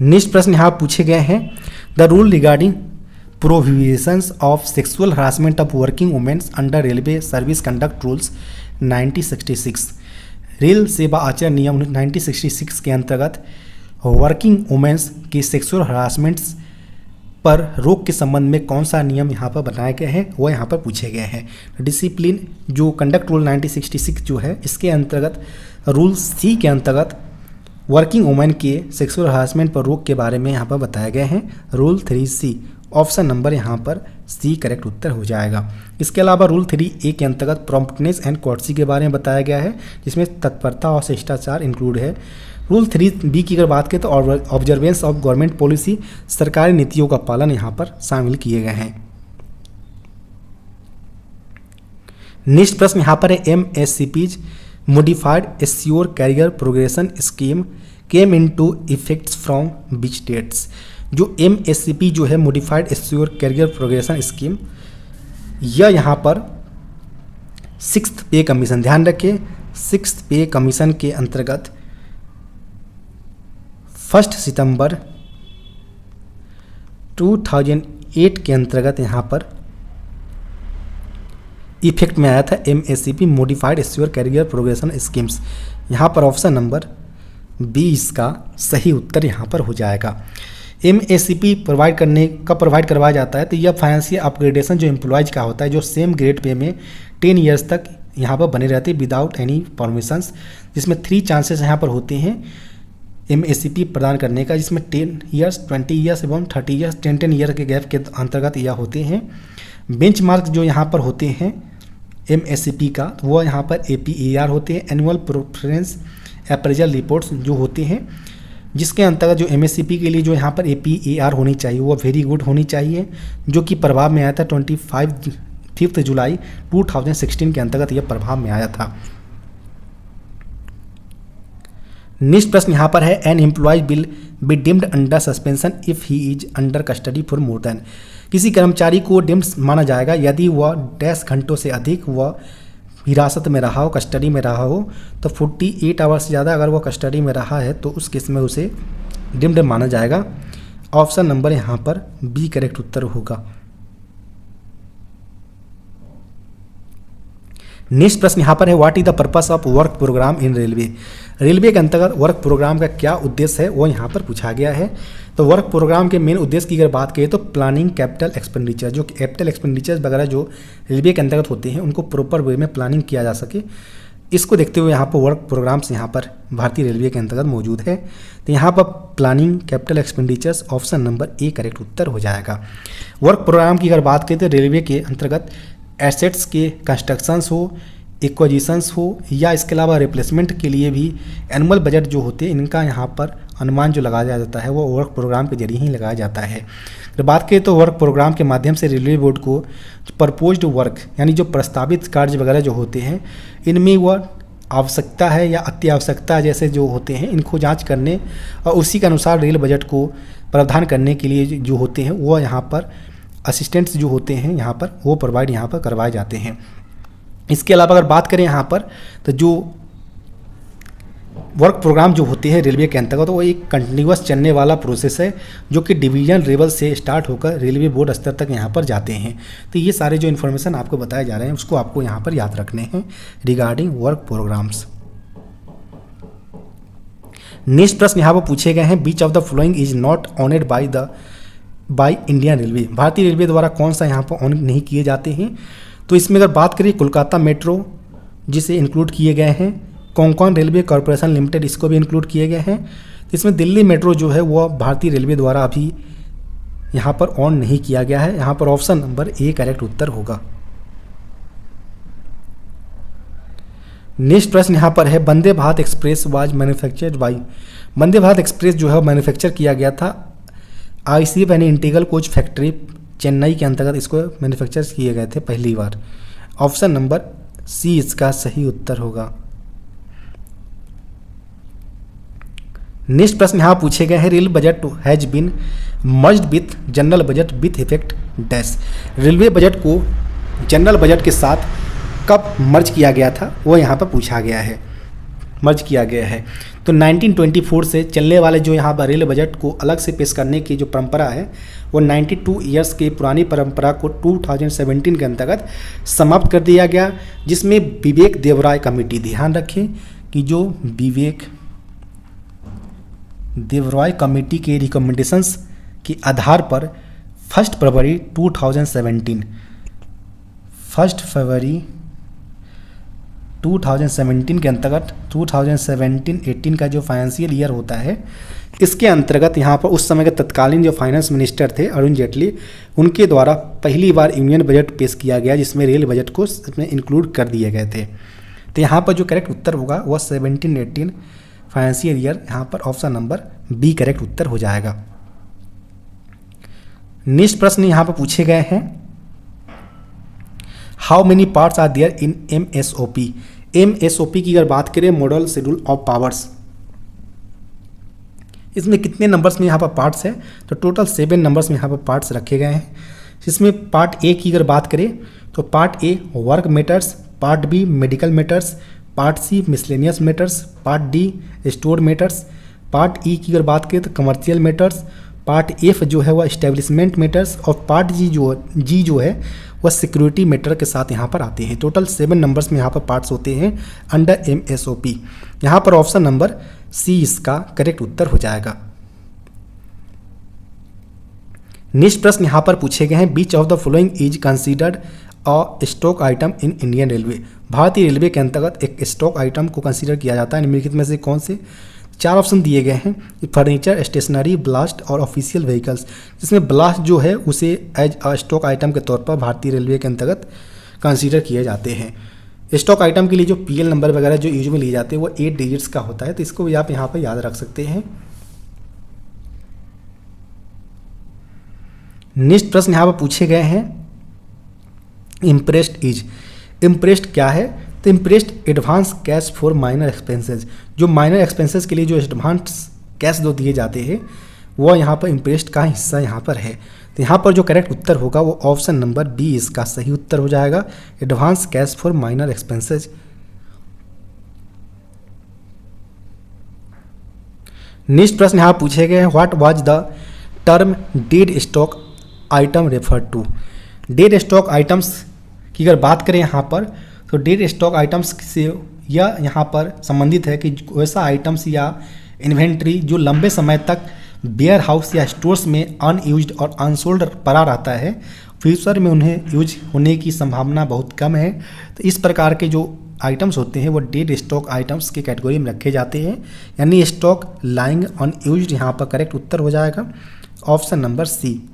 नेक्स्ट प्रश्न यहाँ पूछे गए हैं, the rule regarding prohibitions of sexual harassment of working womens under railway service conduct rules 1966। रेल सेवा आचरण नियम 1966 के अंतर्गत वर्किंग वुमेन्स की सेक्सुअल हरासमेंट्स पर रोक के संबंध में कौन सा नियम यहाँ पर बनाए गए हैं वो यहाँ पर पूछे गए हैं। डिसिप्लिन जो कंडक्ट रूल 1966 जो है इसके अंतर्गत रूल सी के अंतर्गत वर्किंग वुमेन के सेक्सुअल हरासमेंट पर रोक के बारे में यहाँ पर बताए गए हैं। रूल 3C ऑप्शन नंबर यहाँ पर सी करेक्ट उत्तर हो जाएगा। इसके अलावा रूल 3A के अंतर्गत प्रॉम्प्टनेस एंड कोर्टसी के बारे में बताया गया है जिसमें तत्परता और शिष्टाचार इंक्लूड है। रूल 3B की अगर बात करें तो ऑब्जर्वेंस ऑफ गवर्नमेंट पॉलिसी सरकारी नीतियों का पालन यहाँ पर शामिल किए गए हैं। नेक्स्ट प्रश्न यहाँ पर है, MSCP's modified assured career progression scheme came into effects from which dates। जो MSCP जो है modified assured career progression scheme, यह यहाँ पर 6th पे कमीशन, ध्यान रखें 6th पे कमीशन के अंतर्गत 1 सितंबर 2008 के अंतर्गत यहाँ पर इफेक्ट में आया था MSCP modified assured career progression schemes. यहाँ पर ऑप्शन नंबर बी इसका सही उत्तर यहाँ पर हो जाएगा। MSCP प्रोवाइड करवाया जाता है तो यह फाइनेंशियल अपग्रेडेशन जो एम्प्लॉयज़ का होता है जो सेम ग्रेड पे में 10 ईयर्स तक यहाँ पर बने रहते विदाउट एनी परमिशंस, जिसमें 3 चांसेस यहाँ पर होते हैं MACP प्रदान करने का, जिसमें 10 ईयर्स, 20 ईयर्स एवं 30 ईयर्स, 10 ईयर के गैप के अंतर्गत यह होते हैं। बेंचमार्क जो यहाँ पर होते हैं MACP का, वो यहाँ पर APAR होते हैं, एनुअल प्रेफरेंस अप्रेजल रिपोर्ट्स जो होते हैं, जिसके अंतर्गत जो MACP के लिए जो यहाँ पर APAR होनी चाहिए वो वेरी गुड होनी चाहिए, जो कि प्रभाव में आया था 5 जुलाई 2016 के अंतर्गत यह प्रभाव में आया था। नेक्स्ट प्रश्न यहाँ पर है, an employee will be deemed under suspension if he is under custody for more than, किसी कर्मचारी को डिम्ड माना जाएगा यदि वह 10 घंटों से अधिक वह हिरासत में रहा हो, कस्टडी में रहा हो। तो 48 आवर्स से ज़्यादा अगर वह कस्टडी में रहा है तो उस केस में उसे डिम्ड माना जाएगा। ऑप्शन नंबर यहाँ पर बी करेक्ट उत्तर होगा। नेक्स्ट प्रश्न यहाँ पर है, what is the purpose of work programme in railway, railway के अंतर्गत वर्क प्रोग्राम का क्या उद्देश्य है वो यहाँ पर पूछा गया है। तो वर्क प्रोग्राम के मेन उद्देश्य की अगर बात करें तो प्लानिंग कैपिटल एक्सपेंडिचर, जो कैपिटल एक्सपेंडिचर्स वगैरह जो रेलवे के अंतर्गत होते हैं उनको प्रॉपर वे में प्लानिंग किया जा सके, इसको देखते हुए यहाँ पर वर्क प्रोग्राम्स यहाँ पर भारतीय रेलवे के अंतर्गत मौजूद है। तो यहाँ पर planning capital expenditures option number A correct उत्तर हो जाएगा। वर्क प्रोग्राम की अगर बात करें तो रेलवे के अंतर्गत एसेट्स के कंस्ट्रक्शंस हो, एक्विजिशंस हो या इसके अलावा रिप्लेसमेंट के लिए भी एनुअल बजट जो होते हैं इनका यहाँ पर अनुमान जो लगाया जाता है वो वर्क प्रोग्राम के जरिए ही लगाया जाता है। अगर बात करें तो वर्क प्रोग्राम के माध्यम से रेलवे बोर्ड को प्रपोज्ड वर्क यानी जो प्रस्तावित कार्य वगैरह जो होते हैं इनमें वह आवश्यकता है या अति आवश्यकता जैसे जो होते हैं इनको जांच करने और उसी के अनुसार रेल बजट को प्रावधान करने के लिए जो होते हैं वो यहाँ पर असिस्टेंट्स जो होते हैं यहाँ पर वो प्रोवाइड यहाँ पर करवाए जाते हैं। इसके अलावा अगर बात करें यहाँ पर तो जो वर्क प्रोग्राम जो होते हैं रेलवे के अंतर्गत वो एक कंटिन्यूअस चलने वाला प्रोसेस है जो कि डिवीजन लेवल से स्टार्ट होकर रेलवे बोर्ड स्तर तक यहाँ पर जाते हैं। तो ये सारे जो इन्फॉर्मेशन आपको बताए जा रहे हैं उसको आपको यहाँ पर याद रखने हैं रिगार्डिंग वर्क प्रोग्राम्स। नेक्स्ट प्रश्न यहाँ पर पूछे गए हैं, which of the following is not honoured by Indian railway, भारतीय रेलवे द्वारा कौन सा यहाँ पर ऑन नहीं किए जाते हैं। तो इसमें अगर बात करें कोलकाता मेट्रो जिसे इंक्लूड किए गए हैं, कोंकण रेलवे कॉरपोरेशन लिमिटेड इसको भी इंक्लूड किए गए हैं। तो इसमें दिल्ली मेट्रो जो है वो भारतीय रेलवे द्वारा अभी यहाँ पर ऑन नहीं किया गया है। यहाँ पर ऑप्शन नंबर ए करेक्ट उत्तर होगा। नेक्स्ट प्रश्न यहाँ पर है, Vande Bharat express was manufactured by, Vande Bharat express जो है मैन्युफैक्चर किया गया था ICF यानी इंटीग्रल कोच फैक्ट्री चेन्नई के अंतर्गत इसको मैन्युफैक्चर किए गए थे पहली बार। ऑप्शन नंबर सी इसका सही उत्तर होगा। नेक्स्ट प्रश्न यहाँ पूछे गए हैं, rail budget has been merged with general budget with effect dash, railway budget को जनरल बजट के साथ कब मर्ज किया गया था वो यहाँ पर पूछा गया है, मर्ज किया गया है। तो 1924 से चलने वाले जो यहाँ पर रेल बजट को अलग से पेश करने की जो परंपरा है वो 92 ईयर्स की पुरानी परंपरा को 2017 के अंतर्गत समाप्त कर दिया गया, जिसमें विवेक देवराय कमेटी, ध्यान रखें कि जो विवेक देवराय कमेटी के रिकमेंडेशंस के आधार पर 1 फरवरी 2017 के अंतर्गत 2017-18 का जो फाइनेंशियल ईयर होता है इसके अंतर्गत यहाँ पर उस समय के तत्कालीन जो फाइनेंस मिनिस्टर थे अरुण जेटली, उनके द्वारा पहली बार यूनियन बजट पेश किया गया जिसमें रेल बजट को इसमें इंक्लूड कर दिए गए थे। तो यहाँ पर जो करेक्ट उत्तर होगा वह 17-18 फाइनेंशियल ईयर, यहाँ पर ऑप्शन नंबर बी करेक्ट उत्तर हो जाएगा। नेक्स्ट प्रश्न यहाँ पर पूछे गए हैं, how many parts are there in MSOP, MSOP की अगर बात करें मॉडल शेड्यूल ऑफ पावर्स, इसमें कितने नंबर्स में यहाँ पर पार्ट्स है। तो टोटल 7 नंबर्स में यहाँ पर पार्ट्स रखे गए हैं। जिसमें पार्ट ए की अगर बात करें तो part A work matters, part B medical matters, part C miscellaneous matters, part D store matters, part E की अगर बात करें तो कमर्शियल मैटर्स, पार्ट एफ जो है वह इस्टेब्लिशमेंट मैटर्स और पार्ट जी जो है वह सिक्योरिटी मैटर के साथ यहाँ पर आते हैं। टोटल 7 नंबर्स में यहाँ पर पार्ट्स होते हैं अंडर MSOP। यहाँ पर ऑप्शन नंबर सी इसका करेक्ट उत्तर हो जाएगा। नेक्स्ट प्रश्न यहाँ पर पूछे गए हैं, which of the following is considered a stock item in Indian railway. भारतीय रेलवे के अंतर्गत एक स्टॉक आइटम को कंसीडर किया जाता है। निम्नलिखित में से कौन से? 4 ऑप्शन दिए गए हैं, फर्नीचर, स्टेशनरी, ब्लास्ट और ऑफिशियल व्हीकल्स, जिसमें ब्लास्ट जो है उसे एज अ स्टॉक आइटम के तौर पर भारतीय रेलवे के अंतर्गत कंसीडर किए जाते हैं। स्टॉक आइटम के लिए जो PL नंबर वगैरह जो यूज में लिए जाते हैं वो 8 डिजिट्स का होता है, तो इसको भी आप यहाँ पर याद रख सकते हैं। नेक्स्ट प्रश्न यहाँ पर पूछे गए हैं, इम्प्रेस्ड इज। इम्प्रेस्ड क्या है? तो impressed advance cash for minor expenses, जो माइनर एक्सपेंसेस के लिए जो एडवांस कैश जो दिए जाते हैं वो यहाँ पर इम्प्रेस्ड का हिस्सा यहाँ पर है। तो यहाँ पर जो करेक्ट उत्तर होगा वो ऑप्शन नंबर बी इसका सही उत्तर हो जाएगा, advance cash for minor expenses. Next प्रश्न यहाँ पूछे गए हैं, what was the term dead stock item refer to. Dead stock items की अगर बात करें यहाँ पर, तो डेड स्टॉक आइटम्स से यह यहाँ पर संबंधित है कि वैसा आइटम्स या इन्वेंट्री जो लंबे समय तक वेयर हाउस या स्टोर्स में अनयूज्ड और अनसोल्ड पड़ा रहता है, फ्यूचर में उन्हें यूज होने की संभावना बहुत कम है। तो इस प्रकार के जो आइटम्स होते हैं वो डेड स्टॉक आइटम्स की कैटेगरी में रखे जाते हैं, यानी स्टॉक लाइंग अनयूज्ड यहाँ पर करेक्ट उत्तर हो जाएगा, ऑप्शन नंबर सी।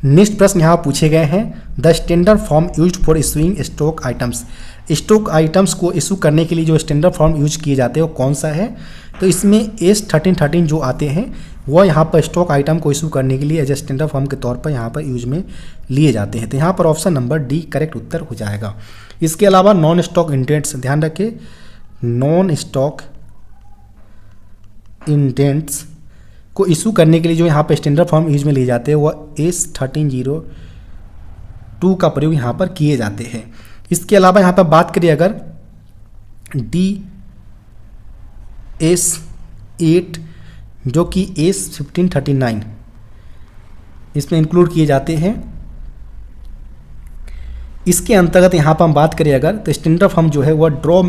नेक्स्ट प्रश्न यहाँ पूछे गए हैं, the standard form used for issuing stock items. Stock items को इशू करने के लिए जो स्टैंडर्ड फॉर्म यूज किए जाते हैं वो कौन सा है? तो इसमें S1313 जो आते हैं वो यहाँ पर स्टॉक आइटम को इशू करने के लिए एज ए स्टैंडर्ड फॉर्म के तौर पर यहाँ पर यूज में लिए जाते हैं। तो यहाँ पर ऑप्शन नंबर डी करेक्ट उत्तर हो जाएगा। इसके अलावा नॉन स्टॉक इंडेंट्स, ध्यान रखें, नॉन स्टॉक इंडेंट्स को इशू करने के लिए जो यहाँ पर स्टैंडर्ड फॉर्म यूज में लिए जाते हैं वह S1302 का प्रयोग यहाँ पर किए जाते हैं। इसके अलावा यहाँ पर बात करिए अगर DS8 जो कि S1539 इसमें इंक्लूड किए जाते हैं। इसके अंतर्गत यहाँ पर हम बात करें अगर, तो स्टैंडर्ड फॉर्म जो है वह draw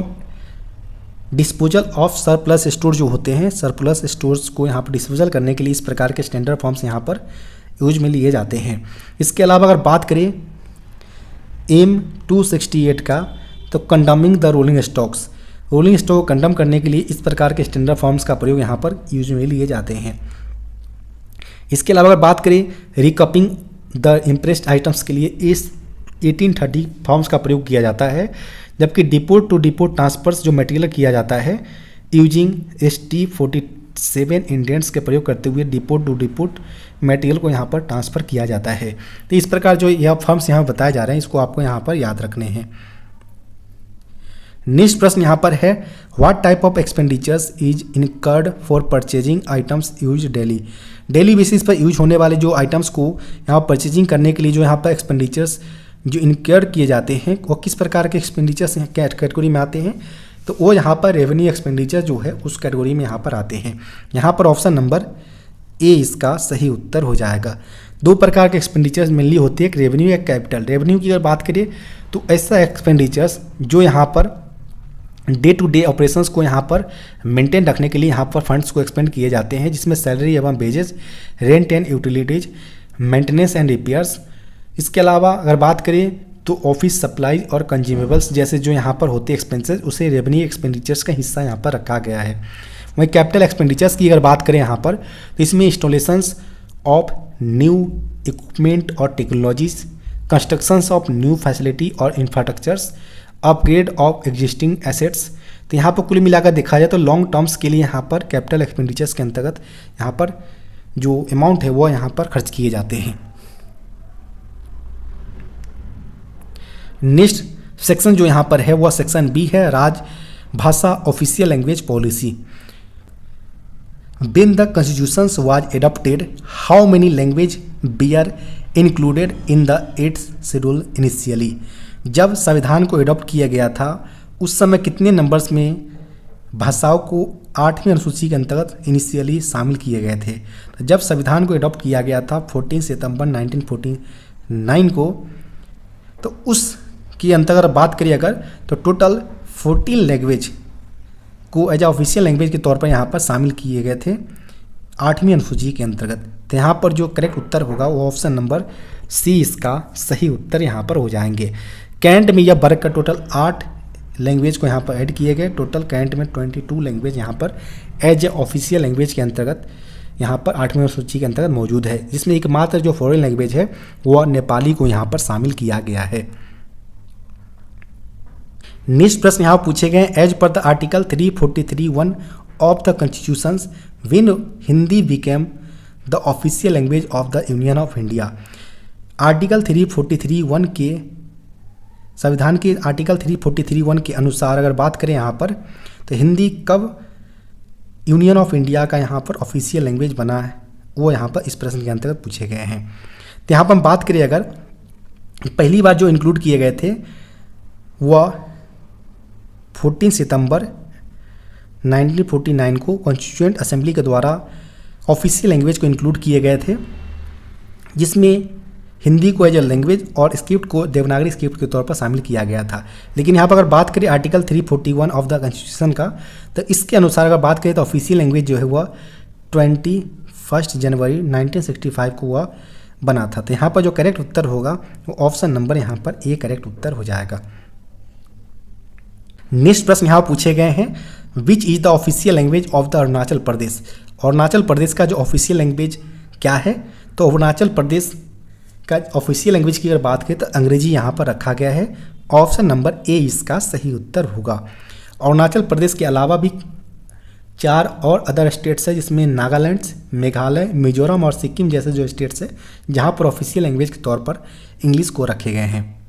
disposal of surplus store जो होते हैं, सरप्लस स्टोर्स को यहाँ पर डिस्पोजल करने के लिए इस प्रकार के स्टैंडर्ड फॉर्म्स यहाँ पर यूज में लिए जाते हैं। इसके अलावा अगर बात करें M268 का, तो कंडमिंग the rolling stocks, rolling stock को कंडम करने के लिए इस प्रकार के स्टैंडर्ड फॉर्म्स का प्रयोग यहाँ पर यूज में लिए जाते हैं। इसके अलावा अगर बात करें रिकपिंग द इम्प्रेस्ड आइटम्स के लिए S1830 फॉर्म्स का प्रयोग किया जाता है, जबकि डिपोट टू डिपोट ट्रांसफर्स जो मटेरियल किया जाता है यूजिंग ST47 इंडेंट्स के प्रयोग करते हुए डिपोट टू डिपोट मटेरियल को यहाँ पर ट्रांसफ़र किया जाता है। तो इस प्रकार जो यह फॉर्म्स यहाँ बताए जा रहे हैं इसको आपको यहाँ पर याद रखने हैं। नेक्स्ट प्रश्न यहाँ पर है, what type of expenditures is incurred for purchasing items use daily. Daily basis पर यूज होने वाले जो आइटम्स को यहाँ परचेजिंग करने के लिए जो यहाँ पर एक्सपेंडिचर्स जो इनकर किए जाते हैं वो किस प्रकार के एक्सपेंडिचर्स कैटेगरी में आते हैं? तो वो यहाँ पर रेवेन्यू एक्सपेंडिचर जो है उस कैटेगरी में यहाँ पर आते हैं। यहाँ पर ऑप्शन नंबर ए इसका सही उत्तर हो जाएगा। 2 प्रकार के एक्सपेंडिचर्स मेनली होती है, एक रेवेन्यू एक कैपिटल। रेवेन्यू की अगर बात करें तो ऐसा एक्सपेंडिचर्स जो यहाँ per day to day operations को यहाँ पर मेंटेन रखने के लिए यहाँ पर फंड्स को एक्सपेंड किए जाते हैं, जिसमें सैलरी एवं wages, rent and utilities, maintenance and repairs. इसके अलावा अगर बात करें तो ऑफिस सप्लाई और कंज्यूमेबल्स जैसे जो यहाँ पर होते एक्सपेंसेस उसे रेवेन्यू एक्सपेंडिचर्स का हिस्सा यहाँ पर रखा गया है। वहीं कैपिटल एक्सपेंडिचर्स की अगर बात करें यहाँ पर तो इसमें इंस्टॉलेशंस ऑफ न्यू इक्विपमेंट और technologies, constructions of new facility और infrastructures, upgrade of existing assets. तो यहाँ पर कुल मिलाकर देखा जाए तो लॉन्ग टर्म्स के लिए यहाँ पर कैपिटल एक्सपेंडिचर्स के अंतर्गत यहाँ पर जो अमाउंट है वो यहाँ पर खर्च किए जाते हैं। नेक्स्ट सेक्शन जो यहाँ पर है वह सेक्शन बी है, राजभाषा official language policy. When the constitution was adopted, how many language were included in the 8th schedule initially? जब संविधान को एडॉप्ट किया गया था उस समय कितने नंबर्स में भाषाओं को 8वीं अनुसूची के अंतर्गत इनिशियली शामिल किए गए थे? तो जब संविधान को एडॉप्ट किया गया था 14 सितंबर 1949 को, तो उसके अंतर्गत बात करिए अगर तो टोटल 14 लैंग्वेज को एज ऑफिशियल लैंग्वेज के तौर पर यहाँ पर शामिल किए गए थे 8वीं अनुसूची के अंतर्गत। तो यहाँ पर जो करेक्ट उत्तर होगा वो ऑप्शन नंबर सी इसका सही उत्तर यहाँ पर हो जाएंगे। कैंट में यह वर्ग का टोटल 8 लैंग्वेज को यहाँ पर ऐड किए गए। टोटल कैंट में 22 लैंग्वेज यहाँ पर एज ए ऑफिशियल लैंग्वेज के अंतर्गत यहाँ पर 8वीं सूची के अंतर्गत मौजूद है, जिसमें एकमात्र जो फॉरेन लैंग्वेज है वह नेपाली को यहाँ पर शामिल किया गया है। नेक्स्ट प्रश्न यहाँ पूछे गए as per the article 343(1) of the constitution when Hindi became the official language of the union of India. Article 343(1) के संविधान के आर्टिकल 343(1) के अनुसार अगर बात करें यहाँ पर, तो हिंदी कब यूनियन ऑफ इंडिया का यहाँ पर ऑफिशियल लैंग्वेज बना है, वो यहाँ पर इस प्रश्न के अंतर्गत पूछे गए हैं। तो यहाँ पर हम बात करें अगर पहली बार जो इंक्लूड किए गए थे वह 14 सितंबर 1949 को कॉन्स्टिट्यूएंट असेंबली के द्वारा ऑफिशियल लैंग्वेज को इंक्लूड किए गए थे, जिसमें हिंदी को एज ए लैंग्वेज और स्क्रिप्ट को देवनागरी स्क्रिप्ट के तौर पर शामिल किया गया था। लेकिन यहाँ पर अगर बात करें आर्टिकल 341 ऑफ द कॉन्स्टिट्यूशन का, तो इसके अनुसार अगर बात करें तो ऑफिशियल लैंग्वेज जो है वह 21 जनवरी 1965 को वह बना था। तो यहाँ पर जो करेक्ट उत्तर होगा वो ऑप्शन नंबर यहाँ पर ए करेक्ट उत्तर हो जाएगा। नेक्स्ट प्रश्न यहाँ पूछे गए हैं which is the official language of the Arunachal Pradesh. Arunachal Pradesh का जो ऑफिशियल लैंग्वेज क्या है, तो अरुणाचल प्रदेश का ऑफिशियल लैंग्वेज की अगर बात करें तो अंग्रेजी यहाँ पर रखा गया है। ऑप्शन नंबर ए इसका सही उत्तर होगा। अरुणाचल प्रदेश के अलावा भी 4 और अदर स्टेट्स है, जिसमें नागालैंड, मेघालय, मिजोरम और सिक्किम जैसे जो स्टेट्स है जहाँ पर ऑफिशियल लैंग्वेज के तौर पर इंग्लिश को रखे गए हैं।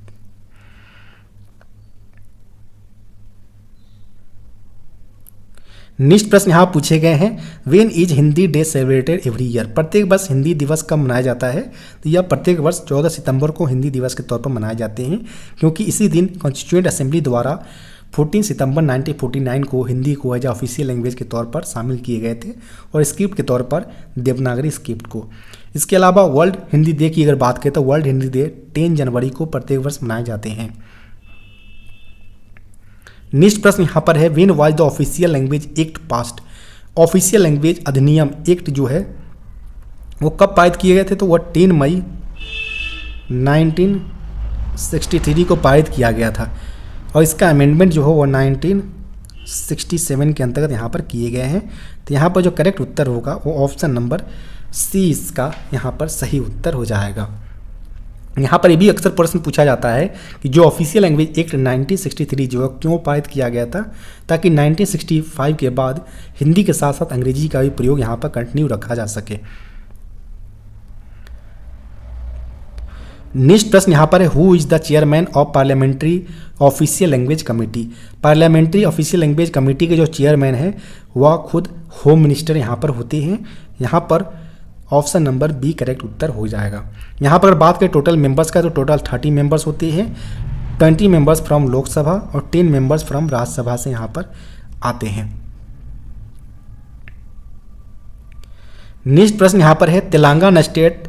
नेक्स्ट प्रश्न यहाँ पूछे गए हैं when is Hindi day celebrated every year. प्रत्येक वर्ष हिंदी दिवस कब मनाया जाता है, तो यह प्रत्येक वर्ष 14 सितंबर को हिंदी दिवस के तौर पर मनाए जाते हैं, क्योंकि इसी दिन कॉन्स्टिट्यूएंट असेंबली द्वारा 14 सितंबर 1949 को हिंदी को एज ऑफिशियल लैंग्वेज के तौर पर शामिल किए गए थे और स्क्रिप्ट के तौर पर देवनागरी स्क्रिप्ट को। इसके अलावा वर्ल्ड हिंदी डे की अगर बात करें तो वर्ल्ड हिंदी डे 10 जनवरी को प्रत्येक वर्ष मनाए जाते हैं। नेक्स्ट प्रश्न यहाँ पर है when was the official language act passed. Official language अधिनियम एक्ट जो है वो कब पारित किए गए थे, तो वह 10 मई 1963 को पारित किया गया था और इसका अमेंडमेंट जो है वो 1967 के अंतर्गत यहाँ पर किए गए हैं। तो यहाँ पर जो करेक्ट उत्तर होगा वो ऑप्शन नंबर सी इसका यहाँ पर सही उत्तर हो जाएगा। यहाँ पर ये भी अक्सर प्रश्न पूछा जाता है कि जो ऑफिशियल लैंग्वेज एक्ट 1963 जो है क्यों पारित किया गया था, ताकि 1965 के बाद हिंदी के साथ साथ अंग्रेजी का भी प्रयोग यहाँ पर कंटिन्यू रखा जा सके। नेक्स्ट प्रश्न यहाँ पर है who is the chairman of parliamentary official language committee. Parliamentary official language committee के जो चेयरमैन है वह खुद होम मिनिस्टर यहाँ पर होते हैं। यहाँ पर ऑप्शन नंबर बी करेक्ट उत्तर हो जाएगा। यहाँ पर बात करें टोटल मेंबर्स का, तो टोटल 30 मेंबर्स होते हैं। 20 मेंबर्स फ्रॉम लोकसभा और 10 मेंबर्स फ्रॉम राज्यसभा से यहाँ पर आते हैं। नेक्स्ट प्रश्न यहाँ पर है Telangana state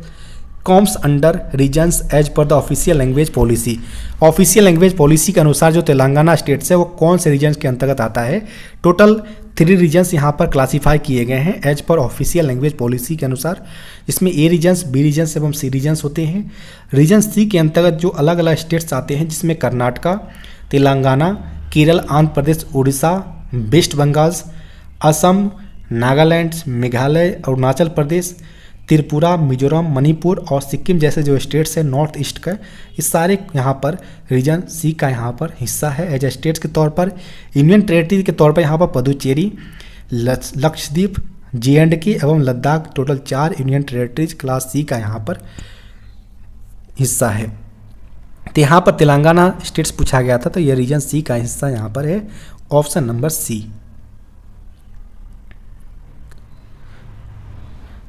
comes under regions as per the official language policy. Official language policy के अनुसार जो तेलंगाना स्टेट्स है वो कौन से रीजन्स के अंतर्गत आता है। टोटल 3 रीजन्स यहाँ पर क्लासीफाई किए गए हैं एज पर ऑफिशियल लैंग्वेज पॉलिसी के अनुसार, जिसमें ए रीजन्स, बी रीजन्स एवं सी रीजन्स होते हैं। रीजन सी के अंतर्गत जो अलग अलग स्टेट्स आते हैं, जिसमें कर्नाटका, तेलंगाना, केरल, आंध्र प्रदेश, उड़ीसा, वेस्ट बंगाल, असम, नागालैंड, मेघालय, अरुणाचल प्रदेश, त्रिपुरा, मिजोरम, मणिपुर और सिक्किम जैसे जो स्टेट्स हैं नॉर्थ ईस्ट का, इस सारे यहाँ पर रीजन सी का यहाँ पर हिस्सा है एज ए स्टेट्स के तौर पर। यूनियन टेरिटरी के तौर पर यहाँ पर पुदुचेरी, लक्षद्वीप, जे&के एवं Ladakh total 4 union territories class C का यहाँ पर हिस्सा है। तो यहाँ पर तेलंगाना स्टेट्स पूछा गया था, तो यह रीजन सी का हिस्सा यहाँ पर है, ऑप्शन नंबर सी।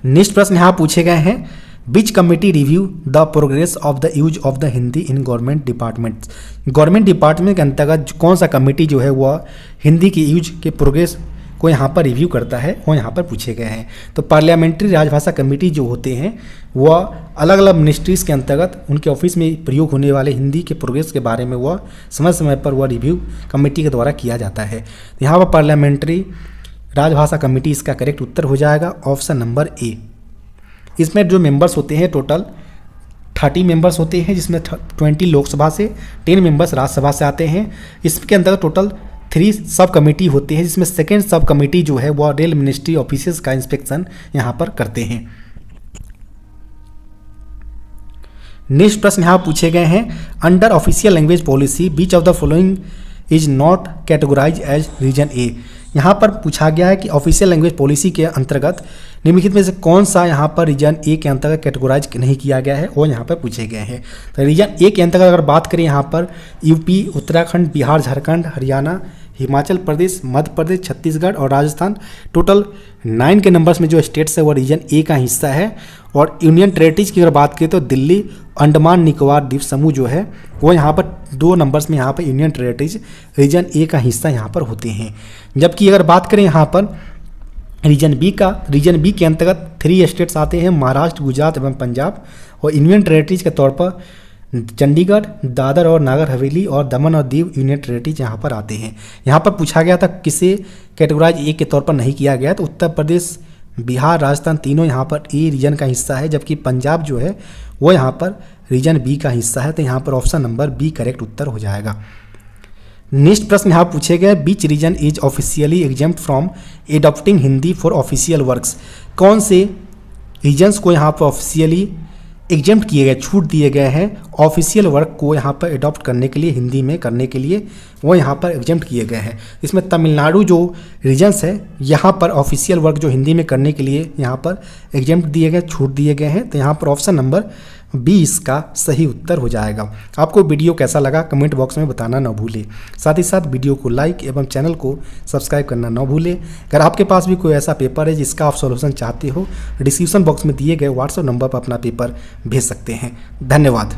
नेक्स्ट प्रश्न यहाँ पूछे गए हैं विच committee review the progress of the use of the Hindi in government departments. Government department के अंतर्गत कौन सा कमेटी जो है वह हिंदी के यूज के प्रोग्रेस को यहाँ पर रिव्यू करता है, वो यहाँ पर पूछे गए हैं। तो पार्लियामेंट्री राजभाषा कमेटी जो होते हैं वह अलग अलग मिनिस्ट्रीज़ के अंतर्गत उनके ऑफिस में प्रयोग होने वाले हिंदी के प्रोग्रेस के बारे में वह समय समय पर वह रिव्यू कमेटी के द्वारा किया जाता है। तो यहाँ पर पार्लियामेंट्री राजभाषा कमेटी इसका करेक्ट उत्तर हो जाएगा, ऑप्शन नंबर ए। इसमें जो मेंबर्स होते हैं टोटल 30 मेंबर्स होते हैं, जिसमें 20 लोकसभा से, 10 मेंबर्स राज्यसभा से आते हैं। इसके अंदर टोटल 3 सब कमेटी होते हैं, जिसमें सेकेंड सब कमेटी जो है वो रेल मिनिस्ट्री ऑफिसेज का इंस्पेक्शन यहाँ पर करते हैं। नेक्स्ट प्रश्न यहाँ पूछे गए हैं, under official language policy which of the following is not categorise as region A. यहाँ पर पूछा गया है कि ऑफिशियल लैंग्वेज पॉलिसी के अंतर्गत निम्नलिखित में से कौन सा यहाँ पर रीजन ए के अंतर्गत कैटेगराइज नहीं किया गया है, वो यहाँ पर पूछे गए हैं। तो रीजन ए के अंतर्गत अगर बात करें यहाँ पर यूपी, उत्तराखंड, बिहार, झारखंड, हरियाणा, हिमाचल प्रदेश, मध्य प्रदेश, छत्तीसगढ़ और राजस्थान, टोटल 9 के नंबर्स में जो स्टेट्स है वो रीजन ए का हिस्सा है। और यूनियन टेरेटरीज की अगर बात करें तो दिल्ली, अंडमान निकोबार द्वीप समूह जो है वो यहाँ पर 2 नंबर्स में यहाँ पर यूनियन टेरेटरीज रीजन ए का हिस्सा यहाँ पर होते हैं। जबकि अगर बात करें यहाँ पर रीजन बी के अंतर्गत 3 स्टेट्स आते हैं, महाराष्ट्र, गुजरात एवं पंजाब। और यूनियन टेरेटरीज के तौर पर चंडीगढ़, दादर और नागर हवेली और दमन और दीव यूनियन टेरेटरीज यहाँ पर आते हैं। यहाँ पर पूछा गया था किसे कैटेगराइज ए के तौर पर नहीं किया गया, तो उत्तर प्रदेश, बिहार, राजस्थान तीनों यहाँ पर ए रीजन का हिस्सा है, जबकि पंजाब जो है वो यहाँ पर रीजन बी का हिस्सा है। तो यहाँ पर ऑप्शन नंबर बी करेक्ट उत्तर हो जाएगा। नेक्स्ट प्रश्न यहाँ पूछे गए, which region is officially exempt from adopting Hindi for official works. कौन से रीजन्स को यहाँ पर ऑफिशियली एग्जेम्प्ट किए गए, छूट दिए गए हैं ऑफिशियल वर्क को यहाँ पर एडॉप्ट करने के लिए, हिंदी में करने के लिए, वो यहाँ पर एग्जेम्प्ट किए गए हैं। इसमें तमिलनाडु जो रीजन्स है यहाँ पर ऑफिशियल वर्क जो हिंदी में करने के लिए यहाँ पर एग्जेम्प्ट दिए गए, छूट दिए गए हैं। तो यहाँ पर ऑप्शन नंबर बी इसका सही उत्तर हो जाएगा। आपको वीडियो कैसा लगा कमेंट बॉक्स में बताना न भूलें। साथ ही साथ वीडियो को लाइक एवं चैनल को सब्सक्राइब करना न भूलें। अगर आपके पास भी कोई ऐसा पेपर है जिसका आप सॉल्यूशन चाहते हो, डिस्क्रिप्शन बॉक्स में दिए गए व्हाट्सएप नंबर पर अपना पेपर भेज सकते हैं। धन्यवाद।